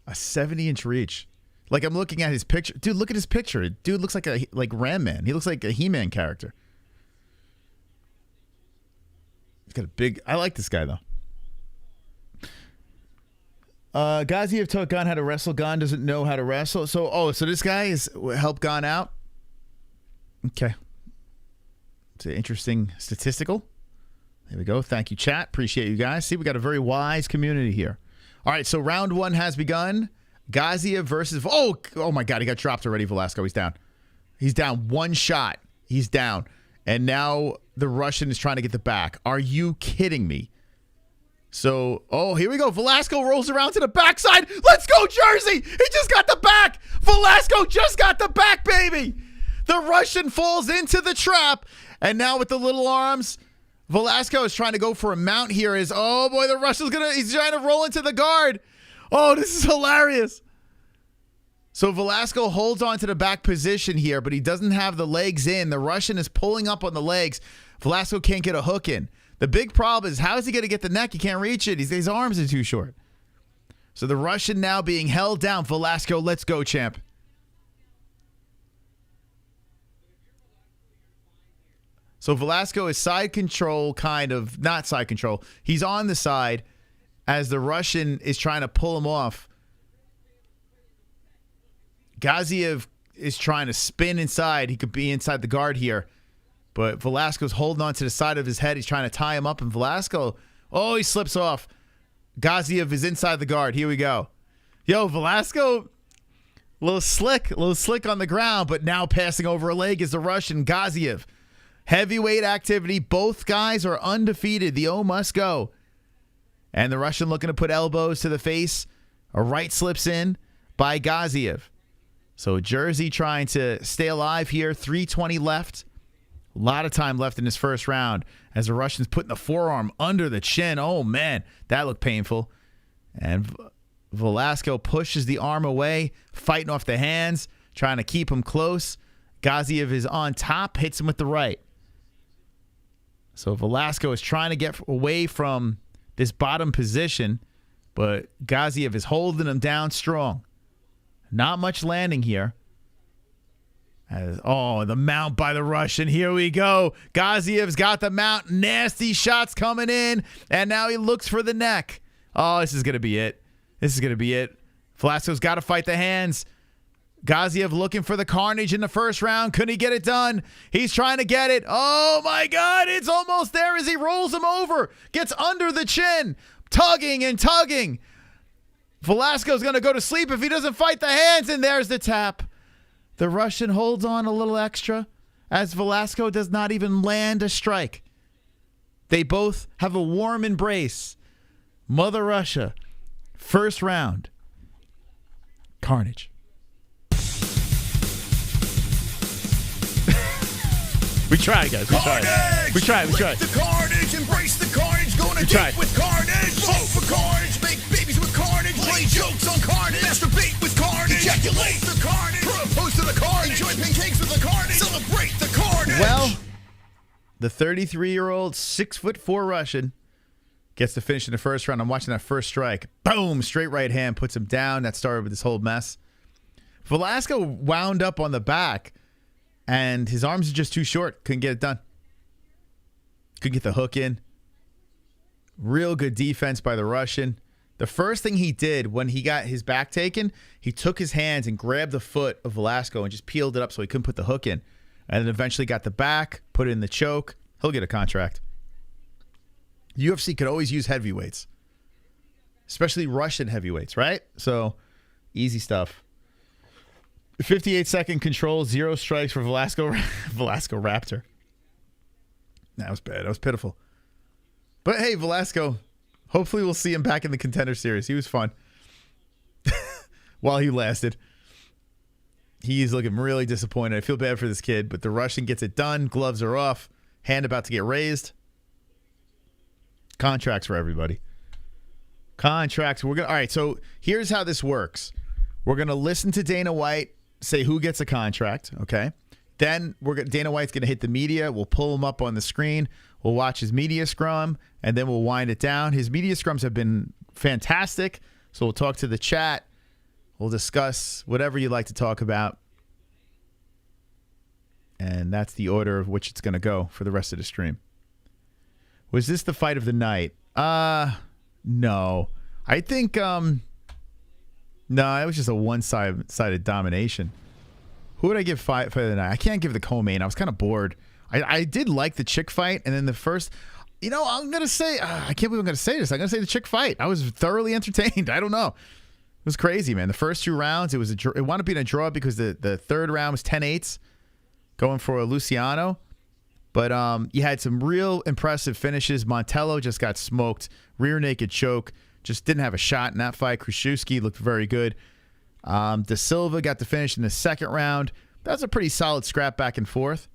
A 70-inch reach. Like, I'm looking at his picture. Dude, look at his picture. Dude looks like Ram Man. He looks like a He-Man character. He's got a big... I like this guy, though. Gaziev taught Gon how to wrestle. Gon doesn't know how to wrestle. So this guy is helped Gon out. Okay. It's an interesting statistical. There we go. Thank you, chat. Appreciate you guys. See, we got a very wise community here. All right, so round one has begun. Gaziev versus... Oh my God, he got dropped already, Velasco. He's down. He's down. One shot. He's down. And now the Russian is trying to get the back. Are you kidding me? So, here we go. Velasco rolls around to the backside. Let's go, Jersey. He just got the back. Velasco just got the back, baby. The Russian falls into the trap. And now with the little arms, Velasco is trying to go for a mount here. Oh boy, the Russian's he's trying to roll into the guard. Oh, this is hilarious. So Velasco holds on to the back position here, but he doesn't have the legs in. The Russian is pulling up on the legs. Velasco can't get a hook in. The big problem is, how is he going to get the neck? He can't reach it. His arms are too short. So the Russian now being held down. Velasco, let's go, champ. So Velasco is side control, kind of. Not side control. He's on the side as the Russian is trying to pull him off. Gaziev is trying to spin inside. He could be inside the guard here. But Velasco's holding on to the side of his head. He's trying to tie him up. And Velasco, he slips off. Gaziev is inside the guard. Here we go. Yo, Velasco, a little slick on the ground, but now passing over a leg is the Russian Gaziev. Heavyweight activity. Both guys are undefeated. The O must go. And the Russian looking to put elbows to the face. A right slips in by Gaziev. So Jersey trying to stay alive here. 3:20 left. A lot of time left in this first round as the Russian's putting the forearm under the chin. Oh, man, that looked painful. And Velasco pushes the arm away, fighting off the hands, trying to keep him close. Gaziev is on top, hits him with the right. So Velasco is trying to get away from this bottom position, but Gaziev is holding him down strong. Not much landing here. The mount by the Russian. Here we go. Gaziev's got the mount. Nasty shots coming in. And now he looks for the neck. Oh, this is going to be it. Velasco's got to fight the hands. Gaziev looking for the carnage in the first round. Couldn't he get it done? He's trying to get it. Oh, my God. It's almost there as he rolls him over. Gets under the chin. Tugging and tugging. Velasco's going to go to sleep if he doesn't fight the hands. And there's the tap. The Russian holds on a little extra as Velasco does not even land a strike. They both have a warm embrace. Mother Russia, first round. Carnage. We tried, guys. We tried. We tried. We tried. The carnage, embrace the carnage. Gonna date with carnage. Vote for carnage. Make babies with carnage. Play jokes on carnage. Masturbate with carnage. Ejaculate the carnage. Propose to the carnage. Enjoy pancakes with the carnage. Celebrate the carnage. Well, the 33-year-old 6'4" Russian gets to finish in the first round. I'm watching that first strike. Boom! Straight right hand puts him down. That started with this whole mess. Velasco wound up on the back, and his arms are just too short. Couldn't get it done. Couldn't get the hook in. Real good defense by the Russian. The first thing he did when he got his back taken, he took his hands and grabbed the foot of Velasco and just peeled it up so he couldn't put the hook in. And then eventually got the back, put it in the choke. He'll get a contract. UFC could always use heavyweights, especially Russian heavyweights, right? So, easy stuff. 58-second control, 0 strikes for Velasco Raptor. That was bad. That was pitiful. But hey, Velasco, hopefully we'll see him back in the Contender Series. He was fun while he lasted. He's looking really disappointed. I feel bad for this kid, but the Russian gets it done. Gloves are off. Hand about to get raised. Contracts for everybody. Contracts. All right, so here's how this works. We're going to listen to Dana White say who gets a contract, okay? Then Dana White's going to hit the media. We'll pull him up on the screen. We'll watch his media scrum, and then we'll wind it down. His media scrums have been fantastic, so we'll talk to the chat. We'll discuss whatever you'd like to talk about. And that's the order of which it's going to go for the rest of the stream. Was this the fight of the night? No. I think, no, it was just a one-sided domination. Who would I give fight of the night? I can't give the co-main. I was kind of bored. I did like the chick fight, and then the first, I'm going to say, I can't believe I'm going to say this. I'm going to say the chick fight. I was thoroughly entertained. I don't know. It was crazy, man. The first 2 rounds, it wound up being a draw because the third round was 10-8, going for Luciano. But you had some real impressive finishes. Montello just got smoked. Rear naked choke. Just didn't have a shot in that fight. Krzyzewski looked very good. De Silva got the finish in the second round. That was a pretty solid scrap back and forth.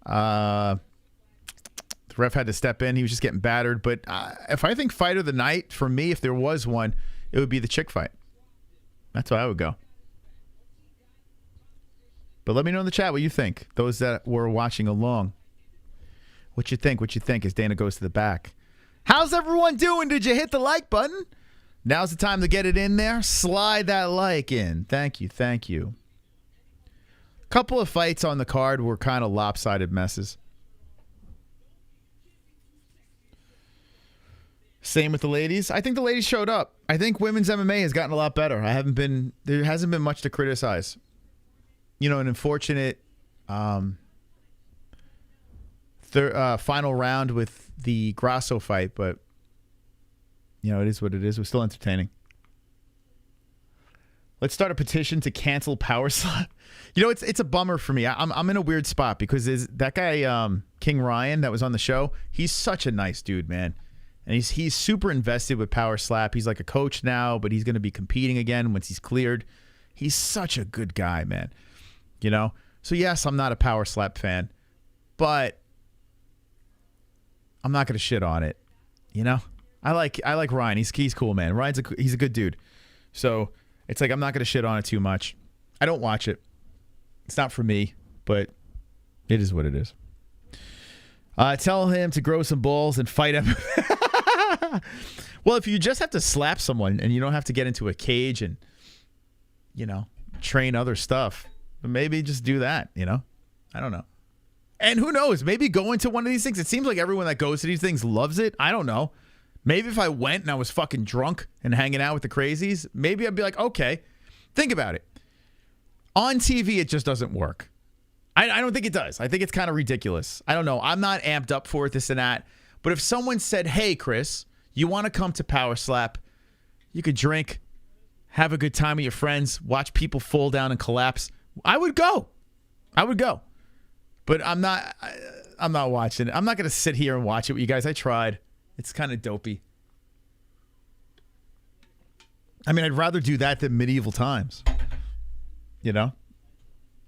The ref had to step in. He was just getting battered. But if I think fight of the night, for me, if there was one, it would be the chick fight. That's why I would go. But let me know in the chat what you think. Those that were watching along. What you think? What you think as Dana goes to the back. How's everyone doing? Did you hit the like button? Now's the time to get it in there. Slide that like in. Thank you. Thank you. Couple of fights on the card were kind of lopsided messes. Same with the ladies. I think the ladies showed up. I think women's MMA has gotten a lot better. There hasn't been much to criticize. An unfortunate final round with the Grasso fight, but it is what it is. We're still entertaining. Let's start a petition to cancel Power Slap. It's a bummer for me. I'm in a weird spot because that guy King Ryan that was on the show. He's such a nice dude, man. And he's super invested with Power Slap. He's like a coach now, but he's going to be competing again once he's cleared. He's such a good guy, man. So yes, I'm not a Power Slap fan, but I'm not going to shit on it. I like Ryan. He's cool, man. He's a good dude. So it's like I'm not going to shit on it too much. I don't watch it. It's not for me, but it is what it is. Tell him to grow some balls and fight him. Well, if you just have to slap someone and you don't have to get into a cage and, train other stuff, maybe just do that, I don't know. And who knows? Maybe go into one of these things. It seems like everyone that goes to these things loves it. I don't know. Maybe if I went and I was fucking drunk and hanging out with the crazies, maybe I'd be like, okay, think about it. On TV, it just doesn't work. I don't think it does. I think it's kind of ridiculous. I don't know. I'm not amped up for it, this and that. But if someone said, hey, Chris, you want to come to Power Slap? You could drink, have a good time with your friends, watch people fall down and collapse. I would go. But I'm not watching it. I'm not going to sit here and watch it with you guys. I tried. It's kind of dopey. I mean, I'd rather do that than medieval times. You know?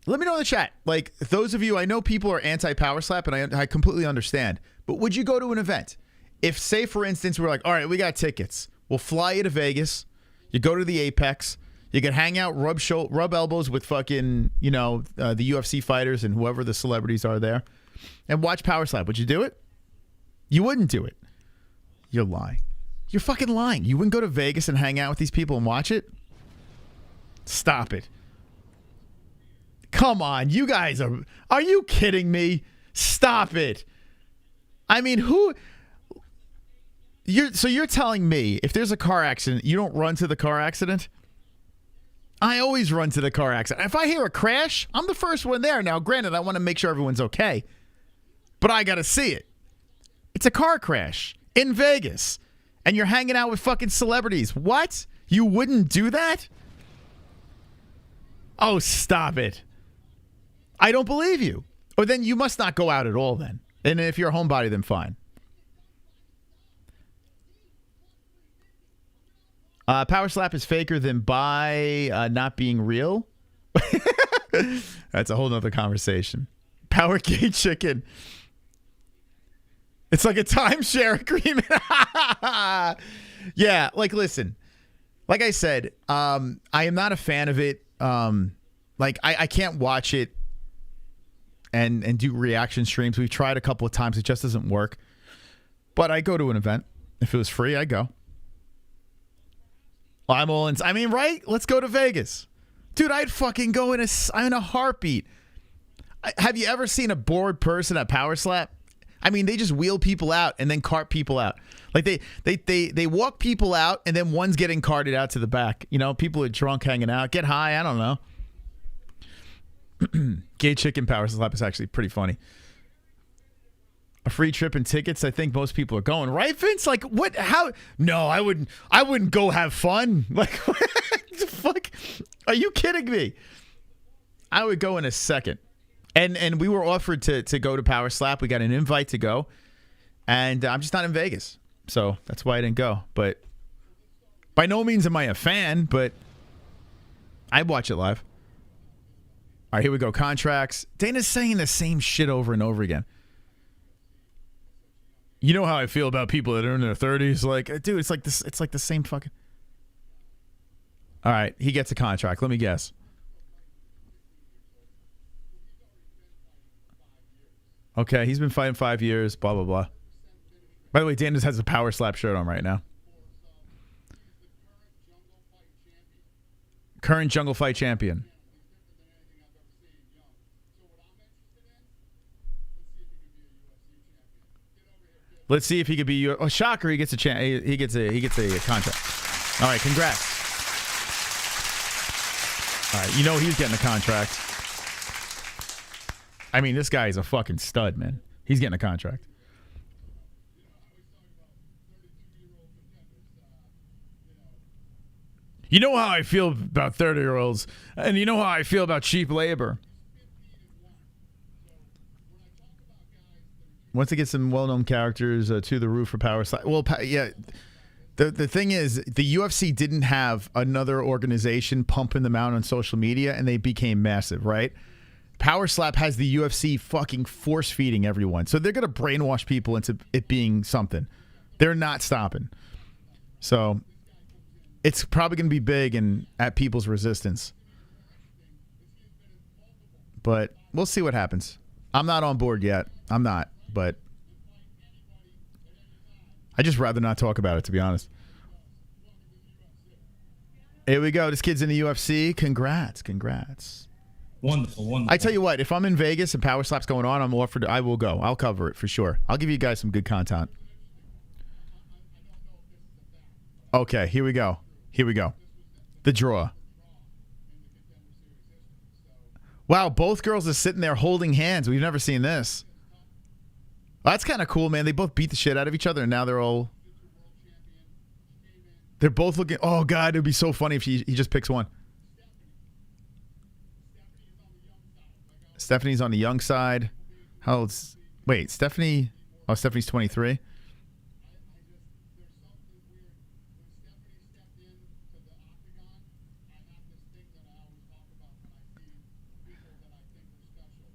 Let me know in the chat. Like, those of you, I know people are anti-power slap, and I completely understand. But would you go to an event? If, say, for instance, we're like, all right, we got tickets. We'll fly you to Vegas. You go to the Apex. You can hang out, rub elbows with fucking, you know, the UFC fighters and whoever the celebrities are there, and watch power slap. Would you do it? You wouldn't do it. You're lying. You're fucking lying. You wouldn't go to Vegas and hang out with these people and watch it? Stop it. Come on, you guys are you kidding me? Stop it. I mean, so you're telling me if there's a car accident, you don't run to the car accident? I always run to the car accident. If I hear a crash, I'm the first one there. Now, granted, I want to make sure everyone's okay, but I got to see it. It's a car crash in Vegas, and you're hanging out with fucking celebrities. What? You wouldn't do that? Oh, stop it. I don't believe you. Or then you must not go out at all then. And if you're a homebody, then fine. Power slap is faker than bi not being real. That's a whole nother conversation. Power gay chicken. It's like a timeshare agreement. Yeah, like, listen. Like I said, I am not a fan of it. Like, I can't watch it and do reaction streams. We've tried a couple of times. It just doesn't work. But I go to an event. If it was free, I'd go. I'm all in. I mean, right? Let's go to Vegas. Dude, I'd fucking go in a heartbeat. Have you ever seen a bored person at Power Slap? I mean, they just wheel people out and then cart people out. Like they walk people out and then one's getting carted out to the back. You know, people are drunk hanging out. Get high. I don't know. Gay chicken Power Slap is actually pretty funny. A free trip and tickets. I think most people are going, right, Vince? Like, what? How? No, I wouldn't go have fun. Like, what the fuck? Are you kidding me? I would go in a second. And we were offered to go to Power Slap. We got an invite to go, and I'm just not in Vegas, so that's why I didn't go. But by no means am I a fan, but I'd watch it live. All right, here we go. Contracts. Dana's saying the same shit over and over again. You know how I feel about people that are in their 30s. Like, dude, it's like this. It's like the same fucking. All right, he gets a contract. Let me guess. Okay, he's been fighting 5 years. Blah blah blah. By the way, Dan just has a Power Slap shirt on right now. Current Jungle Fight champion. Let's see if he could be your. Oh, shocker! He gets a chance. He gets a contract. All right, congrats. All right, you know he's getting a contract. I mean, this guy is a fucking stud, man. He's getting a contract. You know how I feel about 30-year-olds, and you know how I feel about cheap labor. Once they get some well-known characters to the roof for Power Slap. Well, yeah. The thing is, the UFC didn't have another organization pumping them out on social media, and they became massive, right? Power Slap has the UFC fucking force-feeding everyone. So they're going to brainwash people into it being something. They're not stopping. So it's probably going to be big and at people's resistance. But we'll see what happens. I'm not on board yet. I'm not. But I just rather not talk about it, to be honest. Here we go. This kid's in the UFC. Congrats. Congrats. Wonderful, wonderful. I tell you what, if I'm in Vegas and Power Slap's going on, I will go. I'll cover it for sure. I'll give you guys some good content. Okay, here we go. Here we go. The draw. Wow, both girls are sitting there holding hands. We've never seen this. Well, that's kind of cool, man. They both beat the shit out of each other, and now they're both looking. Oh, God, it would be so funny if he just picks one. Stephanie's on the young side. How old's... Wait, Stephanie... Oh, Stephanie's 23.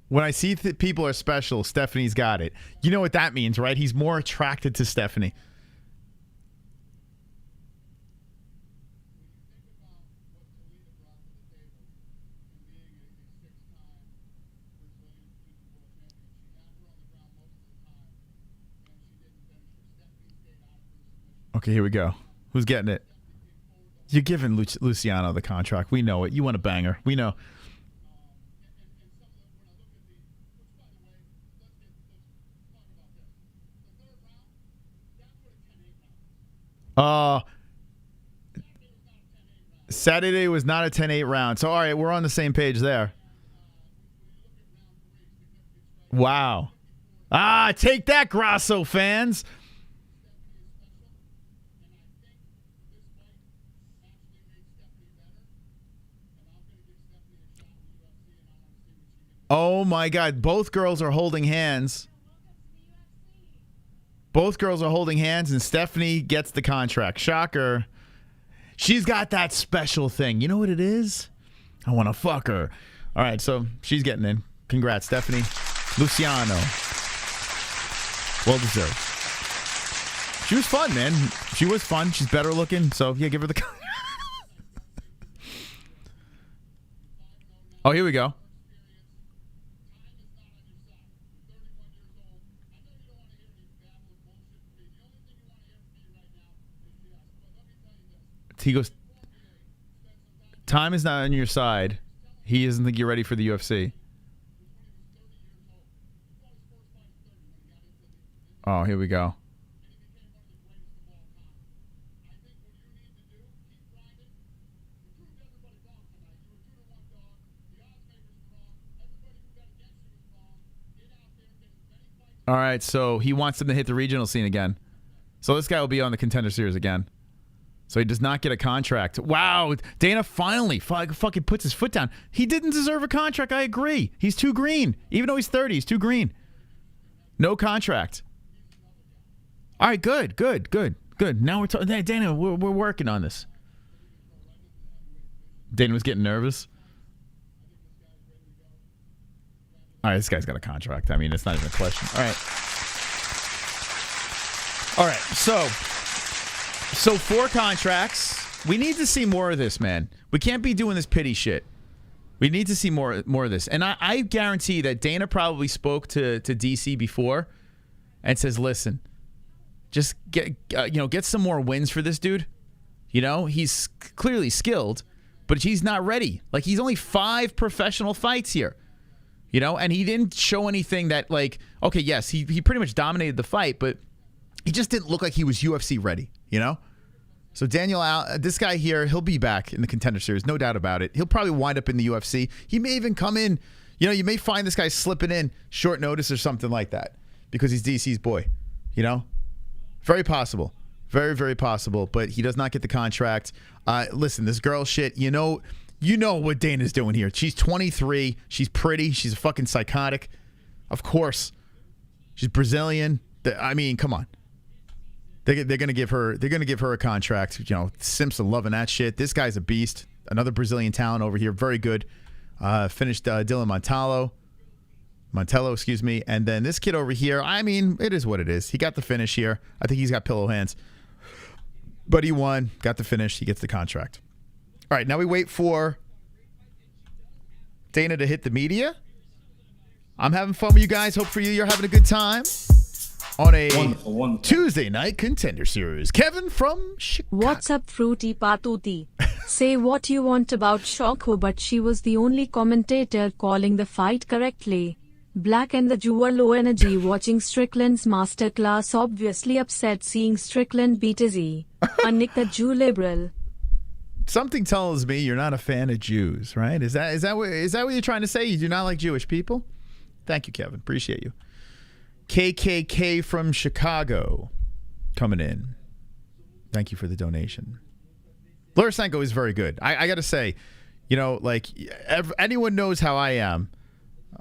When I see that people are special, Stephanie's got it. You know what that means, right? He's more attracted to Stephanie. Okay, here we go. Who's getting it? You're giving Luciano the contract. We know it. You want to bang her. We know. Saturday was not a 10-8 round. So, all right, we're on the same page there. Wow. Take that, Grasso fans. Oh, my God. Both girls are holding hands. Both girls are holding hands, and Stephanie gets the contract. Shocker. She's got that special thing. You know what it is? I want to fuck her. All right, so she's getting in. Congrats, Stephanie. Luciano. Well deserved. She was fun, man. She was fun. She's better looking, so yeah, give her the... Oh, here we go. He goes, time is not on your side. He doesn't think you're ready for the UFC. Oh, here we go. All right, so he wants him to hit the regional scene again. So this guy will be on the Contender Series again. So he does not get a contract. Wow, Dana finally fucking puts his foot down. He didn't deserve a contract. I agree. He's too green. Even though he's 30, he's too green. No contract. All right, good. Now we're talking. Dana, we're working on this. Dana was getting nervous. All right, this guy's got a contract. I mean, it's not even a question. All right, so 4 contracts. We need to see more of this, man. We can't be doing this pity shit. We need to see more of this. And I guarantee that Dana probably spoke to DC before and says, listen, just get some more wins for this dude. You know, he's clearly skilled, but he's not ready. Like, he's only 5 professional fights here. You know, and he didn't show anything that, like, okay, yes, he pretty much dominated the fight, but he just didn't look like he was UFC ready, you know? So Daniel, this guy here, he'll be back in the Contender Series, no doubt about it. He'll probably wind up in the UFC. He may even come in, you know, you may find this guy slipping in short notice or something like that because he's DC's boy, you know? Very possible. Very, very possible, but he does not get the contract. Listen, this girl shit, you know what Dana's doing here. She's 23. She's pretty. She's fucking psychotic. Of course. She's Brazilian. I mean, come on. They're gonna give her a contract. You know, Simpson loving that shit. This guy's a beast. Another Brazilian talent over here. Very good. Finished Dylan Montello, excuse me. And then this kid over here, I mean, it is what it is. He got the finish here. I think he's got pillow hands. But he won, got the finish. He gets the contract. All right, now we wait for Dana to hit the media. I'm having fun with you guys. Hope for you're having a good time on a wonderful. Tuesday night Contender Series. Kevin from Chicago. What's up, Fruity Patooty? Say what you want about Shoko, but she was the only commentator calling the fight correctly. Black and the Jew were low energy watching Strickland's masterclass, obviously upset seeing Strickland beat Izzy. Nick the Jew liberal. Something tells me you're not a fan of Jews, right? Is that what you're trying to say? You do not like Jewish people? Thank you, Kevin. Appreciate you. KKK from Chicago coming in. Thank you for the donation. Lurisenko is very good. I got to say, you know, like anyone knows how I am.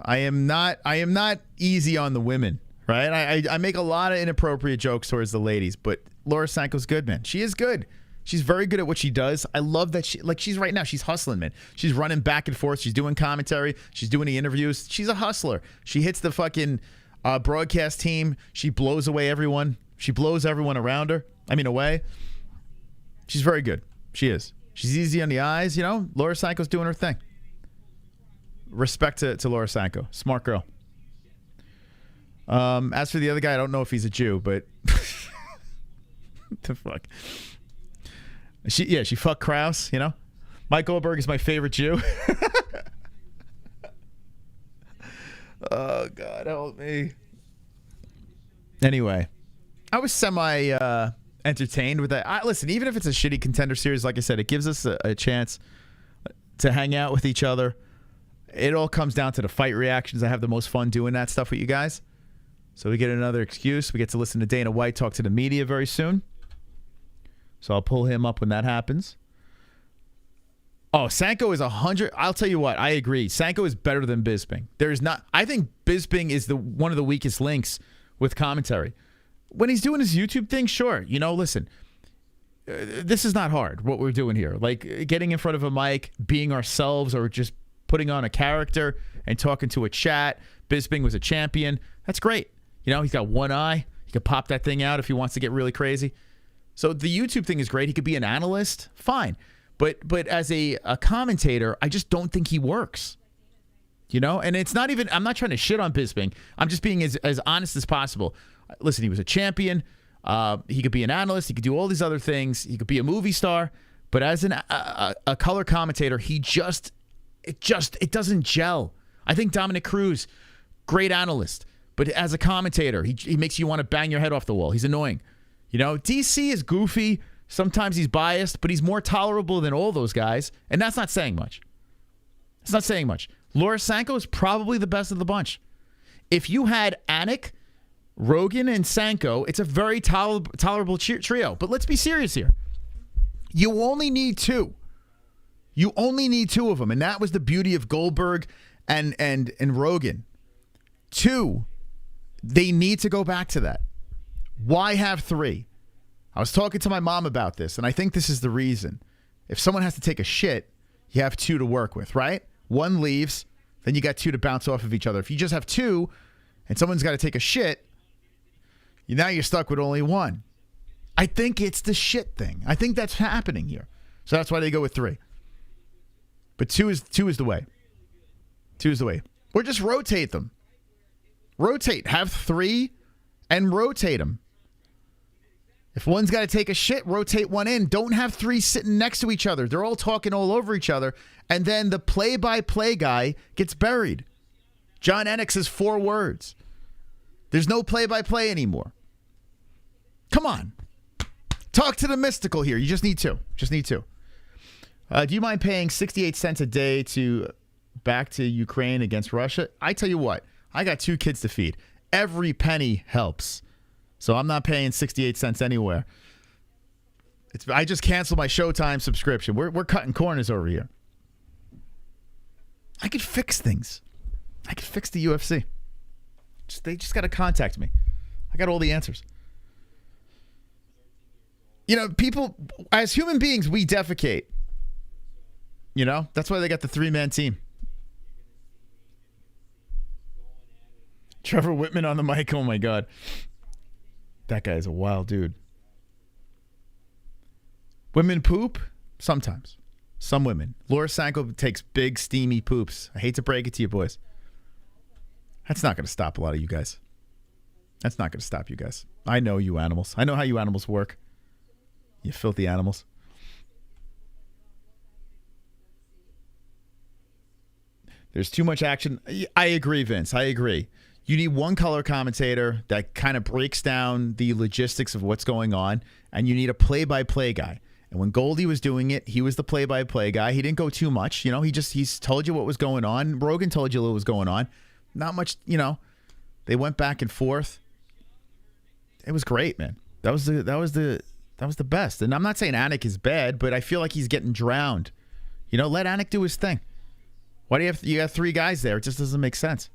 I am not easy on the women, right? I make a lot of inappropriate jokes towards the ladies, but Lurisenko's good, man. She is good. She's very good at what she does. I love that she's right now. She's hustling, man. She's running back and forth. She's doing commentary. She's doing the interviews. She's a hustler. She hits the fucking broadcast team. She blows away everyone. She blows everyone around her. I mean, away. She's very good. She is. She's easy on the eyes, you know. Laura Sanko's doing her thing. Respect to Laura Sanko. Smart girl. As for the other guy, I don't know if he's a Jew, but what the fuck? She fucked Kraus, you know? Mike Goldberg is my favorite Jew. Oh, God, help me. Anyway, I was semi entertained with that. Listen, even if it's a shitty Contender series, like I said, it gives us a chance to hang out with each other. It all comes down to the fight reactions. I have the most fun doing that stuff with you guys. So we get another excuse. We get to listen to Dana White talk to the media very soon. So I'll pull him up when that happens. Oh, Sanko is 100. I'll tell you what. I agree. Sanko is better than Bisping. There's not. I think Bisping is one of the weakest links with commentary. When he's doing his YouTube thing, sure. You know, listen. This is not hard. What we're doing here, like getting in front of a mic, being ourselves, or just putting on a character and talking to a chat. Bisping was a champion. That's great. You know, he's got one eye. He could pop that thing out if he wants to get really crazy. So the YouTube thing is great. He could be an analyst. Fine. But as a commentator, I just don't think he works. You know? And it's not even, I'm not trying to shit on Bisping. I'm just being as honest as possible. Listen, he was a champion. He could be an analyst. He could do all these other things. He could be a movie star. But as a color commentator, it doesn't gel. I think Dominic Cruz, great analyst. But as a commentator, he makes you want to bang your head off the wall. He's annoying. You know, DC is goofy. Sometimes he's biased, but he's more tolerable than all those guys. And that's not saying much. It's not saying much. Laura Sanko is probably the best of the bunch. If you had Anik, Rogan, and Sanko, it's a very tolerable trio. But let's be serious here. You only need two. You only need two of them. And that was the beauty of Goldberg and Rogan. Two. They need to go back to that. Why have three? I was talking to my mom about this, and I think this is the reason. If someone has to take a shit, you have two to work with, right? One leaves, then you got two to bounce off of each other. If you just have two, and someone's got to take a shit, now you're stuck with only one. I think it's the shit thing. I think that's happening here. So that's why they go with three. But two is the way. Two is the way. Or just rotate them. Rotate. Have three and rotate them. If one's got to take a shit, rotate one in. Don't have three sitting next to each other. They're all talking all over each other. And then the play-by-play guy gets buried. John Enix has 4 words. There's no play-by-play anymore. Come on. Talk to the mystical here. You just need two. Just need two. Do you mind paying 68 cents a day back to Ukraine against Russia? I tell you what. I got 2 kids to feed. Every penny helps. So I'm not paying 68 cents anywhere. I just canceled my Showtime subscription. We're cutting corners over here. I could fix things. I could fix the UFC. They just got to contact me. I got all the answers. You know, people, as human beings, we defecate. You know, that's why they got the 3-man team. Trevor Whitman on the mic. Oh, my God. That guy is a wild dude. Women poop? Sometimes. Some women. Laura Sanko takes big, steamy poops. I hate to break it to you, boys. That's not going to stop a lot of you guys. That's not going to stop you guys. I know you animals. I know how you animals work. You filthy animals. There's too much action. I agree, Vince. I agree. You need one color commentator that kind of breaks down the logistics of what's going on, and you need a play-by-play guy. And when Goldie was doing it, he was the play-by-play guy. He didn't go too much. You know, he's told you what was going on. Rogan told you what was going on. Not much, you know. They went back and forth. It was great, man. That was the best. And I'm not saying Anik is bad, but I feel like he's getting drowned. You know, let Anik do his thing. Why do you have 3 guys there? It just doesn't make sense.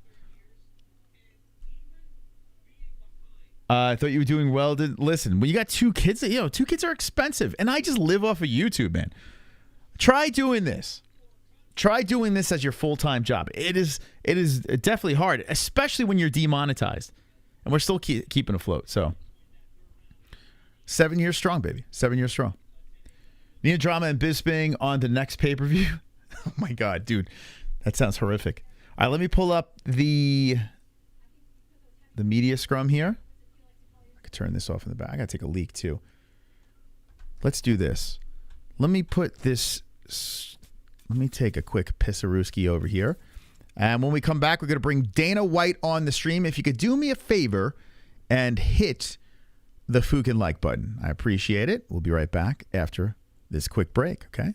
I thought you were doing well. Listen, when you got 2 kids, 2 kids are expensive. And I just live off of YouTube, man. Try doing this. Try doing this as your full-time job. It is definitely hard, especially when you're demonetized. And we're still keeping afloat. So 7 years strong, baby. 7 years strong. Nia Drama and Bisping on the next pay-per-view. Oh, my God, dude. That sounds horrific. All right, let me pull up the media scrum here. I could turn this off in the back. I got to take a leak, too. Let's do this. Let me put this... Let me take a quick pisarooski over here. And when we come back, we're going to bring Dana White on the stream. If you could do me a favor and hit the fucking like button, I appreciate it. We'll be right back after this quick break, okay?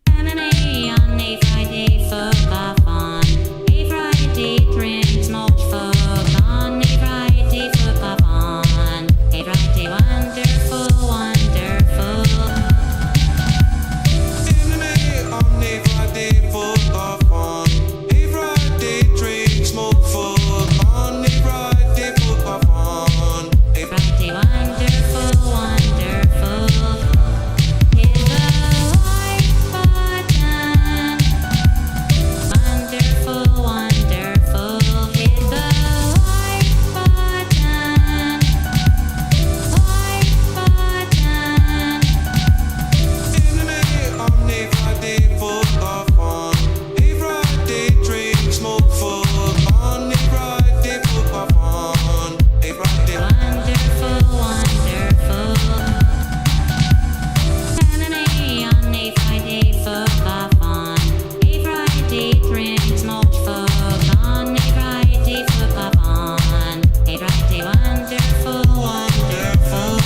MMA on a Friday, fuck off on a Friday, drink, smoke, fuck on a Friday, fuck off on a Friday, wonderful, wonderful. MMA on a Friday, fuck off on a Friday, drink, smoke, fuck on a Friday, fuck off on a Friday, wonderful, wonderful. Hit the like button. Wonderful, wonderful. Hit the like button. Like button. MMA on a Friday, fuck off on a Friday, drink, smoke, fuck on a Friday, fuck off on a Friday. Wonderful, wonderful. MMA on a Friday, fuck off on a Friday, drink, smoke, fuck on a Friday, fuck off on a Friday, wonderful, wonderful.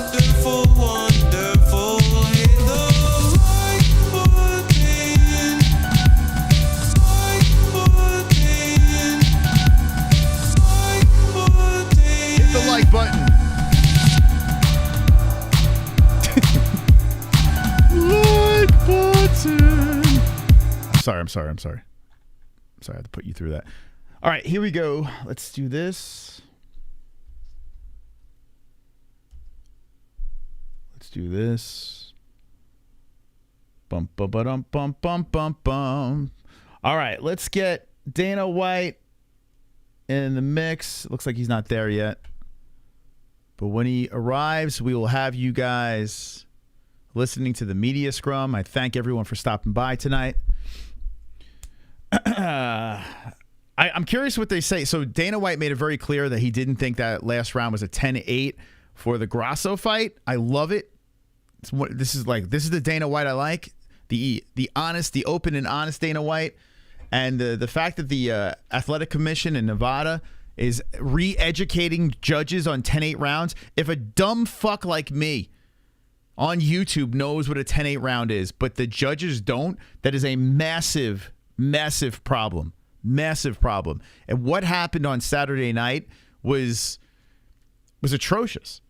Wonderful, wonderful. Hit the like button. Hit the like button. Like button. I'm sorry. I had to put you through that. All right, here we go. Let's do this. Let's do this. Bum bum bum bum bum bum bum. All right, let's get Dana White in the mix. Looks like he's not there yet. But when he arrives, we will have you guys listening to the media scrum. I thank everyone for stopping by tonight. I'm curious what they say. So Dana White made it very clear that he didn't think that last round was a 10-8 for the Grasso fight. I love it. This is the Dana White I like. The honest, the open and honest Dana White. And the fact that the Athletic Commission in Nevada is re-educating judges on 10-8 rounds. If a dumb fuck like me on YouTube knows what a 10-8 round is, but the judges don't, that is a massive, massive problem. Massive problem. And what happened on Saturday night was atrocious.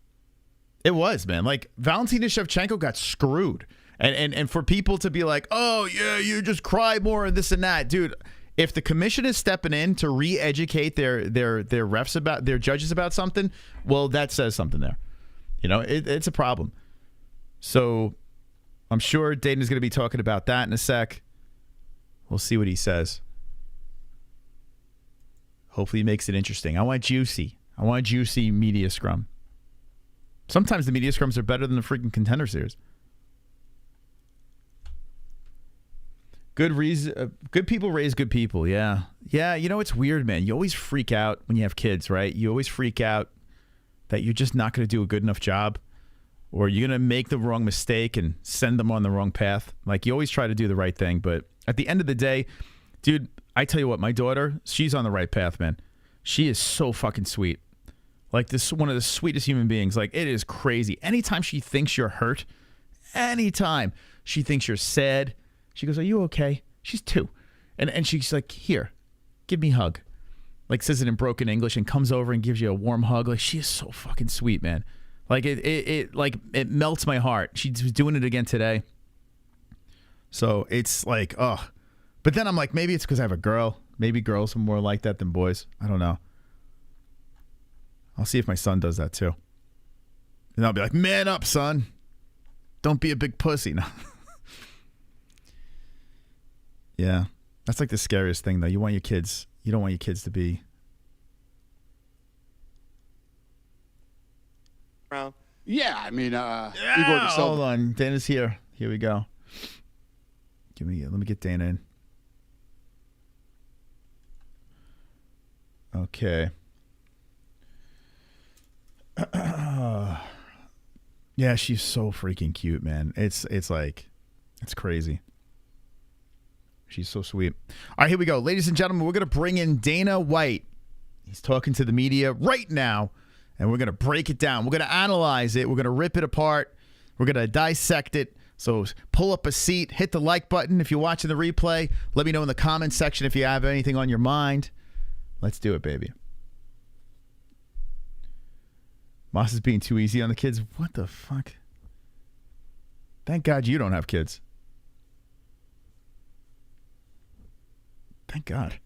It was, man. Like, Valentina Shevchenko got screwed. And for people to be like, oh, yeah, you just cry more and this and that. Dude, if the commission is stepping in to re-educate their refs about, their judges about something, well, that says something there. You know, it's a problem. So I'm sure Dayton's going to be talking about that in a sec. We'll see what he says. Hopefully he makes it interesting. I want juicy media scrum. Sometimes the media scrums are better than the freaking Contender series. Good reason. Good people raise good people. Yeah. Yeah. You know, it's weird, man. You always freak out when you have kids, right? You always freak out that you're just not going to do a good enough job, or you're going to make the wrong mistake and send them on the wrong path. Like, you always try to do the right thing. But at the end of the day, dude, I tell you what, my daughter, she's on the right path, man. She is so fucking sweet. Like, this one of the sweetest human beings. Like, it is crazy. Anytime she thinks you're hurt, anytime she thinks you're sad, she goes, are you okay? She's 2. And she's like, here, give me a hug. Like, says it in broken English and comes over and gives you a warm hug. Like, she is so fucking sweet, man. Like, it melts my heart. She was doing it again today. So it's like, oh. But then I'm like, maybe it's because I have a girl. Maybe girls are more like that than boys. I don't know. I'll see if my son does that too. And I'll be like, man up, son. Don't be a big pussy. No. Yeah. That's like the scariest thing, though. You don't want your kids to be. Yeah, I mean, Igor Hold Silva. on. Dana's here. Here we go. Let me get Dana in. Okay. Yeah, she's so freaking cute, man. It's like, it's crazy. She's so sweet. All right, here we go. Ladies and gentlemen, we're going to bring in Dana White. He's talking to the media right now, and we're going to break it down. We're going to analyze it. We're going to rip it apart. We're going to dissect it. So pull up a seat, hit the like button if you're watching the replay. Let me know in the comments section if you have anything on your mind. Let's do it, baby. Moss is being too easy on the kids. What the fuck? Thank God you don't have kids. Thank God.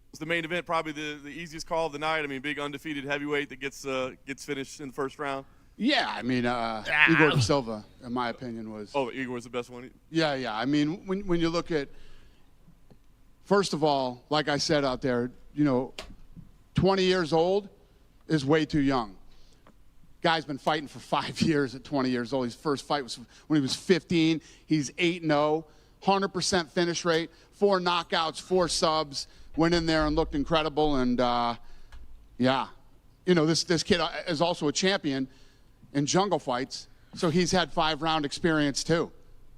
It's the main event, probably the easiest call of the night. I mean, big undefeated heavyweight that gets finished in the first round. Yeah, I mean, Igor Silva, in my opinion, was. Oh, Igor was the best one. Yeah. I mean, when you look at, first of all, like I said out there, 20 years old is way too young. Guy's been fighting for 5 years at 20 years old. His first fight was when he was 15. He's 8-0, 100% finish rate, 4 knockouts, 4 subs. Went in there and looked incredible. And this kid is also a champion in jungle fights, so he's had 5-round experience too.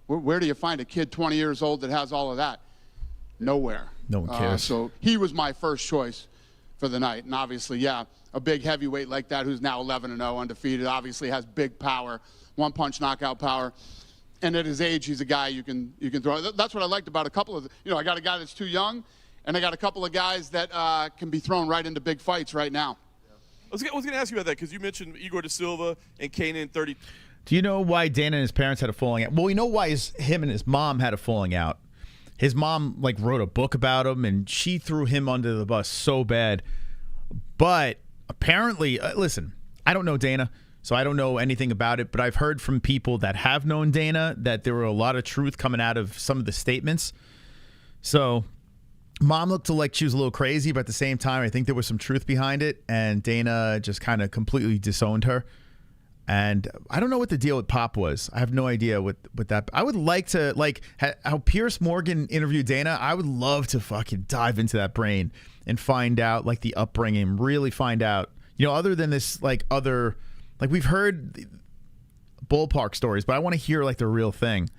Where do you find a kid 20 years old that has all of that? Nowhere. No one cares. So he was my first choice for the night. And obviously, a big heavyweight like that who's now 11-0 undefeated, obviously has big power, one-punch knockout power. And at his age, he's a guy you can throw. That's what I liked about a couple of, I got a guy that's too young, and I got a couple of guys that can be thrown right into big fights right now. I was going to ask you about that because you mentioned Igor da Silva and Kanan 30. Do you know why Dana and his parents had a falling out? Well, we know why him and his mom had a falling out. His mom wrote a book about him, and she threw him under the bus so bad. But apparently, listen, I don't know Dana, so I don't know anything about it. But I've heard from people that have known Dana that there were a lot of truth coming out of some of the statements. So mom looked like she was a little crazy, but at the same time, I think there was some truth behind it. And Dana just kind of completely disowned her. And I don't know what the deal with Pop was. I have no idea what that. I would like to, how Pierce Morgan interviewed Dana. I would love to fucking dive into that brain and find out, the upbringing, really find out, other than this, we've heard ballpark stories, but I want to hear, the real thing.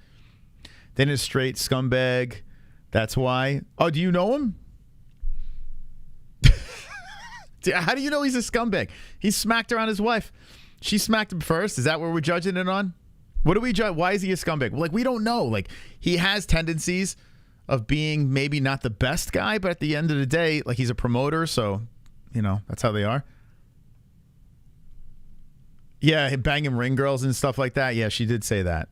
Then a straight scumbag. That's why. Oh, do you know him? How do you know he's a scumbag? He smacked around his wife. She smacked him first. Is that what we're judging it on? What do we judge? Why is he a scumbag? We don't know. He has tendencies of being maybe not the best guy, but at the end of the day, he's a promoter, so, that's how they are. Yeah, banging ring girls and stuff like that. Yeah, she did say that.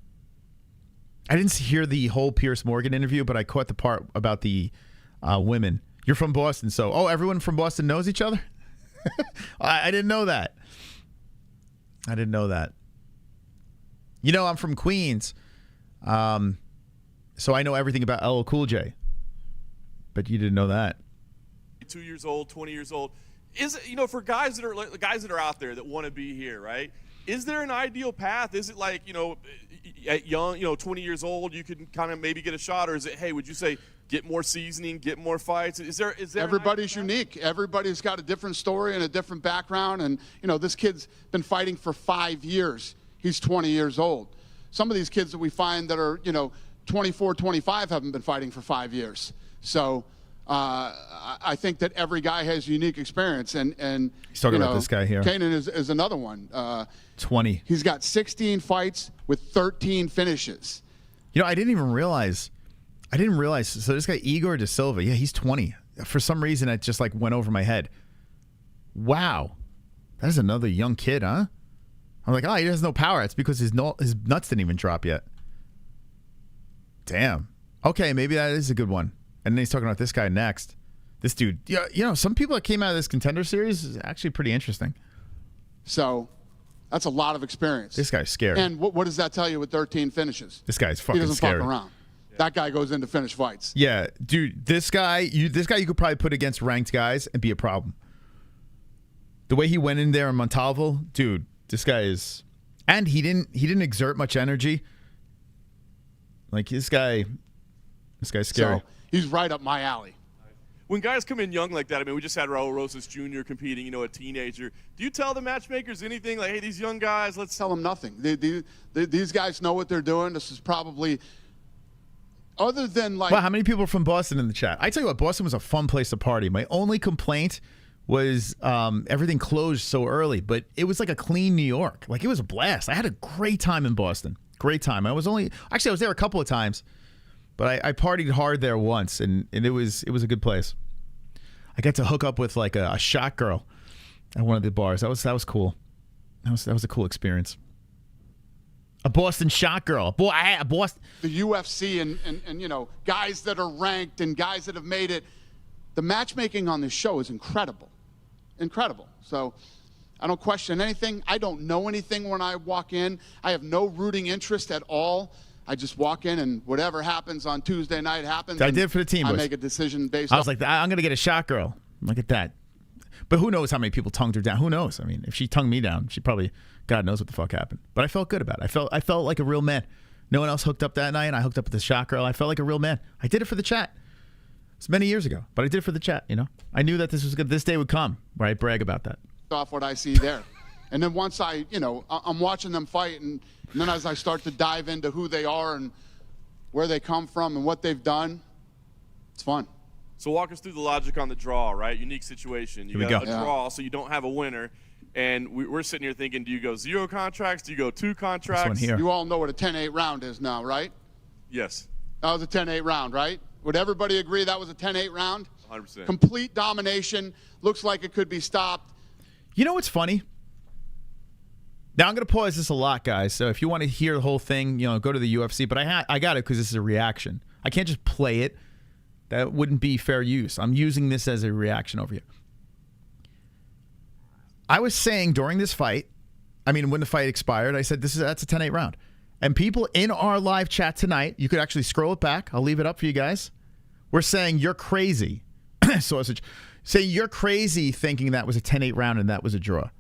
I didn't hear the whole Pierce Morgan interview, but I caught the part about the women. You're from Boston, so, everyone from Boston knows each other? I didn't know that. I didn't know that. I'm from Queens, so I know everything about LL Cool J. But you didn't know that. 2 years old, 20 years old. Is it, for guys that are out there that want to be here, right? Is there an ideal path? Is it at young, 20 years old, you can kind of maybe get a shot, or is it, hey, would you say get more seasoning, get more fights? Is there Everybody's unique. Everybody's got a different story and a different background. And, this kid's been fighting for 5 years. He's 20 years old. Some of these kids that we find that are, 24, 25 haven't been fighting for 5 years. So I think that every guy has unique experience. And he's talking about this guy here. Kanan is another one. 20. He's got 16 fights with 13 finishes. I didn't realize. So this guy, Igor da Silva, yeah, he's 20. For some reason, it just went over my head. Wow. That's another young kid, huh? I'm he has no power. It's because his nuts didn't even drop yet. Damn. Okay, maybe that is a good one. And then he's talking about this guy next. This dude, yeah, you know, some people that came out of this Contender series is actually pretty interesting. So that's a lot of experience. This guy's scary. And what does that tell you with 13 finishes? This guy's fucking He doesn't scary. fuck around. That guy goes in to finish fights. Yeah, dude, this guy you could probably put against ranked guys and be a problem. The way he went in there in Montalvo, dude, this guy is, and he didn't exert much energy. Like this guy's scary. So he's right up my alley. When guys come in young like that, I mean, we just had Raul Rosas Jr. competing, you know, a teenager. Do you tell the matchmakers anything like, hey, these young guys, let's Tell them nothing. These guys know what they're doing. This is probably, other than like. Wow, how many people are from Boston in the chat? I tell you what, Boston was a fun place to party. My only complaint was everything closed so early, but it was like a clean New York. Like it was a blast. I had a great time in Boston. Great time. I was there a couple of times, but I partied hard there once, and it was a good place. I got to hook up with like a shot girl at one of the bars. That was cool. That was a cool experience. A Boston shot girl. Boy, a Boston. The UFC and you know, guys that are ranked and guys that have made it. The matchmaking on this show is incredible. Incredible. So I don't question anything. I don't know anything when I walk in. I have no rooting interest at all. I just walk in and whatever happens on Tuesday night happens. I did for the team. I boys. make a decision based I was on. like, I'm going to get a shot girl. Look at that. But who knows how many people tongued her down? Who knows? I mean, if she tongued me down, she probably, God knows what the fuck happened. But I felt good about it. I felt like a real man. No one else hooked up that night, and I hooked up with the shot girl. I felt like a real man. I did it for the chat. It's many years ago, but I did it for the chat, you know? I knew that this day would come where I brag about that. Off what I see there. And then once I'm watching them fight, and then as I start to dive into who they are and where they come from and what they've done, it's fun. So walk us through the logic on the draw, right? Unique situation. You Here we got go. a draw, so you don't have a winner. And we're sitting here thinking, do you go 0 contracts? Do you go 2 contracts? This one here. You all know what a 10-8 round is now, right? Yes, That was a 10-8 round, right? Would everybody agree that was a 10-8 round? 100%. Complete domination. Looks like it could be stopped. You know what's funny? Now I'm going to pause this a lot, guys. So if you want to hear the whole thing, you know, go to the UFC. But I got it because this is a reaction. I can't just play it. That wouldn't be fair use. I'm using this as a reaction over here. I was saying during this fight, I mean, when the fight expired, I said that's a 10-8 round. And people in our live chat tonight, you could actually scroll it back. I'll leave it up for you guys. We're saying you're crazy. Sausage. Saying you're crazy thinking that was a 10-8 round and that was a draw.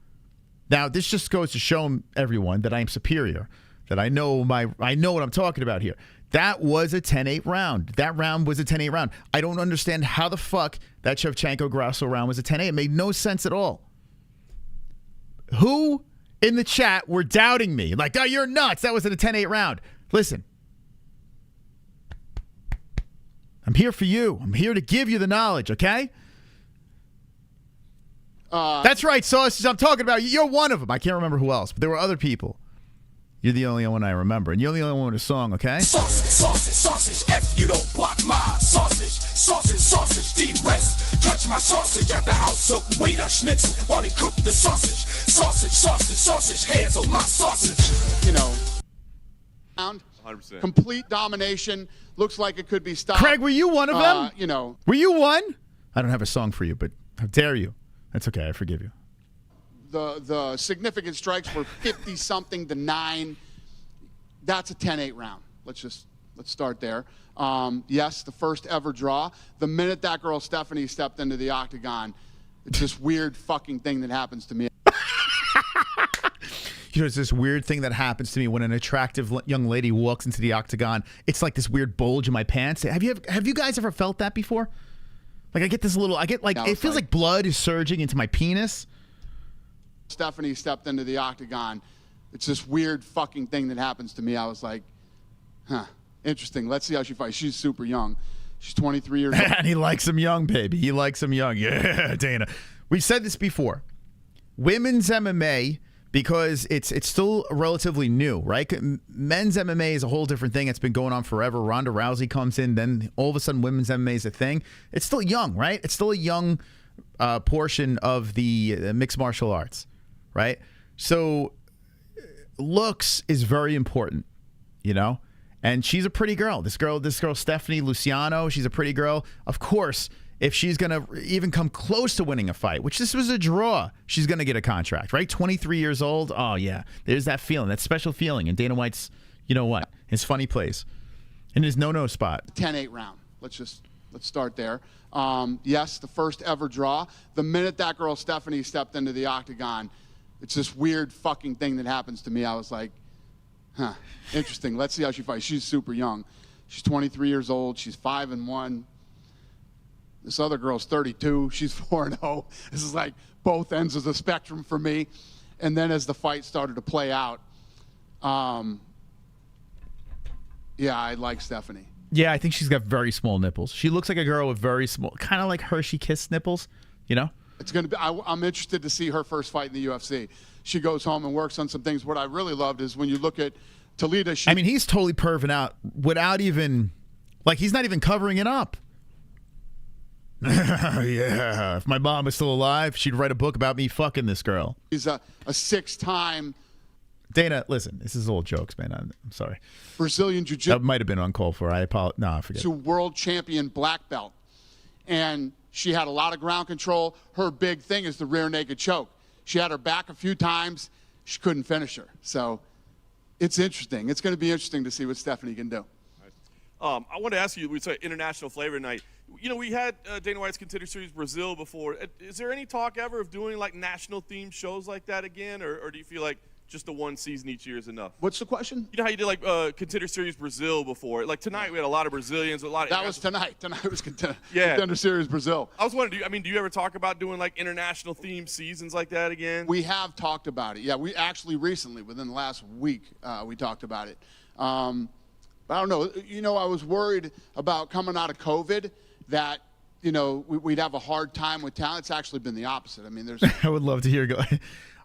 Now, this just goes to show everyone that I am superior, that I know what I'm talking about here. That was a 10-8 round. That round was a 10-8 round. I don't understand how the fuck that Shevchenko-Grasso round was a 10-8. It made no sense at all. Who in the chat were doubting me? Like, oh, you're nuts. That was a 10-8 round. Listen. I'm here for you. I'm here to give you the knowledge, okay? That's right, Sausage. I'm talking about you. You're one of them. I can't remember who else, but there were other people. You're the only one I remember, and you're the only one with a song, okay? Sausage, sausage, sausage, if you don't block my sausage. Sausage, sausage, D-West. Touch my sausage at the house of Waiter Schnitzel while he cook the sausage. Sausage, sausage, sausage, hands on my sausage. You know, round. 100%. Complete domination. Looks like it could be stopped. Craig, were you one of them? You know. Were you one? I don't have a song for you, but how dare you? That's okay. I forgive you. The significant strikes were 50-something to 9. That's a 10-8 round. Let's start there. Yes, the first ever draw. The minute that girl Stephanie stepped into the octagon, it's this weird fucking thing that happens to me. You know, it's this weird thing that happens to me when an attractive young lady walks into the octagon. It's like this weird bulge in my pants. Have you guys ever felt that before? Like it feels like blood is surging into my penis. Stephanie stepped into the octagon. It's this weird fucking thing that happens to me. I was like, huh, interesting. Let's see how she fights. She's super young. She's 23 years old. And he likes them young, baby. He likes them young. Yeah, Dana. We've said this before. Women's MMA, because it's still relatively new, right? Men's MMA is a whole different thing. It's been going on forever. Ronda Rousey comes in, then all of a sudden women's MMA is a thing. It's still young, right? It's still a young portion of the mixed martial arts, right? So looks is very important, you know? And she's a pretty girl. This girl, Stephanie Luciano, she's a pretty girl. Of course, if she's going to even come close to winning a fight, which this was a draw, she's going to get a contract, right? 23 years old. Oh, yeah. There's that feeling, that special feeling. And Dana White's, you know what, his funny place. In his no-no spot. 10-8 round. Let's start there. Yes, the first ever draw. The minute that girl Stephanie stepped into the octagon, it's this weird fucking thing that happens to me. I was like, huh, interesting. Let's see how she fights. She's super young. She's 23 years old. She's 5-1. This other girl's 32. She's 4-0. This is like both ends of the spectrum for me. And then as the fight started to play out, yeah, I like Stephanie. Yeah, I think she's got very small nipples. She looks like a girl with very small, kind of like Hershey Kiss nipples, you know? It's going to be. I'm interested to see her first fight in the UFC. She goes home and works on some things. What I really loved is when you look at Toledo. I mean, he's totally perving out without even, like, he's not even covering it up. Yeah, if my mom was still alive, she'd write a book about me fucking this girl. He's a 6-time. Dana, listen, this is all jokes, man. I'm sorry. Brazilian Jiu-Jitsu. That might have been uncalled for. I apologize. No, I forget. World champion black belt. And she had a lot of ground control. Her big thing is the rear naked choke. She had her back a few times. She couldn't finish her. So it's interesting. It's going to be interesting to see what Stephanie can do. I want to ask you, we said International Flavor Night. You know, we had Dana White's Contender Series Brazil before. Is there any talk ever of doing, like, national-themed shows like that again, or do you feel like just the one season each year is enough? What's the question? You know how you did, like, Contender Series Brazil before? Like, tonight we had a lot of Brazilians, a lot of... That was tonight. Tonight was Contender Yeah. Series Brazil. I was wondering, do you ever talk about doing, like, international-themed seasons like that again? We have talked about it. Yeah, we actually recently, within the last week, we talked about it. But I don't know. You know, I was worried about coming out of COVID that, you know, we'd have a hard time with talent. It's actually been the opposite. I mean, there's... I would love to hear...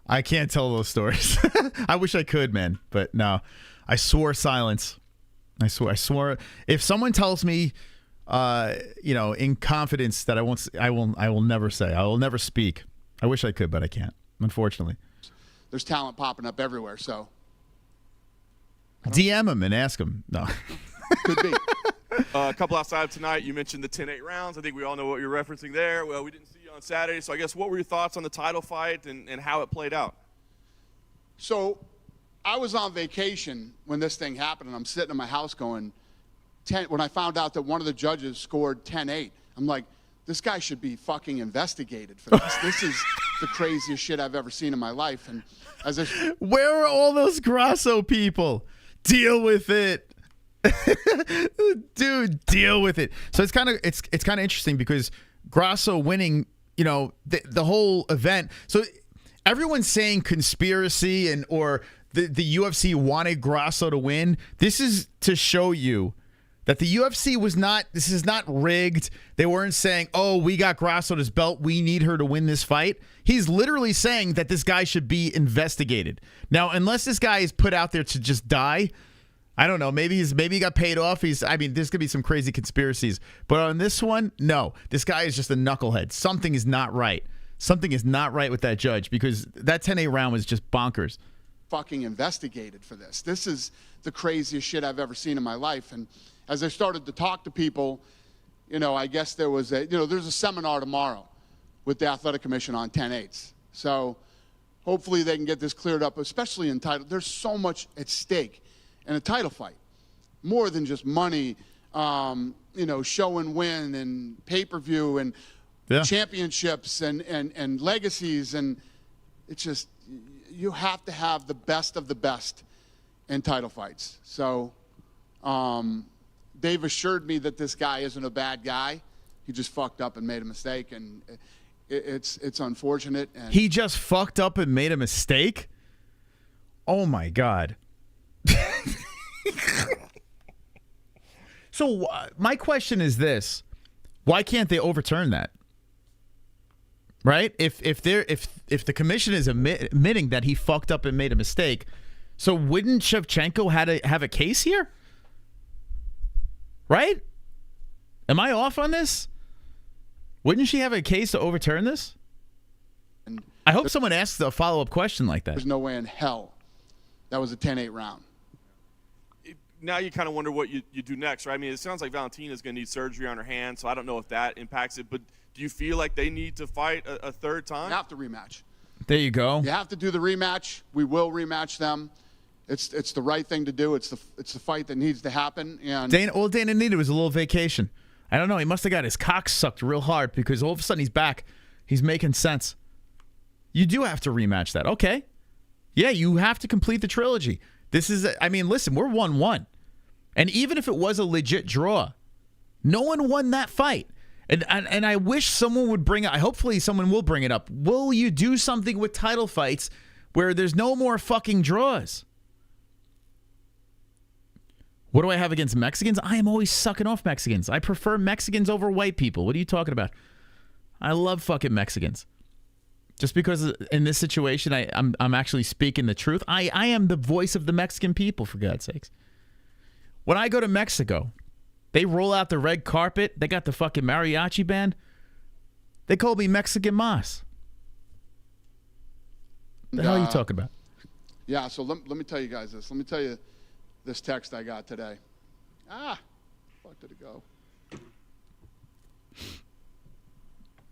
I can't tell those stories. I wish I could, man. But no, I swore silence. I swore. If someone tells me, you know, in confidence that I will never say. I will never speak. I wish I could, but I can't, unfortunately. There's talent popping up everywhere, so... DM him and ask him. No. Could be. A couple outside tonight, you mentioned the 10-8 rounds. I think we all know what you're referencing there. Well, we didn't see you on Saturday, so I guess what were your thoughts on the title fight and how it played out? So I was on vacation when this thing happened, and I'm sitting in my house going, when I found out that one of the judges scored 10-8, I'm like, this guy should be fucking investigated for this. This is the craziest shit I've ever seen in my life. And as where are all those Grasso people? Deal with it. Dude, deal with it. So it's kind of interesting because Grasso winning, you know, the whole event. So everyone's saying conspiracy or the UFC wanted Grasso to win. This is to show you that the UFC this is not rigged. They weren't saying, oh, we got Grasso's belt, we need her to win this fight. He's literally saying that this guy should be investigated. Now, unless this guy is put out there to just die, I don't know. Maybe he got paid off. There's could be some crazy conspiracies. But on this one, no. This guy is just a knucklehead. Something is not right. Something is not right with that judge because that 10-8 round was just bonkers. Fucking investigated for this. This is the craziest shit I've ever seen in my life. And as I started to talk to people, you know, I guess there's a seminar tomorrow with the Athletic Commission on 10-8s. So hopefully they can get this cleared up, especially in title. There's so much at stake in a title fight, more than just money, you know, show and win and pay-per-view and championships and legacies. And it's just, you have to have the best of the best in title fights. So they've assured me that this guy isn't a bad guy. He just fucked up and made a mistake, and it's unfortunate. And he just fucked up and made a mistake? Oh, my God. So my question is this: why can't they overturn that? Right? If the commission is admitting that he fucked up and made a mistake, so wouldn't Shevchenko have a case here? Right? Am I off on this? Wouldn't she have a case to overturn this? I hope someone asks a follow-up question like that. There's no way in hell that was a 10-8 round. now you kind of wonder what you do next, right? I mean, it sounds like Valentina's going to need surgery on her hand, so I don't know if that impacts it. But do you feel like they need to fight a third time? You have to rematch. There you go. You have to do the rematch. We will rematch them. It's the right thing to do. It's the fight that needs to happen. And All Dana needed was a little vacation. I don't know. He must have got his cock sucked real hard because all of a sudden he's back. He's making sense. You do have to rematch that. Okay. Yeah, you have to complete the trilogy. This is, I mean, listen, we're 1-1. And even if it was a legit draw, no one won that fight. And I wish someone would bring it. Hopefully someone will bring it up. Will you do something with title fights where there's no more fucking draws? What do I have against Mexicans? I am always sucking off Mexicans. I prefer Mexicans over white people. What are you talking about? I love fucking Mexicans. Just because in this situation I'm actually speaking the truth. I am the voice of the Mexican people, for God's sakes. When I go to Mexico, they roll out the red carpet. They got the fucking mariachi band. They call me Mexican Mas. The hell are you talking about? Yeah, so let me tell you guys this. Let me tell you this text I got today. Fuck did it go?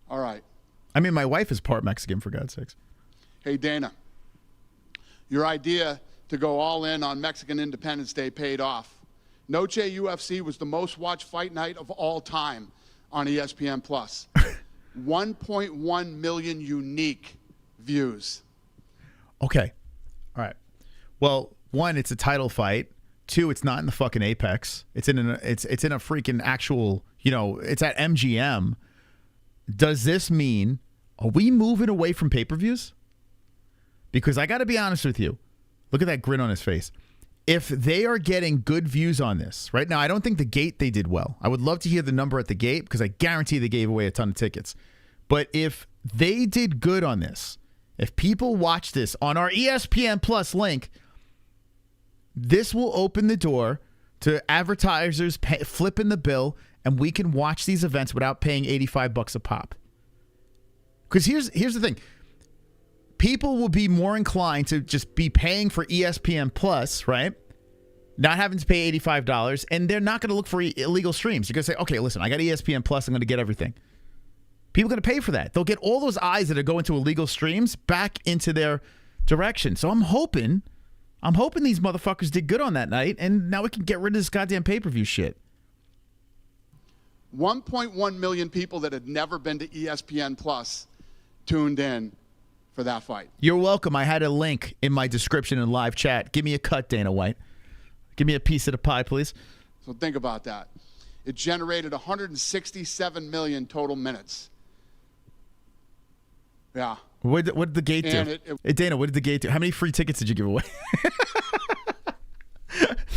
All right. I mean, my wife is part Mexican, for God's sakes. Hey, Dana, your idea to go all in on Mexican Independence Day paid off. Noche UFC was the most watched fight night of all time on ESPN+. 1.1 million unique views. Okay. All right. Well, one, it's a title fight. Two, it's not in the fucking Apex. It's in a freaking actual, it's at MGM. Does this mean, are we moving away from pay-per-views? Because I got to be honest with you. Look at that grin on his face. If they are getting good views on this, right now, I don't think the gate they did well. I would love to hear the number at the gate because I guarantee they gave away a ton of tickets. But if they did good on this, if people watch this on our ESPN Plus link, this will open the door to advertisers flipping the bill, and we can watch these events without paying $85 a pop. Because here's the thing. People will be more inclined to just be paying for ESPN Plus, right? Not having to pay $85, and they're not going to look for illegal streams. You're going to say, okay, listen, I got ESPN Plus, I'm going to get everything. People are going to pay for that. They'll get all those eyes that are going to illegal streams back into their direction. So I'm hoping these motherfuckers did good on that night, and now we can get rid of this goddamn pay-per-view shit. 1.1 million people that had never been to ESPN Plus tuned in for that fight. You're welcome. I had a link in my description in live chat. Give me a cut, Dana White. Give me a piece of the pie, please. So think about that. It generated 167 million total minutes. Yeah. What did the gate do? Hey, Dana, what did the gate do? How many free tickets did you give away?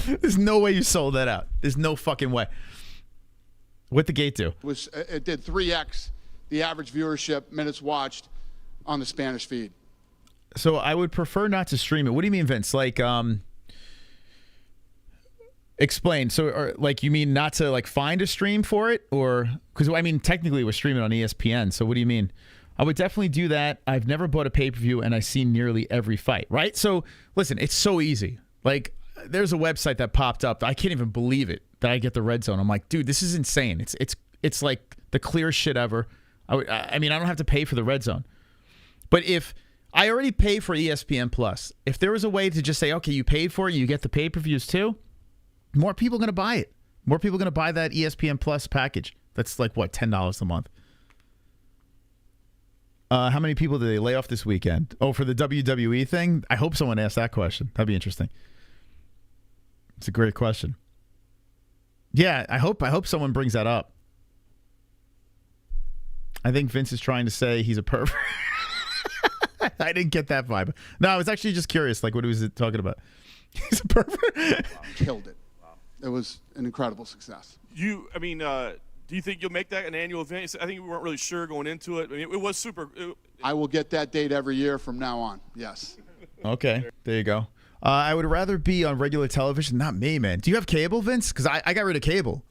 There's no way you sold that out. There's no fucking way. What'd the gate do? It did 3x the average viewership, minutes watched on the Spanish feed. So I would prefer not to stream it. What do you mean, Vince? Like, explain. So, like, you mean not to find a stream for it, or because I mean technically we're streaming on ESPN. So what do you mean? I would definitely do that. I've never bought a pay-per-view, and I see nearly every fight. Right? So listen, it's so easy. Like, there's a website that popped up. I can't even believe it that I get the red zone. I'm like, dude, this is insane. It's like the clearest shit ever. I mean, I don't have to pay for the red zone. But if I already pay for ESPN Plus, if there was a way to just say, okay, you paid for it, you get the pay-per-views too, more people are going to buy it. More people are going to buy that ESPN Plus package. That's like, what, $10 a month? How many people did they lay off this weekend? Oh, for the WWE thing? I hope someone asked that question. That'd be interesting. It's a great question. Yeah, I hope someone brings that up. I think Vince is trying to say he's a pervert. I didn't get that vibe. No, I was actually just curious, like, what was it talking about? He's a pervert. Wow, killed it. Wow. It was an incredible success. Do you think you'll make that an annual event? I think we weren't really sure going into it. I mean, it was super. I will get that date every year from now on. Yes. Okay, there you go. I would rather be on regular television. Not me, man. Do you have cable, Vince? Because I got rid of cable.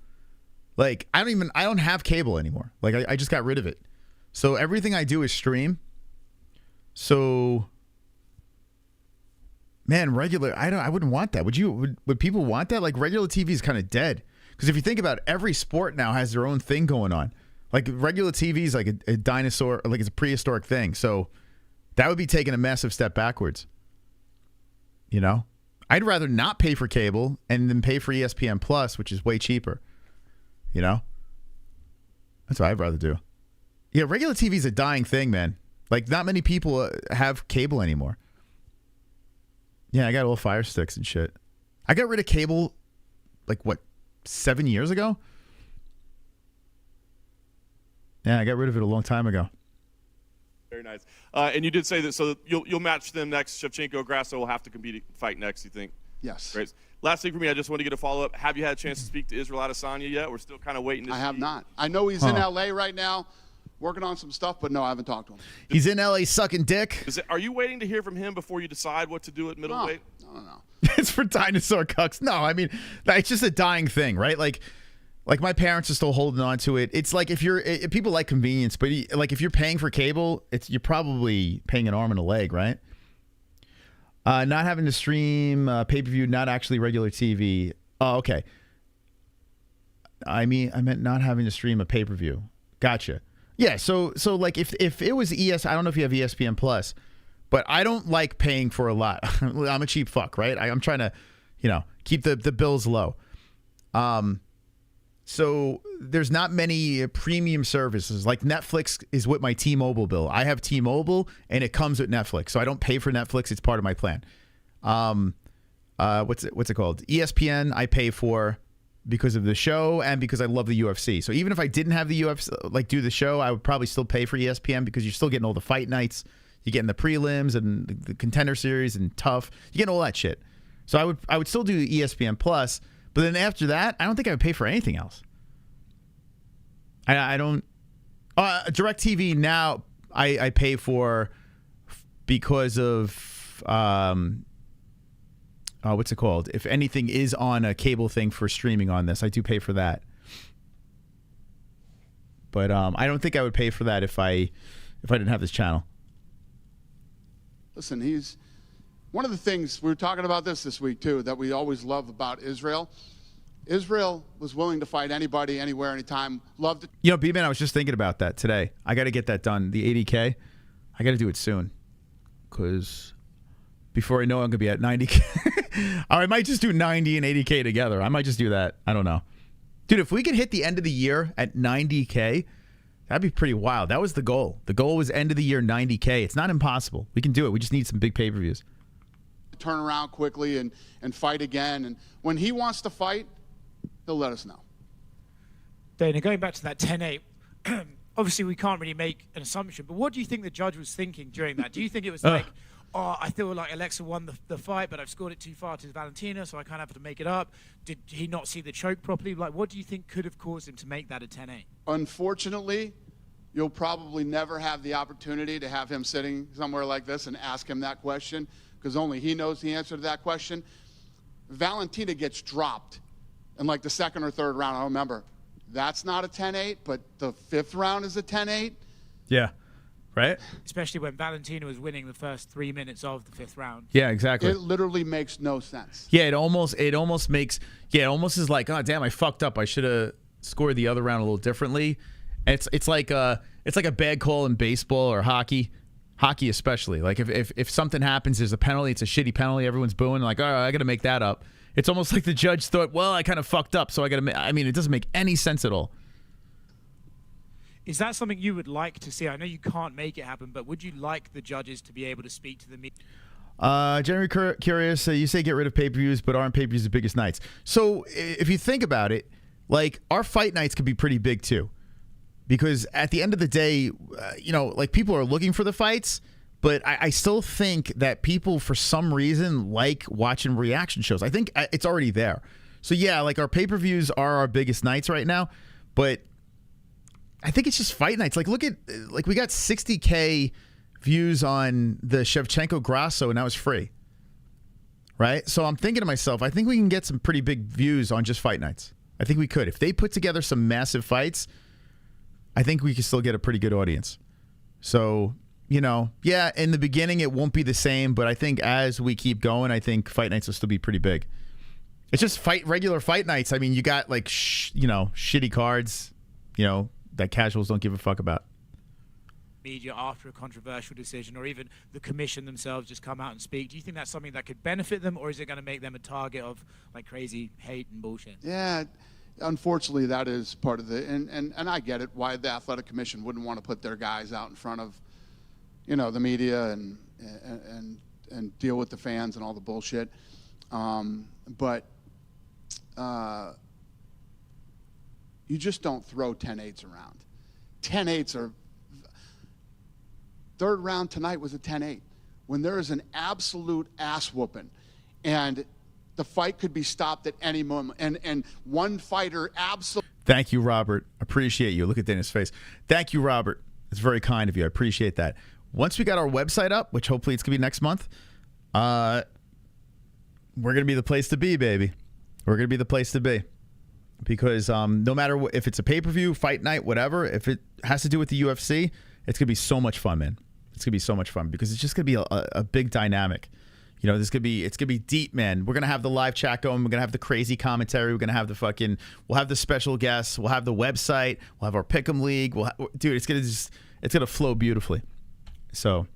Like, I don't have cable anymore. Like, I just got rid of it. So everything I do is stream. So Man, regular. I wouldn't want that. Would you? Would people want that? Like regular TV is kind of dead. Because if you think about it, every sport now has their own thing going on. Like regular TV is like a dinosaur, like it's a prehistoric thing. So that would be taking a massive step backwards. You know, I'd rather not pay for cable and then pay for ESPN Plus, which is way cheaper. You know, that's what I'd rather do. Yeah, regular TV is a dying thing, man. Like not many people have cable anymore. Yeah, I got old Fire Sticks and shit. I got rid of cable, like what, 7 years ago? Yeah, I got rid of it a long time ago. Very nice. And you did say that, so you'll match them next. Shevchenko, Grasso will have to fight next, you think? Yes. Great. Last thing for me, I just want to get a follow-up. Have you had a chance to speak to Israel Adesanya yet? We're still kind of waiting to see. I have not. I know he's in L.A. right now, working on some stuff, but no, I haven't talked to him. He's in L.A. sucking dick. Are you waiting to hear from him before you decide what to do at middleweight? No. It's for dinosaur cucks. No, I mean, it's just a dying thing, right? Like my parents are still holding on to it. It's like if people like convenience, but like if you're paying for cable, you're probably paying an arm and a leg, right? Not having to stream pay-per-view, not actually regular TV. Oh, okay. I meant not having to stream a pay-per-view. Gotcha. Yeah, so like if it was I don't know if you have ESPN Plus, but I don't like paying for a lot. I'm a cheap fuck, right? I'm trying to, keep the bills low. So there's not many premium services. Like Netflix is with my T-Mobile bill. I have T-Mobile and it comes with Netflix. So I don't pay for Netflix. It's part of my plan. What's it called? ESPN I pay for because of the show and because I love the UFC. So even if I didn't have the UFC, like do the show, I would probably still pay for ESPN because you're still getting all the fight nights. You're getting the prelims and the Contender series and Tough. You're getting all that shit. So I would still do ESPN Plus, but then after that, I don't think I would pay for anything else. I don't. DirecTV now I pay for because of what's it called? If anything is on a cable thing for streaming on this, I do pay for that. But I don't think I would pay for that if I didn't have this channel. Listen, he's one of the things we were talking about this week too that we always love about Israel. Israel was willing to fight anybody, anywhere, anytime. Loved it. B-Man, I was just thinking about that today. I got to get that done. The 80K, I got to do it soon, because before I know it, I'm gonna be at 90K. Or I might just do 90 and 80K together. I might just do that. I don't know, dude. If we could hit the end of the year at 90K. That'd be pretty wild. That was the goal. The goal was end of the year 90K. It's not impossible. We can do it. We just need some big pay-per-views. Turn around quickly and fight again. And when he wants to fight, he'll let us know. Dana, going back to that 10-8, obviously we can't really make an assumption, but what do you think the judge was thinking during that? Do you think it was like, I feel like Alexa won the fight, but I've scored it too far to Valentina, so I kind of have to make it up? Did he not see the choke properly? Like, what do you think could have caused him to make that a 10-8? Unfortunately, you'll probably never have the opportunity to have him sitting somewhere like this and ask him that question, because only he knows the answer to that question. Valentina gets dropped in like the second or third round. I remember, that's not a 10-8, but the fifth round is a 10-8. Yeah. Right? Especially when Valentina was winning the first 3 minutes of the fifth round. Yeah, exactly. It literally makes no sense. Yeah, it almost makes, it almost is like, oh damn, I fucked up. I should have scored the other round a little differently. And it's like a bad call in baseball or hockey especially. Like if something happens, there's a penalty, it's a shitty penalty, everyone's booing, like, all right, I got to make that up. It's almost like the judge thought, well, I kind of fucked up, so I got to. I mean, it doesn't make any sense at all. Is that something you would like to see? I know you can't make it happen, but would you like the judges to be able to speak to the media? Generally curious, you say get rid of pay-per-views, but aren't pay-per-views the biggest nights? So if you think about it, like our fight nights could be pretty big too. Because at the end of the day, like people are looking for the fights, but I still think that people, for some reason, like watching reaction shows. I think it's already there. So yeah, like our pay-per-views are our biggest nights right now, but I think it's just fight nights. Like look at, like we got 60K views on the Shevchenko Grasso, and that was free. Right? So I'm thinking to myself, I think we can get some pretty big views on just fight nights. I think we could. If they put together some massive fights, I think we can still get a pretty good audience. So you know, yeah, in the beginning it won't be the same, but I think as we keep going, I think fight nights will still be pretty big. It's just regular fight nights. I mean, you got like, you know, shitty cards, you know, that casuals don't give a fuck about. Media after a controversial decision, or even the commission themselves just come out and speak. Do you think that's something that could benefit them, or is it going to make them a target of like crazy hate and bullshit? Yeah, unfortunately, that is part of the, and I get it, why the athletic commission wouldn't want to put their guys out in front of, you know, the media and deal with the fans and all the bullshit. But you just don't throw 10-8s around. 10-8s are, third round tonight was a 10-8. When there is an absolute ass whooping and the fight could be stopped at any moment, and one fighter absolutely. Thank you, Robert. Appreciate you. Look at Dana's face. Thank you, Robert. It's very kind of you. I appreciate that. Once we got our website up, which hopefully it's going to be next month, we're going to be the place to be, baby. We're going to be the place to be. Because no matter what, if it's a pay-per-view, fight night, whatever, if it has to do with the UFC, it's going to be so much fun, man. It's going to be so much fun because it's just going to be a big dynamic. You know, it's going to be deep, man. We're going to have the live chat going. We're going to have the crazy commentary. We're going to have we'll have the special guests. We'll have the website. We'll have our Pick'em League. Dude, it's going to flow beautifully. So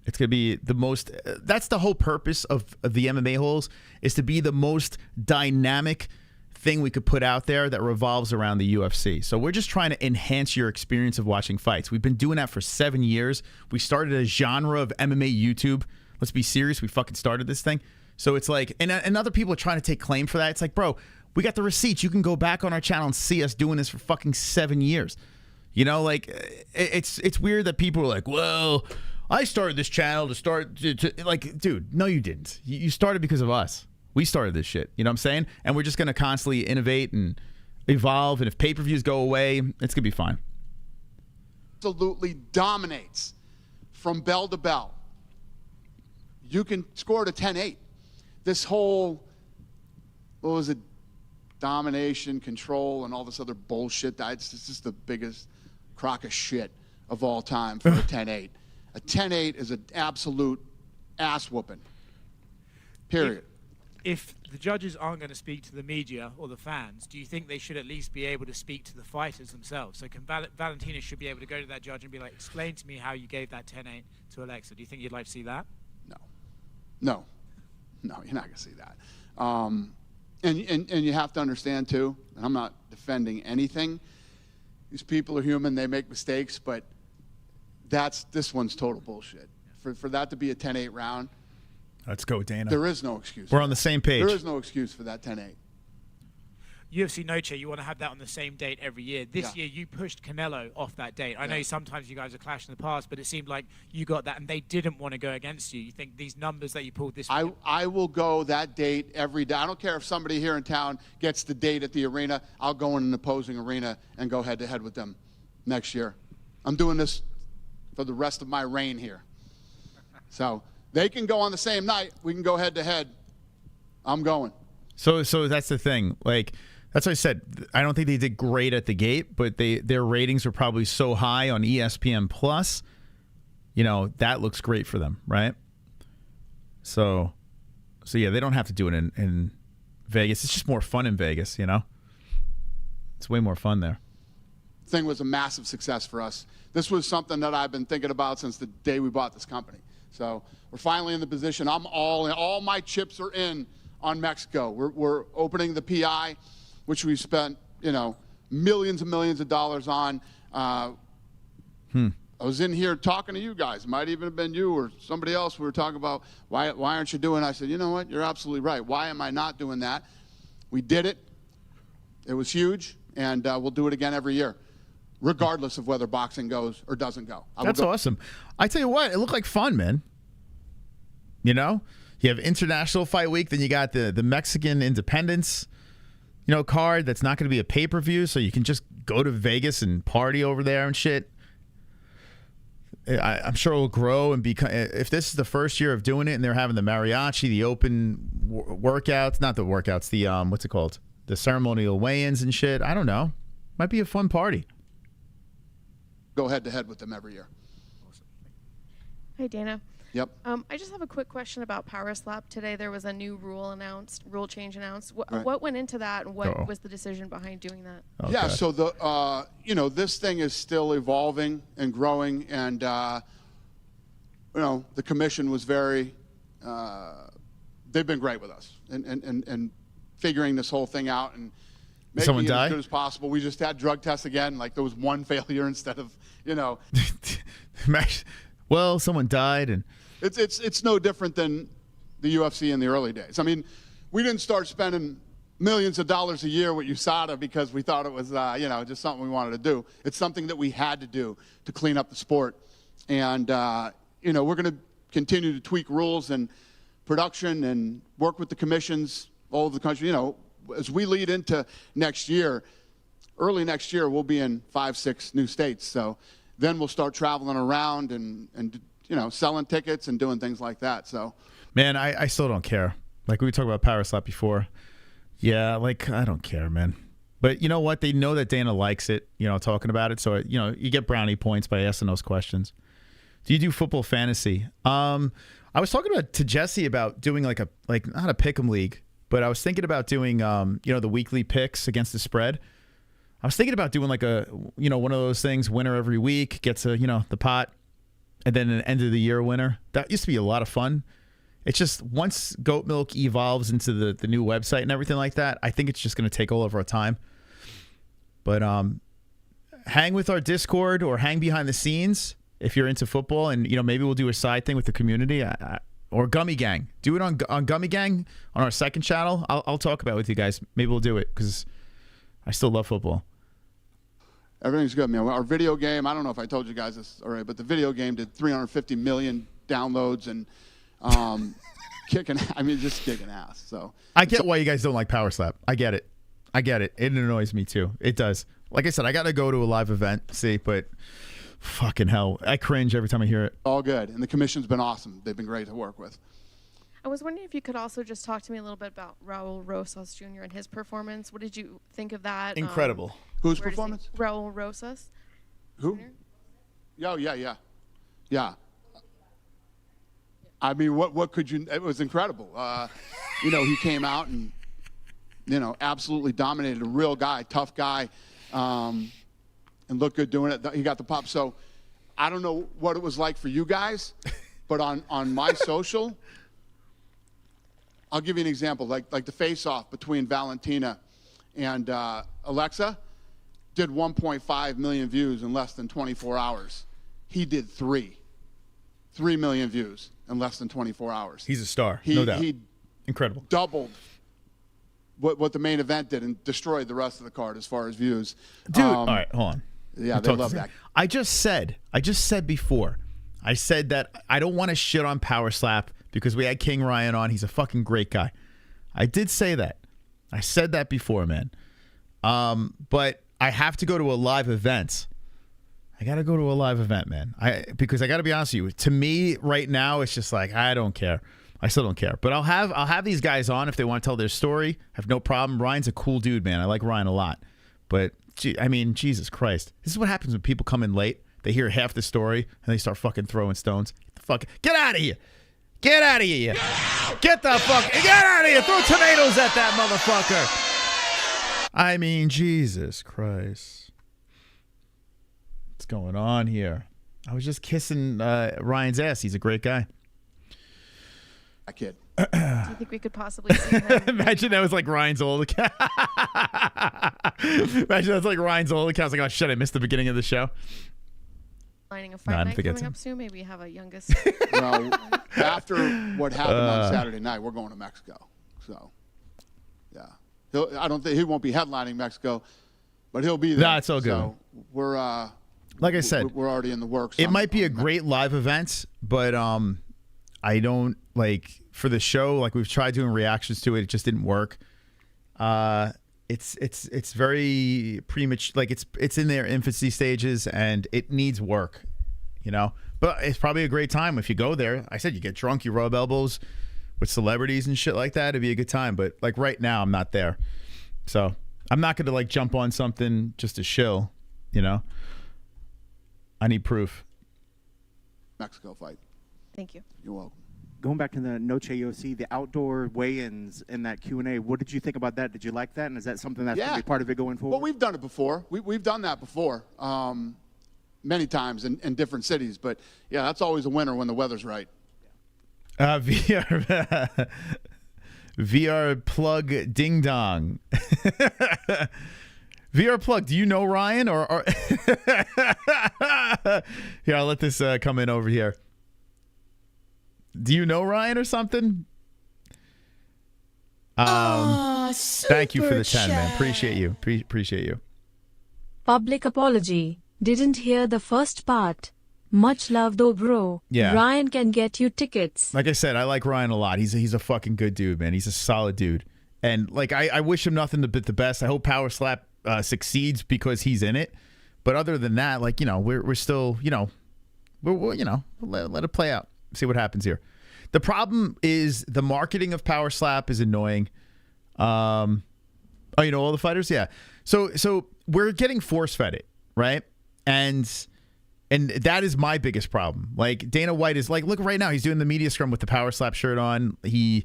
it's going to be the most, that's the whole purpose of the MMA Holes, is to be the most dynamic thing we could put out there that revolves around the UFC. So we're just trying to enhance your experience of watching fights. We've been doing that for 7 years. We started a genre of MMA YouTube. Let's be serious. We fucking started this thing. So it's like, and other people are trying to take claim for that. It's like, bro, we got the receipts. You can go back on our channel and see us doing this for fucking 7 years. You know, like, it's weird that people are like, well, I started this channel to like, dude, no, you didn't. You started because of us. We started this shit. You know what I'm saying? And we're just going to constantly innovate and evolve. And if pay-per-views go away, it's going to be fine. Absolutely dominates from bell to bell. You can score it a 10-8. This whole, what was it, domination, control, and all this other bullshit. It's just the biggest crock of shit of all time for a 10-8. A 10-8 is an absolute ass whooping. Period. If the judges aren't going to speak to the media or the fans, do you think they should at least be able to speak to the fighters themselves? So Valentina should be able to go to that judge and be like, explain to me how you gave that 10-8 to Alexa. Do you think you'd like to see that? No, you're not going to see that. And you have to understand, too, and I'm not defending anything. These people are human. They make mistakes, but this one's total bullshit. For that to be a 10-8 round, let's go, Dana. there is no excuse. We're on the same page. There is no excuse for that 10-8. UFC Noche, you want to have that on the same date every year. This year, you pushed Canelo off that date. I know sometimes you guys have clashed in the past, but it seemed like you got that, and they didn't want to go against you. You think these numbers that you pulled this week? I will go that date every day. I don't care if somebody here in town gets the date at the arena. I'll go in an opposing arena and go head-to-head with them next year. I'm doing this for the rest of my reign here. So they can go on the same night. We can go head-to-head. I'm going. So that's the thing. Like, that's what I said. I don't think they did great at the gate, but their ratings are probably so high on ESPN Plus. You know, that looks great for them, right? So yeah, they don't have to do it in Vegas. It's just more fun in Vegas, you know? It's way more fun there. Thing was a massive success for us. This was something that I've been thinking about since the day we bought this company. So we're finally in the position. I'm all in. All my chips are in on Mexico. We're opening the PI, which we spent, you know, millions and millions of dollars on. I was in here talking to you guys. It might even have been you or somebody else. We were talking about why aren't you doing it? I said, you know what? You're absolutely right. Why am I not doing that? We did it. It was huge, and we'll do it again every year, regardless of whether boxing goes or doesn't go. That's awesome. I tell you what, it looked like fun, man. You know? You have International Fight Week, then you got the Mexican Independence, you know, card that's not going to be a pay-per-view, so you can just go to Vegas and party over there and shit. I'm sure it will grow and become. If this is the first year of doing it, and they're having the mariachi, the open workouts, not the workouts, the what's it called, the ceremonial weigh-ins and shit. I don't know. Might be a fun party. Go head-to-head with them every year. Hi, Dana. Yep. I just have a quick question about Power Slap. Today there was a new rule change announced. Right. What went into that, and what Uh-oh. was the decision behind doing that? Oh, Yeah, God. so the this thing is still evolving and growing, and the commission was very they've been great with us and figuring this whole thing out and making Someone it die? as good as possible. We just had drug tests again, like there was one failure instead of Well, someone died, and it's no different than the UFC in the early days. I mean, we didn't start spending millions of dollars a year with USADA because we thought it was just something we wanted to do. It's something that we had to do to clean up the sport, and we're going to continue to tweak rules and production and work with the commissions all over the country. As we lead into next year, early next year, we'll be in 5-6 new states. So then we'll start traveling around and selling tickets and doing things like that. So, man, I still don't care. Like we talked about Power Slap before. Yeah, like I don't care, man. But you know what? They know that Dana likes it, talking about it. So, you get brownie points by asking those questions. Do you do football fantasy? I was talking to Jessie about doing not a pick'em league, but I was thinking about doing the weekly picks against the spread. I was thinking about doing like a one of those things, winner every week gets the pot, and then an end of the year winner. That used to be a lot of fun. It's just once Goat Milk evolves into the new website and everything like that, I think it's just going to take all of our time. But hang with our Discord or hang behind the scenes if you're into football, and maybe we'll do a side thing with the community. Or Gummy Gang. Do it on Gummy Gang on our second channel. I'll talk about it with you guys. Maybe we'll do it because I still love football. everything's good, man. Our video game, I don't know if I told you guys this already, but the video game did 350 million downloads and just kicking ass. So I get why you guys don't like Power Slap. I get it. It annoys me too. It does. Like I said, I got to go to a live event, but fucking hell, I cringe every time I hear it. All good. And the commission's been awesome. They've been great to work with. I was wondering if you could also just talk to me a little bit about Raul Rosas Jr. and his performance. What did you think of that? Incredible. Whose performance? Raul Rosas. Who? Yeah. I mean, what could you? It was incredible. He came out and absolutely dominated. A real guy, tough guy, and looked good doing it. He got the pop. So I don't know what it was like for you guys, but on my social, I'll give you an example. Like the face-off between Valentina and Alexa did 1.5 million views in less than 24 hours. He did 3 million views in less than 24 hours. He's a star, no doubt. He incredible. Doubled what the main event did and destroyed the rest of the card as far as views. Dude, all right, hold on. Yeah, they love that. I just said before, I said that I don't want to shit on Power Slap because we had King Ryan on. He's a fucking great guy. I did say that. I said that before, man. But I have to go to a live event. I got to go to a live event, man. Because I got to be honest with you. To me, right now, it's just like I don't care. I still don't care. But I'll have these guys on if they want to tell their story. I have no problem. Ryan's a cool dude, man. I like Ryan a lot. But Jesus Christ, this is what happens when people come in late. They hear half the story and they start fucking throwing stones. Get out of here! Get out of here! Get the fuck! Get out of here! Throw tomatoes at that motherfucker! I mean, Jesus Christ. What's going on here? I was just kissing Ryan's ass. He's a great guy. That kid. Do you think we could possibly see him? Imagine that was like Ryan's old account. Imagine that's like Ryan's old account. It's like, oh shit, I missed the beginning of the show. Lining a fight night coming up soon. Maybe have a youngest. Well, after what happened on Saturday night, we're going to Mexico. So, yeah. I don't think he won't be headlining Mexico, but he'll be there. Nah, it's all good. So we're like I said, we're already in the works. It might be a great live event, but I don't like for the show. Like we've tried doing reactions to it, it just didn't work. It's very premature. Like it's in their infancy stages and it needs work, But it's probably a great time if you go there. I said you get drunk, you rub elbows with celebrities and shit like that. It'd be a good time. But like right now, I'm not there, so I'm not gonna like jump on something just to shill. I need proof. Mexico fight. Thank you. You're welcome. Going back to the Noche UFC, the outdoor weigh-ins in that Q&A, what did you think about that? Did you like that? And is that something that's going to be part of it going forward? Well, we've done it before. We've done that before many times in different cities. But, yeah, that's always a winner when the weather's right. VR plug ding dong. VR plug, do you know Ryan? Or here, I'll let this come in over here. Do you know Ryan or something? Thank you for the 10, man. Appreciate you. Appreciate you. Public apology. Didn't hear the first part. Much love though, bro. Yeah. Ryan can get you tickets. Like I said, I like Ryan a lot. He's a fucking good dude, man. He's a solid dude. And like I wish him nothing but the best. I hope Power Slap succeeds because he's in it. But other than that, like, you know, we're still, you know, we're you know, let it play out. See what happens here. The problem is the marketing of Power Slap is annoying. Oh, you know all the fighters? Yeah. So we're getting force-fed it, right? And that is my biggest problem. Like, Dana White is like, look, right now he's doing the media scrum with the Power Slap shirt on. He,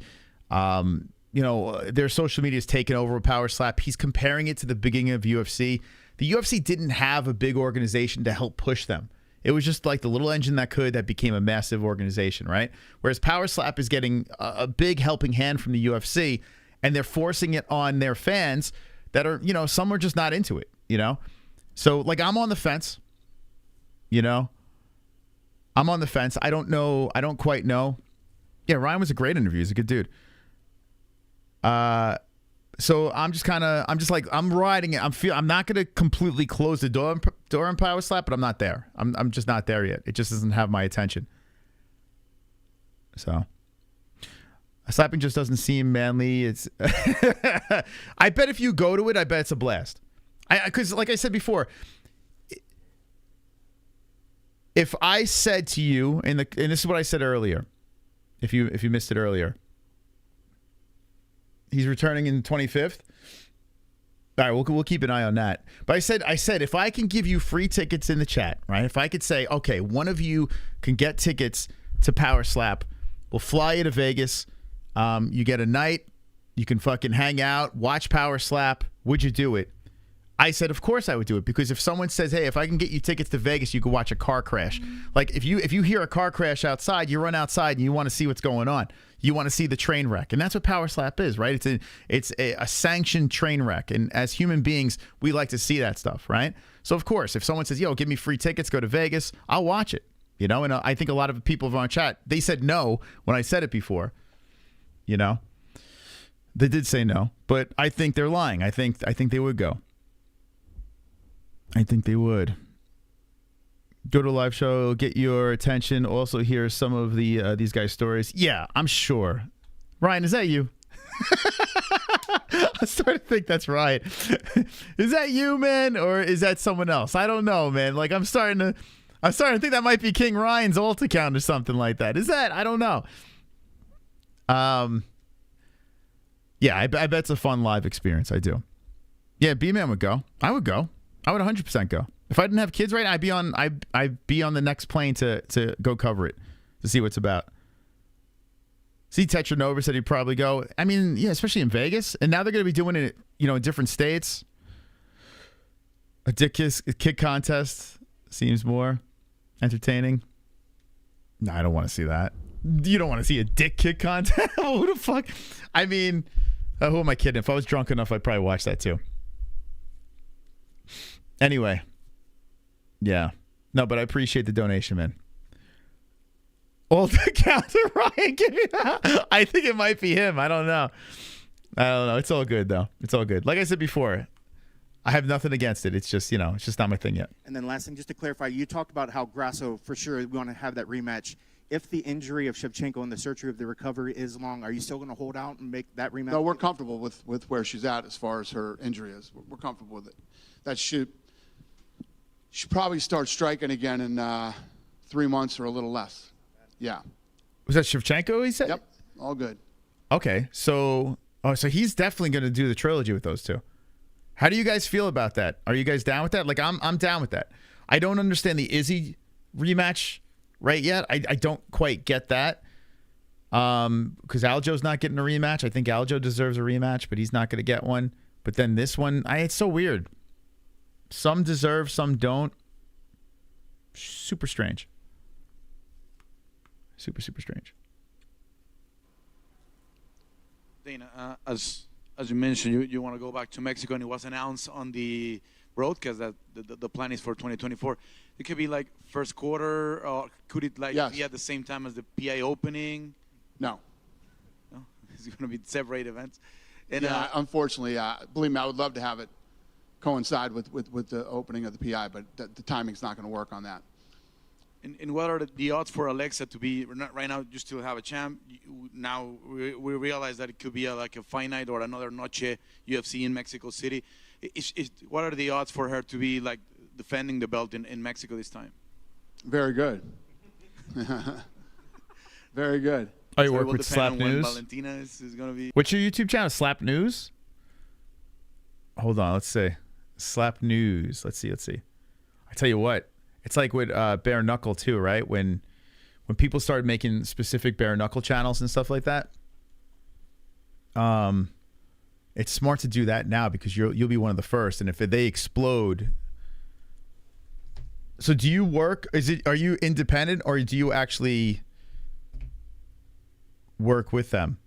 you know, their social media is taking over with Power Slap. He's comparing it to the beginning of UFC. The UFC didn't have a big organization to help push them. It was just like the little engine that became a massive organization, right? Whereas Power Slap is getting a big helping hand from the UFC, and they're forcing it on their fans that are, you know, some are just not into it, you know? So, like, I'm on the fence, you know? I'm on the fence. I don't know. I don't quite know. Yeah, Ryan was a great interview. He's a good dude. So I'm riding it. I'm not going to completely close the door on Power Slap, but I'm not there. I'm just not there yet. It just doesn't have my attention. So slapping just doesn't seem manly. It's I bet if you go to it, I bet it's a blast. Because like I said before, if I said to you, and this is what I said earlier, if you missed it earlier, he's returning in the 25th. All right, we'll keep an eye on that. But I said if I can give you free tickets in the chat, right? If I could say, okay, one of you can get tickets to Power Slap, we'll fly you to Vegas. You get a night. You can fucking hang out, watch Power Slap. Would you do it? I said, of course I would do it, because if someone says, hey, if I can get you tickets to Vegas, you can watch a car crash. Like, if you hear a car crash outside, you run outside and you want to see what's going on. You want to see the train wreck. And that's what Power Slap is, right? It's a sanctioned train wreck. And as human beings, we like to see that stuff, right? So, of course, if someone says, yo, give me free tickets, go to Vegas, I'll watch it. You know, and I think a lot of people of our chat, they said no when I said it before. You know? They did say no, but I think they're lying. I think they would go. I think they would. Go to a live show, get your attention. Also hear some of these guys' stories. Yeah, I'm sure. Ryan, is that you? I'm starting to think that's right. Is that you, man, or is that someone else? I don't know, man. Like, I'm starting to think that might be King Ryan's alt account or something like that. Is that? I don't know. Yeah, I bet it's a fun live experience. I do. Yeah, B-Man would go. I would go. I would 100% go. If I didn't have kids right now, I'd be on the next plane to go cover it, to see what's about. See, Tetranova said he'd probably go. I mean, yeah, especially in Vegas. And now they're going to be doing it, you know, in different states. A kick contest seems more entertaining. No, I don't want to see that. You don't want to see a dick kick contest? Who the fuck? I mean, who am I kidding? If I was drunk enough, I'd probably watch that too. Anyway. Yeah. No, but I appreciate the donation, man. Old counter Ryan. I think it might be him. I don't know. It's all good, though. It's all good. Like I said before, I have nothing against it. It's just, you know, it's just not my thing yet. And then last thing, just to clarify, you talked about how Grasso, for sure, we want to have that rematch. If the injury of Shevchenko and the surgery of the recovery is long, are you still going to hold out and make that rematch? No, we're comfortable with where she's at as far as her injury is. We're comfortable with it. That should probably start striking again in 3 months or a little less. Yeah. Was that Shevchenko, he said? Yep. All good. Okay. So he's definitely going to do the trilogy with those two. How do you guys feel about that? Are you guys down with that? Like, I'm down with that. I don't understand the Izzy rematch right yet. I don't quite get that. Because Aljo's not getting a rematch. I think Aljo deserves a rematch, but he's not going to get one. But then this one, it's so weird. Some deserve, some don't. Super strange. Super strange. Dana, as you mentioned, you want to go back to Mexico, and it was announced on the broadcast that the plan is for 2024. It could be like first quarter, or could it be at the same time as the PI opening? No. It's going to be separate events. And, yeah, unfortunately, believe me, I would love to have it coincide with the opening of the PI, but the timing's not going to work on that. And what are the odds for Alexa to be, right now you still have a champ, now we realize that it could be like a fight night or another Noche UFC in Mexico City. What are the odds for her to be like defending the belt in Mexico this time? Very good. Very good. Oh, you work with Slap News? Valentina is going to be. What's your YouTube channel? Slap News? Hold on, let's see. Slap News. Let's see. I tell you what, it's like with Bare Knuckle too, right? When people started making specific Bare Knuckle channels and stuff like that, it's smart to do that now because you'll be one of the first. And if they explode, so do you work? Are you independent or do you actually work with them?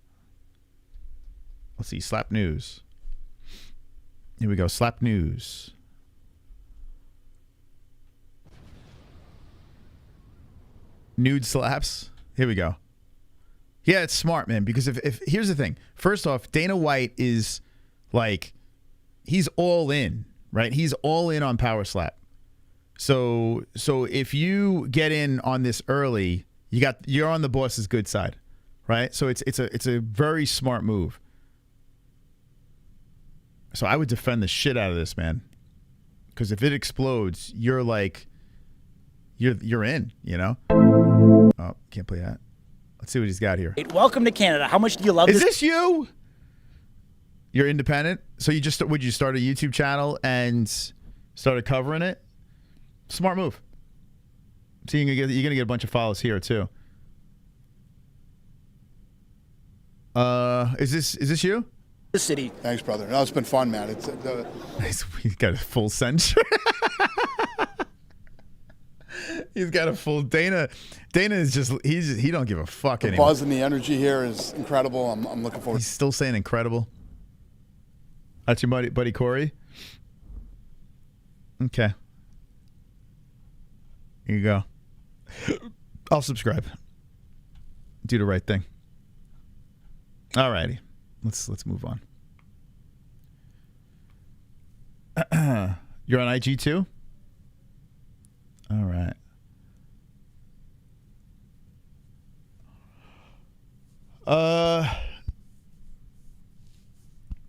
Let's see. Slap News. Here we go. Slap News. Nude slaps. Here we go. Yeah, it's smart, man, because if here's the thing. First off, Dana White is like, he's all in, right? He's all in on Power Slap. So if you get in on this early, you're on the boss's good side, right? So it's a very smart move. So I would defend the shit out of this, man, because if it explodes, you're like, you're in, you know. Oh, can't play that. Let's see what he's got here. Welcome to Canada. How much do you love this? Is this you? You're independent? So would you start a YouTube channel and started covering it? Smart move. So you're gonna get a bunch of follows here too. Is this you? The city. Thanks, brother. No, it's been fun, man. He's got a full censor. He's got a full Dana is just he don't give a fuck anymore. The buzz and the energy here is incredible. I'm looking forward. He's still saying incredible. That's your buddy Corey. Okay. Here you go. I'll subscribe. Do the right thing. All righty. Let's move on. You're on IG too? All right.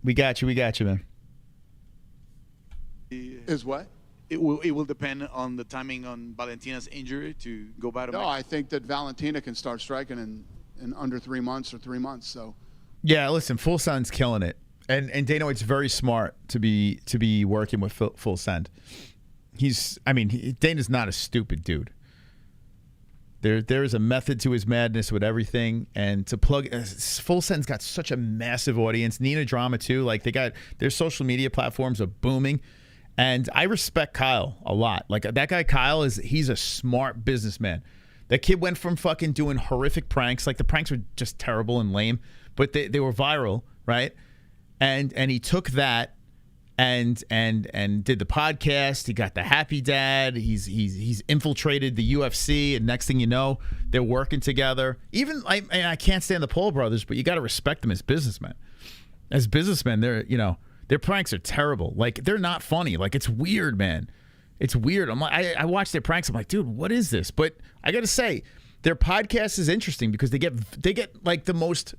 We got you, man. Is what? It will depend on the timing on Valentina's injury to go back to Mexico. I think that Valentina can start striking in under 3 months or 3 months. So. Yeah, listen, Full Send's killing it, and Dana White's very smart to be working with Full Send. Dana's not a stupid dude. There is a method to his madness with everything, and to plug Full Send's got such a massive audience. Nina Drama too, like their social media platforms are booming, and I respect Kyle a lot. Like that guy Kyle he's a smart businessman. That kid went from fucking doing horrific pranks, like the pranks were just terrible and lame, but they were viral, right? And he took that and did the podcast. He got the Happy Dad. He's infiltrated the UFC, and next thing you know, they're working together. Even I can't stand the Paul brothers, but you got to respect them as businessmen. As businessmen, their pranks are terrible. Like they're not funny. Like it's weird, man. It's weird. I'm like, I watch their pranks. I'm like, dude, what is this? But I got to say, their podcast is interesting because they get like the most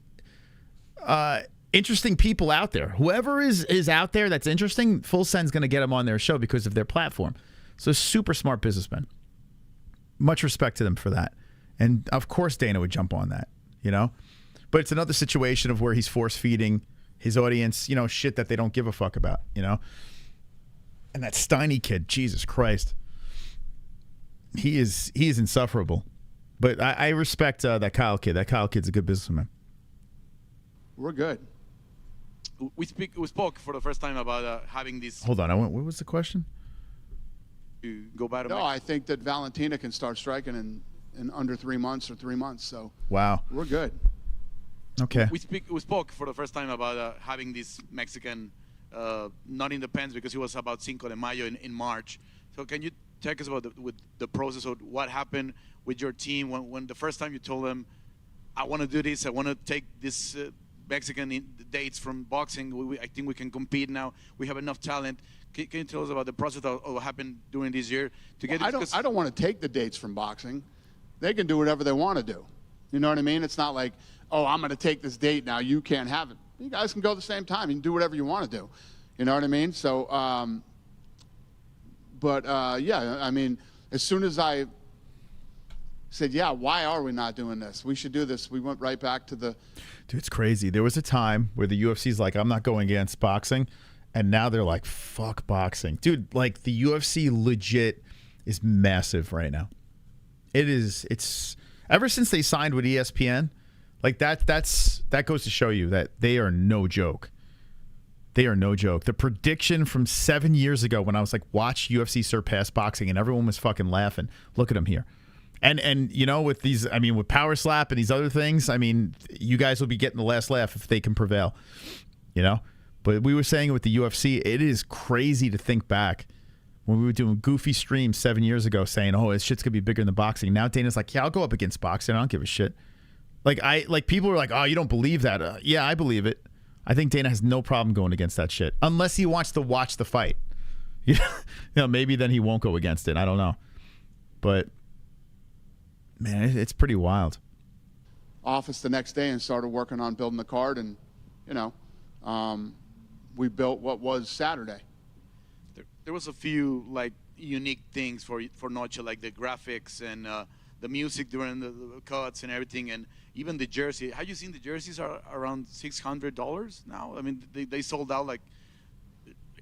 interesting people out there. Whoever is out there that's interesting, Full Send's going to get them on their show because of their platform. So super smart businessmen. Much respect to them for that. And of course Dana would jump on that, you know? But it's another situation of where he's force-feeding his audience, shit that they don't give a fuck about, And that Steiny kid, Jesus Christ. He is insufferable. But I respect that Kyle kid. That Kyle kid's a good businessman. We're good. We spoke for the first time about having this. Hold on. What was the question? To go back to No, I think that Valentina can start striking in under 3 months or 3 months. So wow, we're good. Okay. We spoke for the first time about having this Mexican not in the pens because he was about Cinco de Mayo in March. So can you take us about the process of what happened with your team when the first time you told them, I want to do this, I want to take this Mexican dates from boxing. I think we can compete now. We have enough talent. Can you tell us about the process of what happened during this year to get? I don't want to take the dates from boxing. They can do whatever they want to do. You know what I mean? It's not like, oh, I'm going to take this date now. You can't have it. You guys can go at the same time. You can do whatever you want to do. You know what I mean? So, yeah, I mean, as soon as I said, yeah, why are we not doing this? We should do this. We went right back to the... Dude, it's crazy. There was a time where the UFC's like, I'm not going against boxing. And now they're like, fuck boxing. Dude, like the UFC legit is massive right now. It's ever since they signed with ESPN, like that goes to show you that they are no joke. They are no joke. The prediction from 7 years ago when I was like, watch UFC surpass boxing, and everyone was fucking laughing. Look at them here. And you know, with these, I mean, with Power Slap and these other things, I mean, you guys will be getting the last laugh if they can prevail. You know? But we were saying with the UFC, it is crazy to think back when we were doing goofy streams 7 years ago saying, oh, this shit's going to be bigger than boxing. Now Dana's like, yeah, I'll go up against boxing. I don't give a shit. Like people are like, oh, you don't believe that. Yeah, I believe it. I think Dana has no problem going against that shit. Unless he wants to watch the fight. You know, maybe then he won't go against it. I don't know. But, man, it's pretty wild. Office the next day and started working on building the card. And, you know, we built what was Saturday. There was a few like unique things for Noche, like the graphics and the music during the cuts and everything, and even the jersey. Have you seen the jerseys are around $600 now? I mean, they sold out like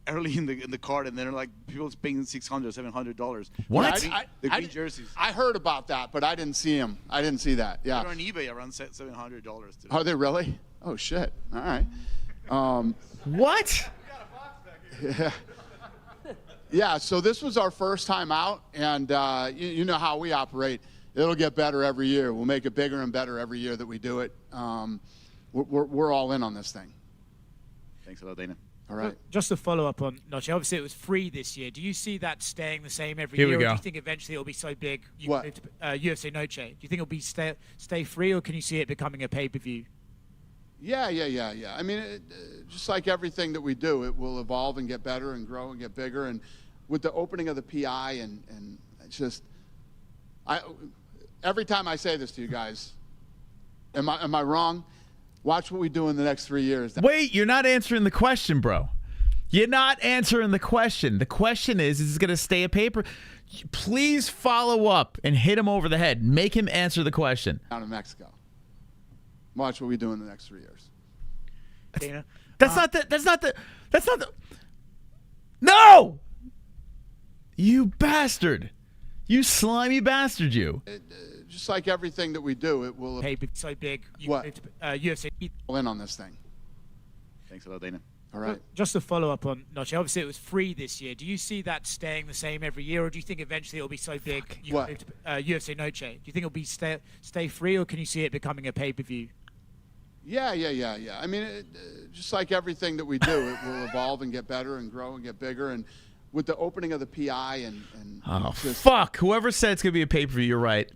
early in the card, and then like people paying $600, $700. What? The green jerseys. I heard about that, but I didn't see them. I didn't see that. Yeah. They're on eBay around $700 today. Are they really? Oh shit! All right. What? Yeah. Yeah, so this was our first time out, and you know how we operate. It'll get better every year. We'll make it bigger and better every year that we do it. We're all in on this thing. Thanks a lot, Dana. All right. Just to follow up on Noche, obviously it was free this year. Do you see that staying the same every Here year, we or go. do you think eventually it'll be so big you What? can move to UFC Noche? Do you think it'll be stay free, or can you see it becoming a pay-per-view? Yeah. I mean, just like everything that we do, it will evolve and get better and grow and get bigger. And with the opening of the PI, and it's just, every time I say this to you guys, am I wrong? Watch what we do in the next 3 years. Wait, you're not answering the question, bro. You're not answering the question. The question is it going to stay a paper? Please follow up and hit him over the head. Make him answer the question. Down in Mexico. Watch what we do in the next 3 years. Dana? That's not the. No! You bastard. You slimy bastard, you. Just like everything that we do, it will So big you What? can move to UFC. all in on this thing. Thanks a lot, Dana. All right. Just to follow up on Noche, obviously it was free this year. Do you see that staying the same every year, or do you think eventually it'll be so big you What? can move to UFC Noche? Do you think it'll be stay free, or can you see it becoming a pay-per-view? Yeah. I mean, just like everything that we do, it will evolve and get better and grow and get bigger. And with the opening of the PI and Oh, just, fuck. Whoever said it's going to be a pay-per-view, you're right.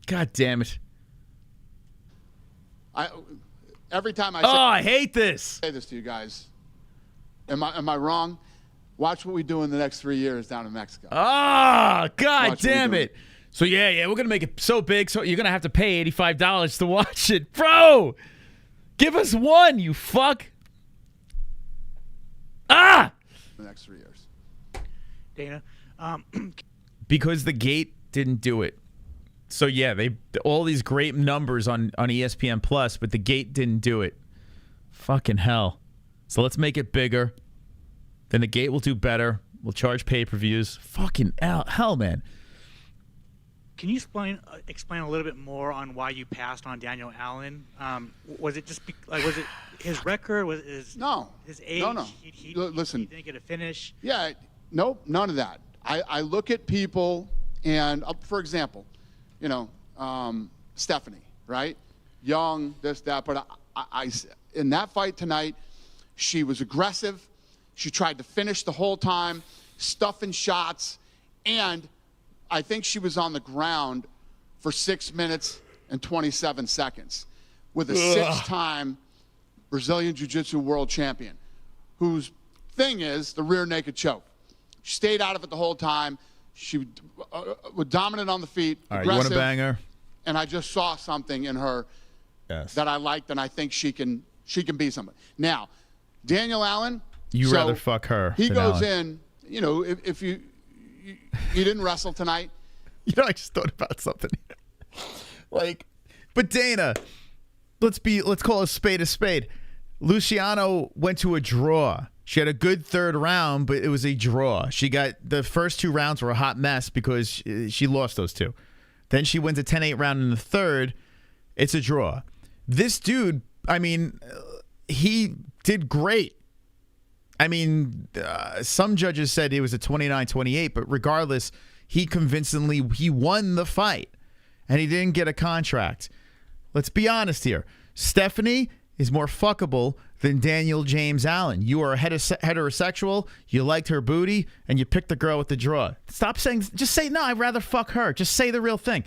God damn it. every time I I hate this. say this to you guys, am I wrong? Watch what we do in the next 3 years down in Mexico. God Watch what we damn do. it. So, yeah, we're going to make it so big, so you're going to have to pay $85 to watch it. Bro, give us one, you fuck. The next 3 years. Dana? Because the gate didn't do it. So, yeah, all these great numbers on ESPN Plus, but the gate didn't do it. Fucking hell. So let's make it bigger. Then the gate will do better. We'll charge pay-per-views. Fucking hell, man. Can you explain a little bit more on why you passed on Daniel Allen? Was it just was it his record? Was it his age? No. Listen, he didn't get a finish. Yeah, nope, none of that. I look at people, and for example, Stephanie, right? Young, this, that, but I in that fight tonight, she was aggressive. She tried to finish the whole time, stuffing shots, and I think she was on the ground for 6 minutes and 27 seconds with a six-time Brazilian Jiu-Jitsu world champion, whose thing is the rear naked choke. She stayed out of it the whole time. She was dominant on the feet, All right, you want to bang her? And I just saw something in her that I liked, and I think she can be somebody. Now, Daniel Allen. You rather fuck her. He than goes Allen. in. If you didn't wrestle tonight. I just thought about something. But Dana, let's call a spade a spade. Luciano went to a draw. She had a good third round, but it was a draw. She got the first 2 rounds were a hot mess because she lost those 2. Then she wins a 10-8 round in the third. It's a draw. This dude, he did great. Some judges said it was a 29-28, but regardless, he won the fight, and he didn't get a contract. Let's be honest here. Stephanie is more fuckable than Daniel James Allen. You are heterosexual, you liked her booty, and you picked the girl with the draw. Just say, no, I'd rather fuck her. Just say the real thing.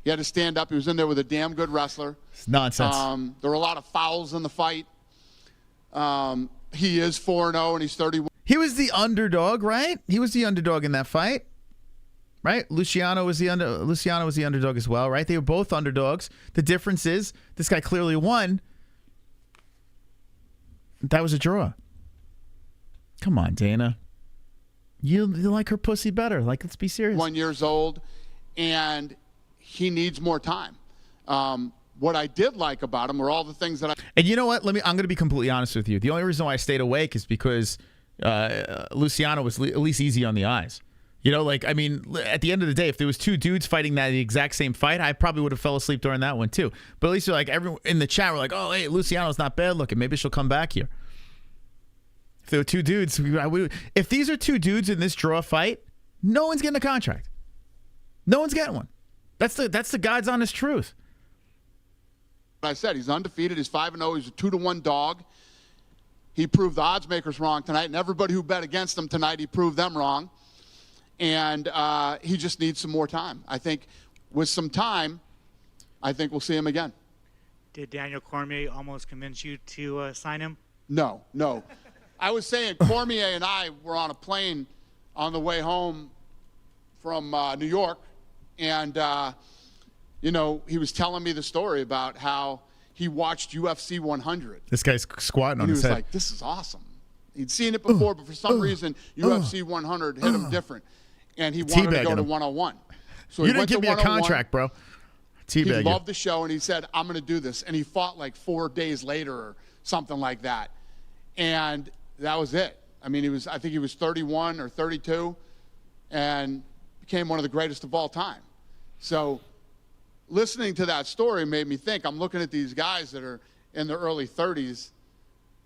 He had to stand up. He was in there with a damn good wrestler. It's nonsense. There were a lot of fouls in the fight. He is 4-0 and he's 31. He was the underdog, right? He was the underdog in that fight, right? Luciano was the underdog as well, right? They were both underdogs. The difference is this guy clearly won. That was a draw. Come on, Dana. You like her pussy better. Let's be serious. 1 year old, and he needs more time. What I did like about him were all the things that I... And you know what? I'm going to be completely honest with you. The only reason why I stayed awake is because Luciano was at least easy on the eyes. At the end of the day, if there was 2 dudes fighting the exact same fight, I probably would have fell asleep during that one too. But at least everyone in the chat were like, oh, hey, Luciano's not bad looking. Maybe she'll come back here. If there were 2 dudes, if these are 2 dudes in this draw fight, no one's getting a contract. No one's getting one. That's the God's honest truth. I said he's undefeated. He's 5-0. He's a 2-1 dog. He proved the odds makers wrong tonight, and everybody who bet against him tonight, he proved them wrong. And he just needs some more time. I think with some time, I think we'll see him again. Did Daniel Cormier almost convince you to sign him? No. I was saying Cormier and I were on a plane on the way home from New York, and he was telling me the story about how he watched UFC 100. This guy's squatting on his head. He was like, this is awesome. He'd seen it before, but for some reason, UFC 100 hit him different. And he wanted to go to 101. So you didn't give me a contract, bro. He loved the show, and he said, I'm going to do this. And he fought 4 days later or something like that. And that was it. I think he was 31 or 32 and became one of the greatest of all time. So listening to that story made me think, I'm looking at these guys that are in their early 30s,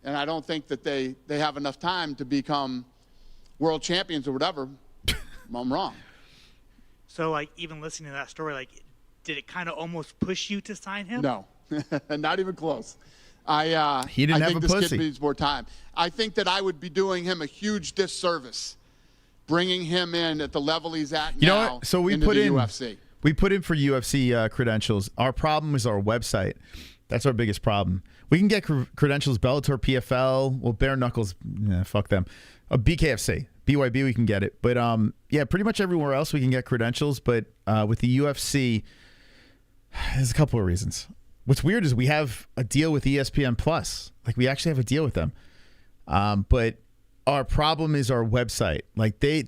and I don't think that they have enough time to become world champions or whatever. I'm wrong. So, even listening to that story, did it kind of almost push you to sign him? No, not even close. He didn't have a pussy. This kid needs more time. I think that I would be doing him a huge disservice, bringing him in at the level he's at now. Know what? So we into put the in UFC. We put in for UFC credentials. Our problem is our website. That's our biggest problem. We can get credentials, Bellator, PFL, well, bare knuckles, fuck them. BKFC, BYB, we can get it. But pretty much everywhere else we can get credentials. But with the UFC, there's a couple of reasons. What's weird is we have a deal with ESPN Plus. We actually have a deal with them. But our problem is our website.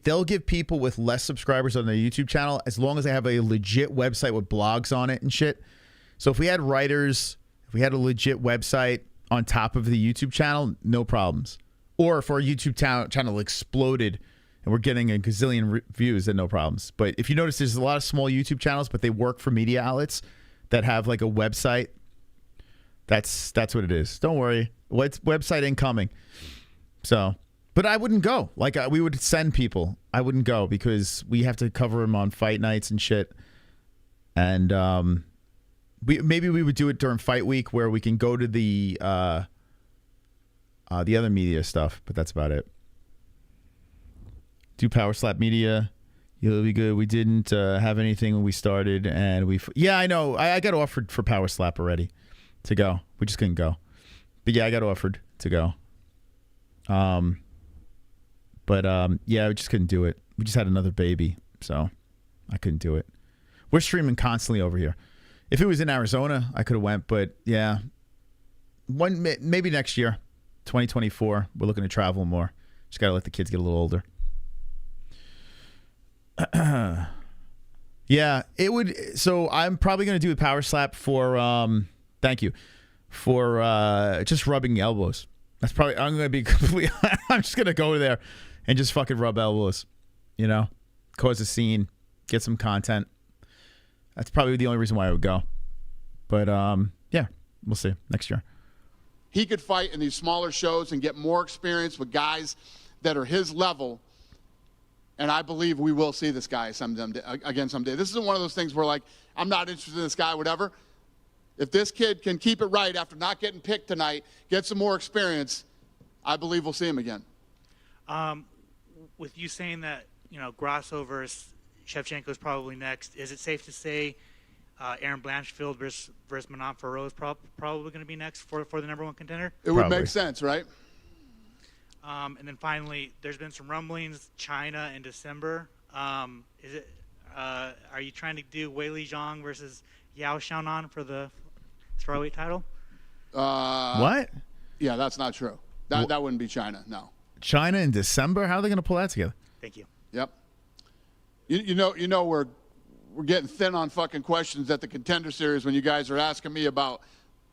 They'll give people with less subscribers on their YouTube channel as long as they have a legit website with blogs on it and shit. So if we had writers, if we had a legit website on top of the YouTube channel, no problems. Or if our YouTube channel exploded and we're getting a gazillion views and no problems. But if you notice, there's a lot of small YouTube channels, but they work for media outlets that have like a website. That's what it is. Don't worry. Website incoming. So, but I wouldn't go. Like we would send people. I wouldn't go because we have to cover them on fight nights and shit. And maybe we would do it during fight week where we can go to the other media stuff, but that's about it. Do Power Slap Media. You'll be good. We didn't have anything when we started, and yeah, I know. I got offered for Power Slap already to go. We just couldn't go. But yeah, I got offered to go. Yeah, we just couldn't do it. We just had another baby, so I couldn't do it. We're streaming constantly over here. If it was in Arizona, I could have went, but yeah, maybe next year, 2024. We're looking to travel more. Just gotta let the kids get a little older. Yeah, it would. So I'm probably gonna do a Power Slap for. Thank you for just rubbing elbows. That's probably. I'm gonna be completely. I'm just gonna go there and just fucking rub elbows. You know, cause a scene, get some content. That's probably the only reason why I would go. But yeah, we'll see next year. He could fight in these smaller shows and get more experience with guys that are his level. And I believe we will see this guy again someday. This isn't one of those things where, like, I'm not interested in this guy, whatever. If this kid can keep it right after not getting picked tonight, get some more experience, I believe we'll see him again. With you saying that, Grasso versus Shevchenko is probably next, is it safe to say Aaron Blanchfield versus Manon Farrow is probably going to be next for the #1 contender? It would make sense, right? And then finally, there's been some rumblings, China in December. Are you trying to do Weili Zhang versus Yao Xiaonan for the strawweight title? What? Yeah, that's not true. That wouldn't be China, no. China in December? How are they going to pull that together? Thank you. Yep. You know we're getting thin on fucking questions at the Contender Series when you guys are asking me about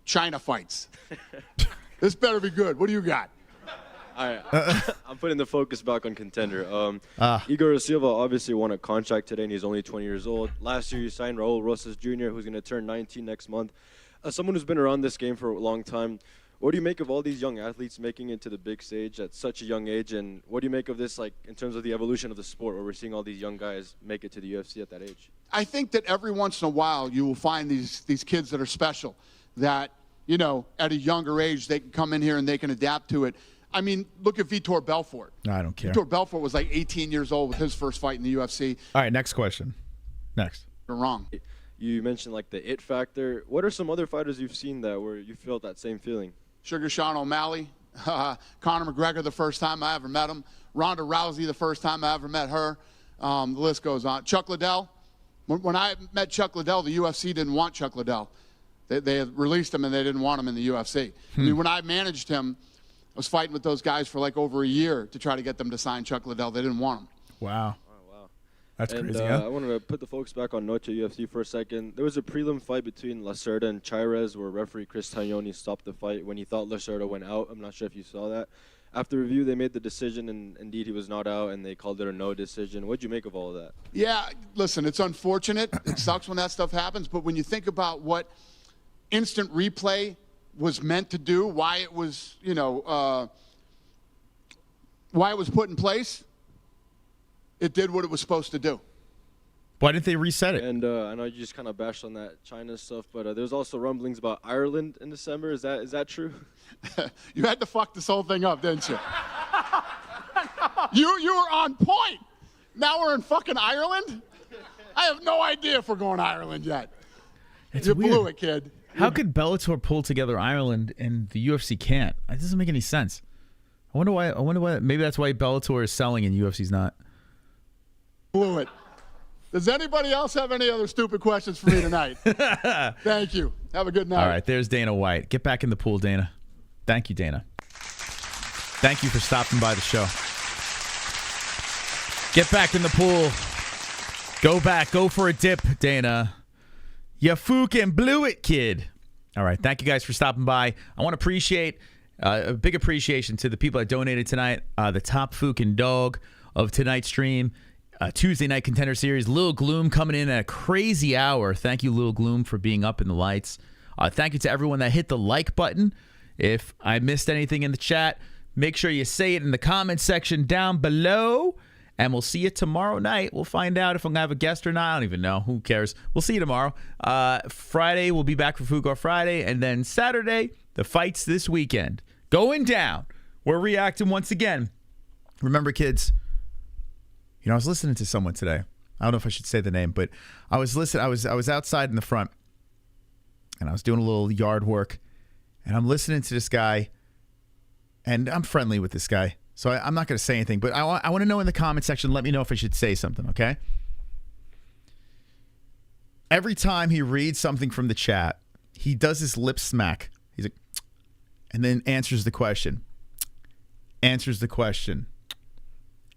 China fights. This better be good. What do you got? All right. I'm putting the focus back on Contender. Igor Silva obviously won a contract today, and he's only 20 years old. Last year, you signed Raul Rosas Jr., who's going to turn 19 next month. As someone who's been around this game for a long time, what do you make of all these young athletes making it to the big stage at such a young age? And what do you make of this, like, in terms of the evolution of the sport, where we're seeing all these young guys make it to the UFC at that age? I think that every once in a while you will find these kids that are special, that, at a younger age they can come in here and they can adapt to it. I mean, look at Vitor Belfort. No, I don't care. Vitor Belfort was like 18 years old with his first fight in the UFC. All right, next question. Next. You're wrong. You mentioned, like, the it factor. What are some other fighters you've seen that where you felt that same feeling? Sugar Sean O'Malley, Conor McGregor the first time I ever met him, Ronda Rousey the first time I ever met her. The list goes on. Chuck Liddell. When I met Chuck Liddell, the UFC didn't want Chuck Liddell. They had released him and they didn't want him in the UFC. I mean, when I managed him, I was fighting with those guys for like over a year to try to get them to sign Chuck Liddell. They didn't want him. Wow. That's crazy, I wanted to put the focus back on Noche UFC for a second. There was a prelim fight between Lacerda and Chairez where referee Chris Taglioni stopped the fight when he thought Lacerda went out. I'm not sure if you saw that. After review, they made the decision, and indeed he was not out, and they called it a no decision. What did you make of all of that? Yeah, listen, it's unfortunate. It sucks when that stuff happens. But when you think about what instant replay was meant to do, why it was, why it was put in place, it did what it was supposed to do. Why didn't they reset it? And I know you just kind of bashed on that China stuff, but there's also rumblings about Ireland in December. Is that true? You had to fuck this whole thing up, didn't you? You were on point. Now we're in fucking Ireland? I have no idea if we're going to Ireland yet. You blew it, kid. How could Bellator pull together Ireland and the UFC can't? It doesn't make any sense. I wonder why. Maybe that's why Bellator is selling and UFC's not. Blew it. Does anybody else have any other stupid questions for me tonight? Thank you. Have a good night. All right, there's Dana White. Get back in the pool, Dana. Thank you, Dana. Thank you for stopping by the show. Get back in the pool. Go back. Go for a dip, Dana. You fucking blew it, kid. All right, thank you guys for stopping by. I want to appreciate, a big appreciation to the people that donated tonight. The Top Fucking Dog, of tonight's stream. Tuesday night Contender Series. Lil Gloom coming in at a crazy hour. Thank you, Lil Gloom, for being up in the lights. Thank you to everyone that hit the like button. If I missed anything in the chat, make sure you say it in the comment section down below. And we'll see you tomorrow night. We'll find out if I'm going to have a guest or not. I don't even know. Who cares? We'll see you tomorrow. Friday, we'll be back for Fugar Friday. And then Saturday, the fights this weekend. Going down. We're reacting once again. Remember, kids, I was listening to someone today. I don't know if I should say the name, but I was listening. I was outside in the front, and I was doing a little yard work. And I'm listening to this guy, and I'm friendly with this guy. So I'm not going to say anything, but I want to know in the comment section, let me know if I should say something, okay? Every time he reads something from the chat, he does his lip smack. He's like, and then answers the question. Answers the question.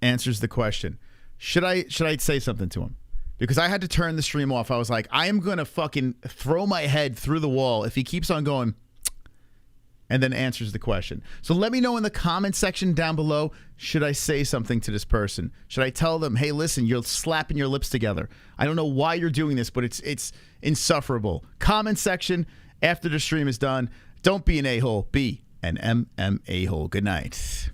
Answers the question. Should I say something to him? Because I had to turn the stream off. I was like, I am going to fucking throw my head through the wall if he keeps on going and then answers the question. So let me know in the comment section down below, should I say something to this person? Should I tell them, hey, listen, you're slapping your lips together. I don't know why you're doing this, but it's insufferable. Comment section after the stream is done. Don't be an a-hole. Be an MMA hole. Good night.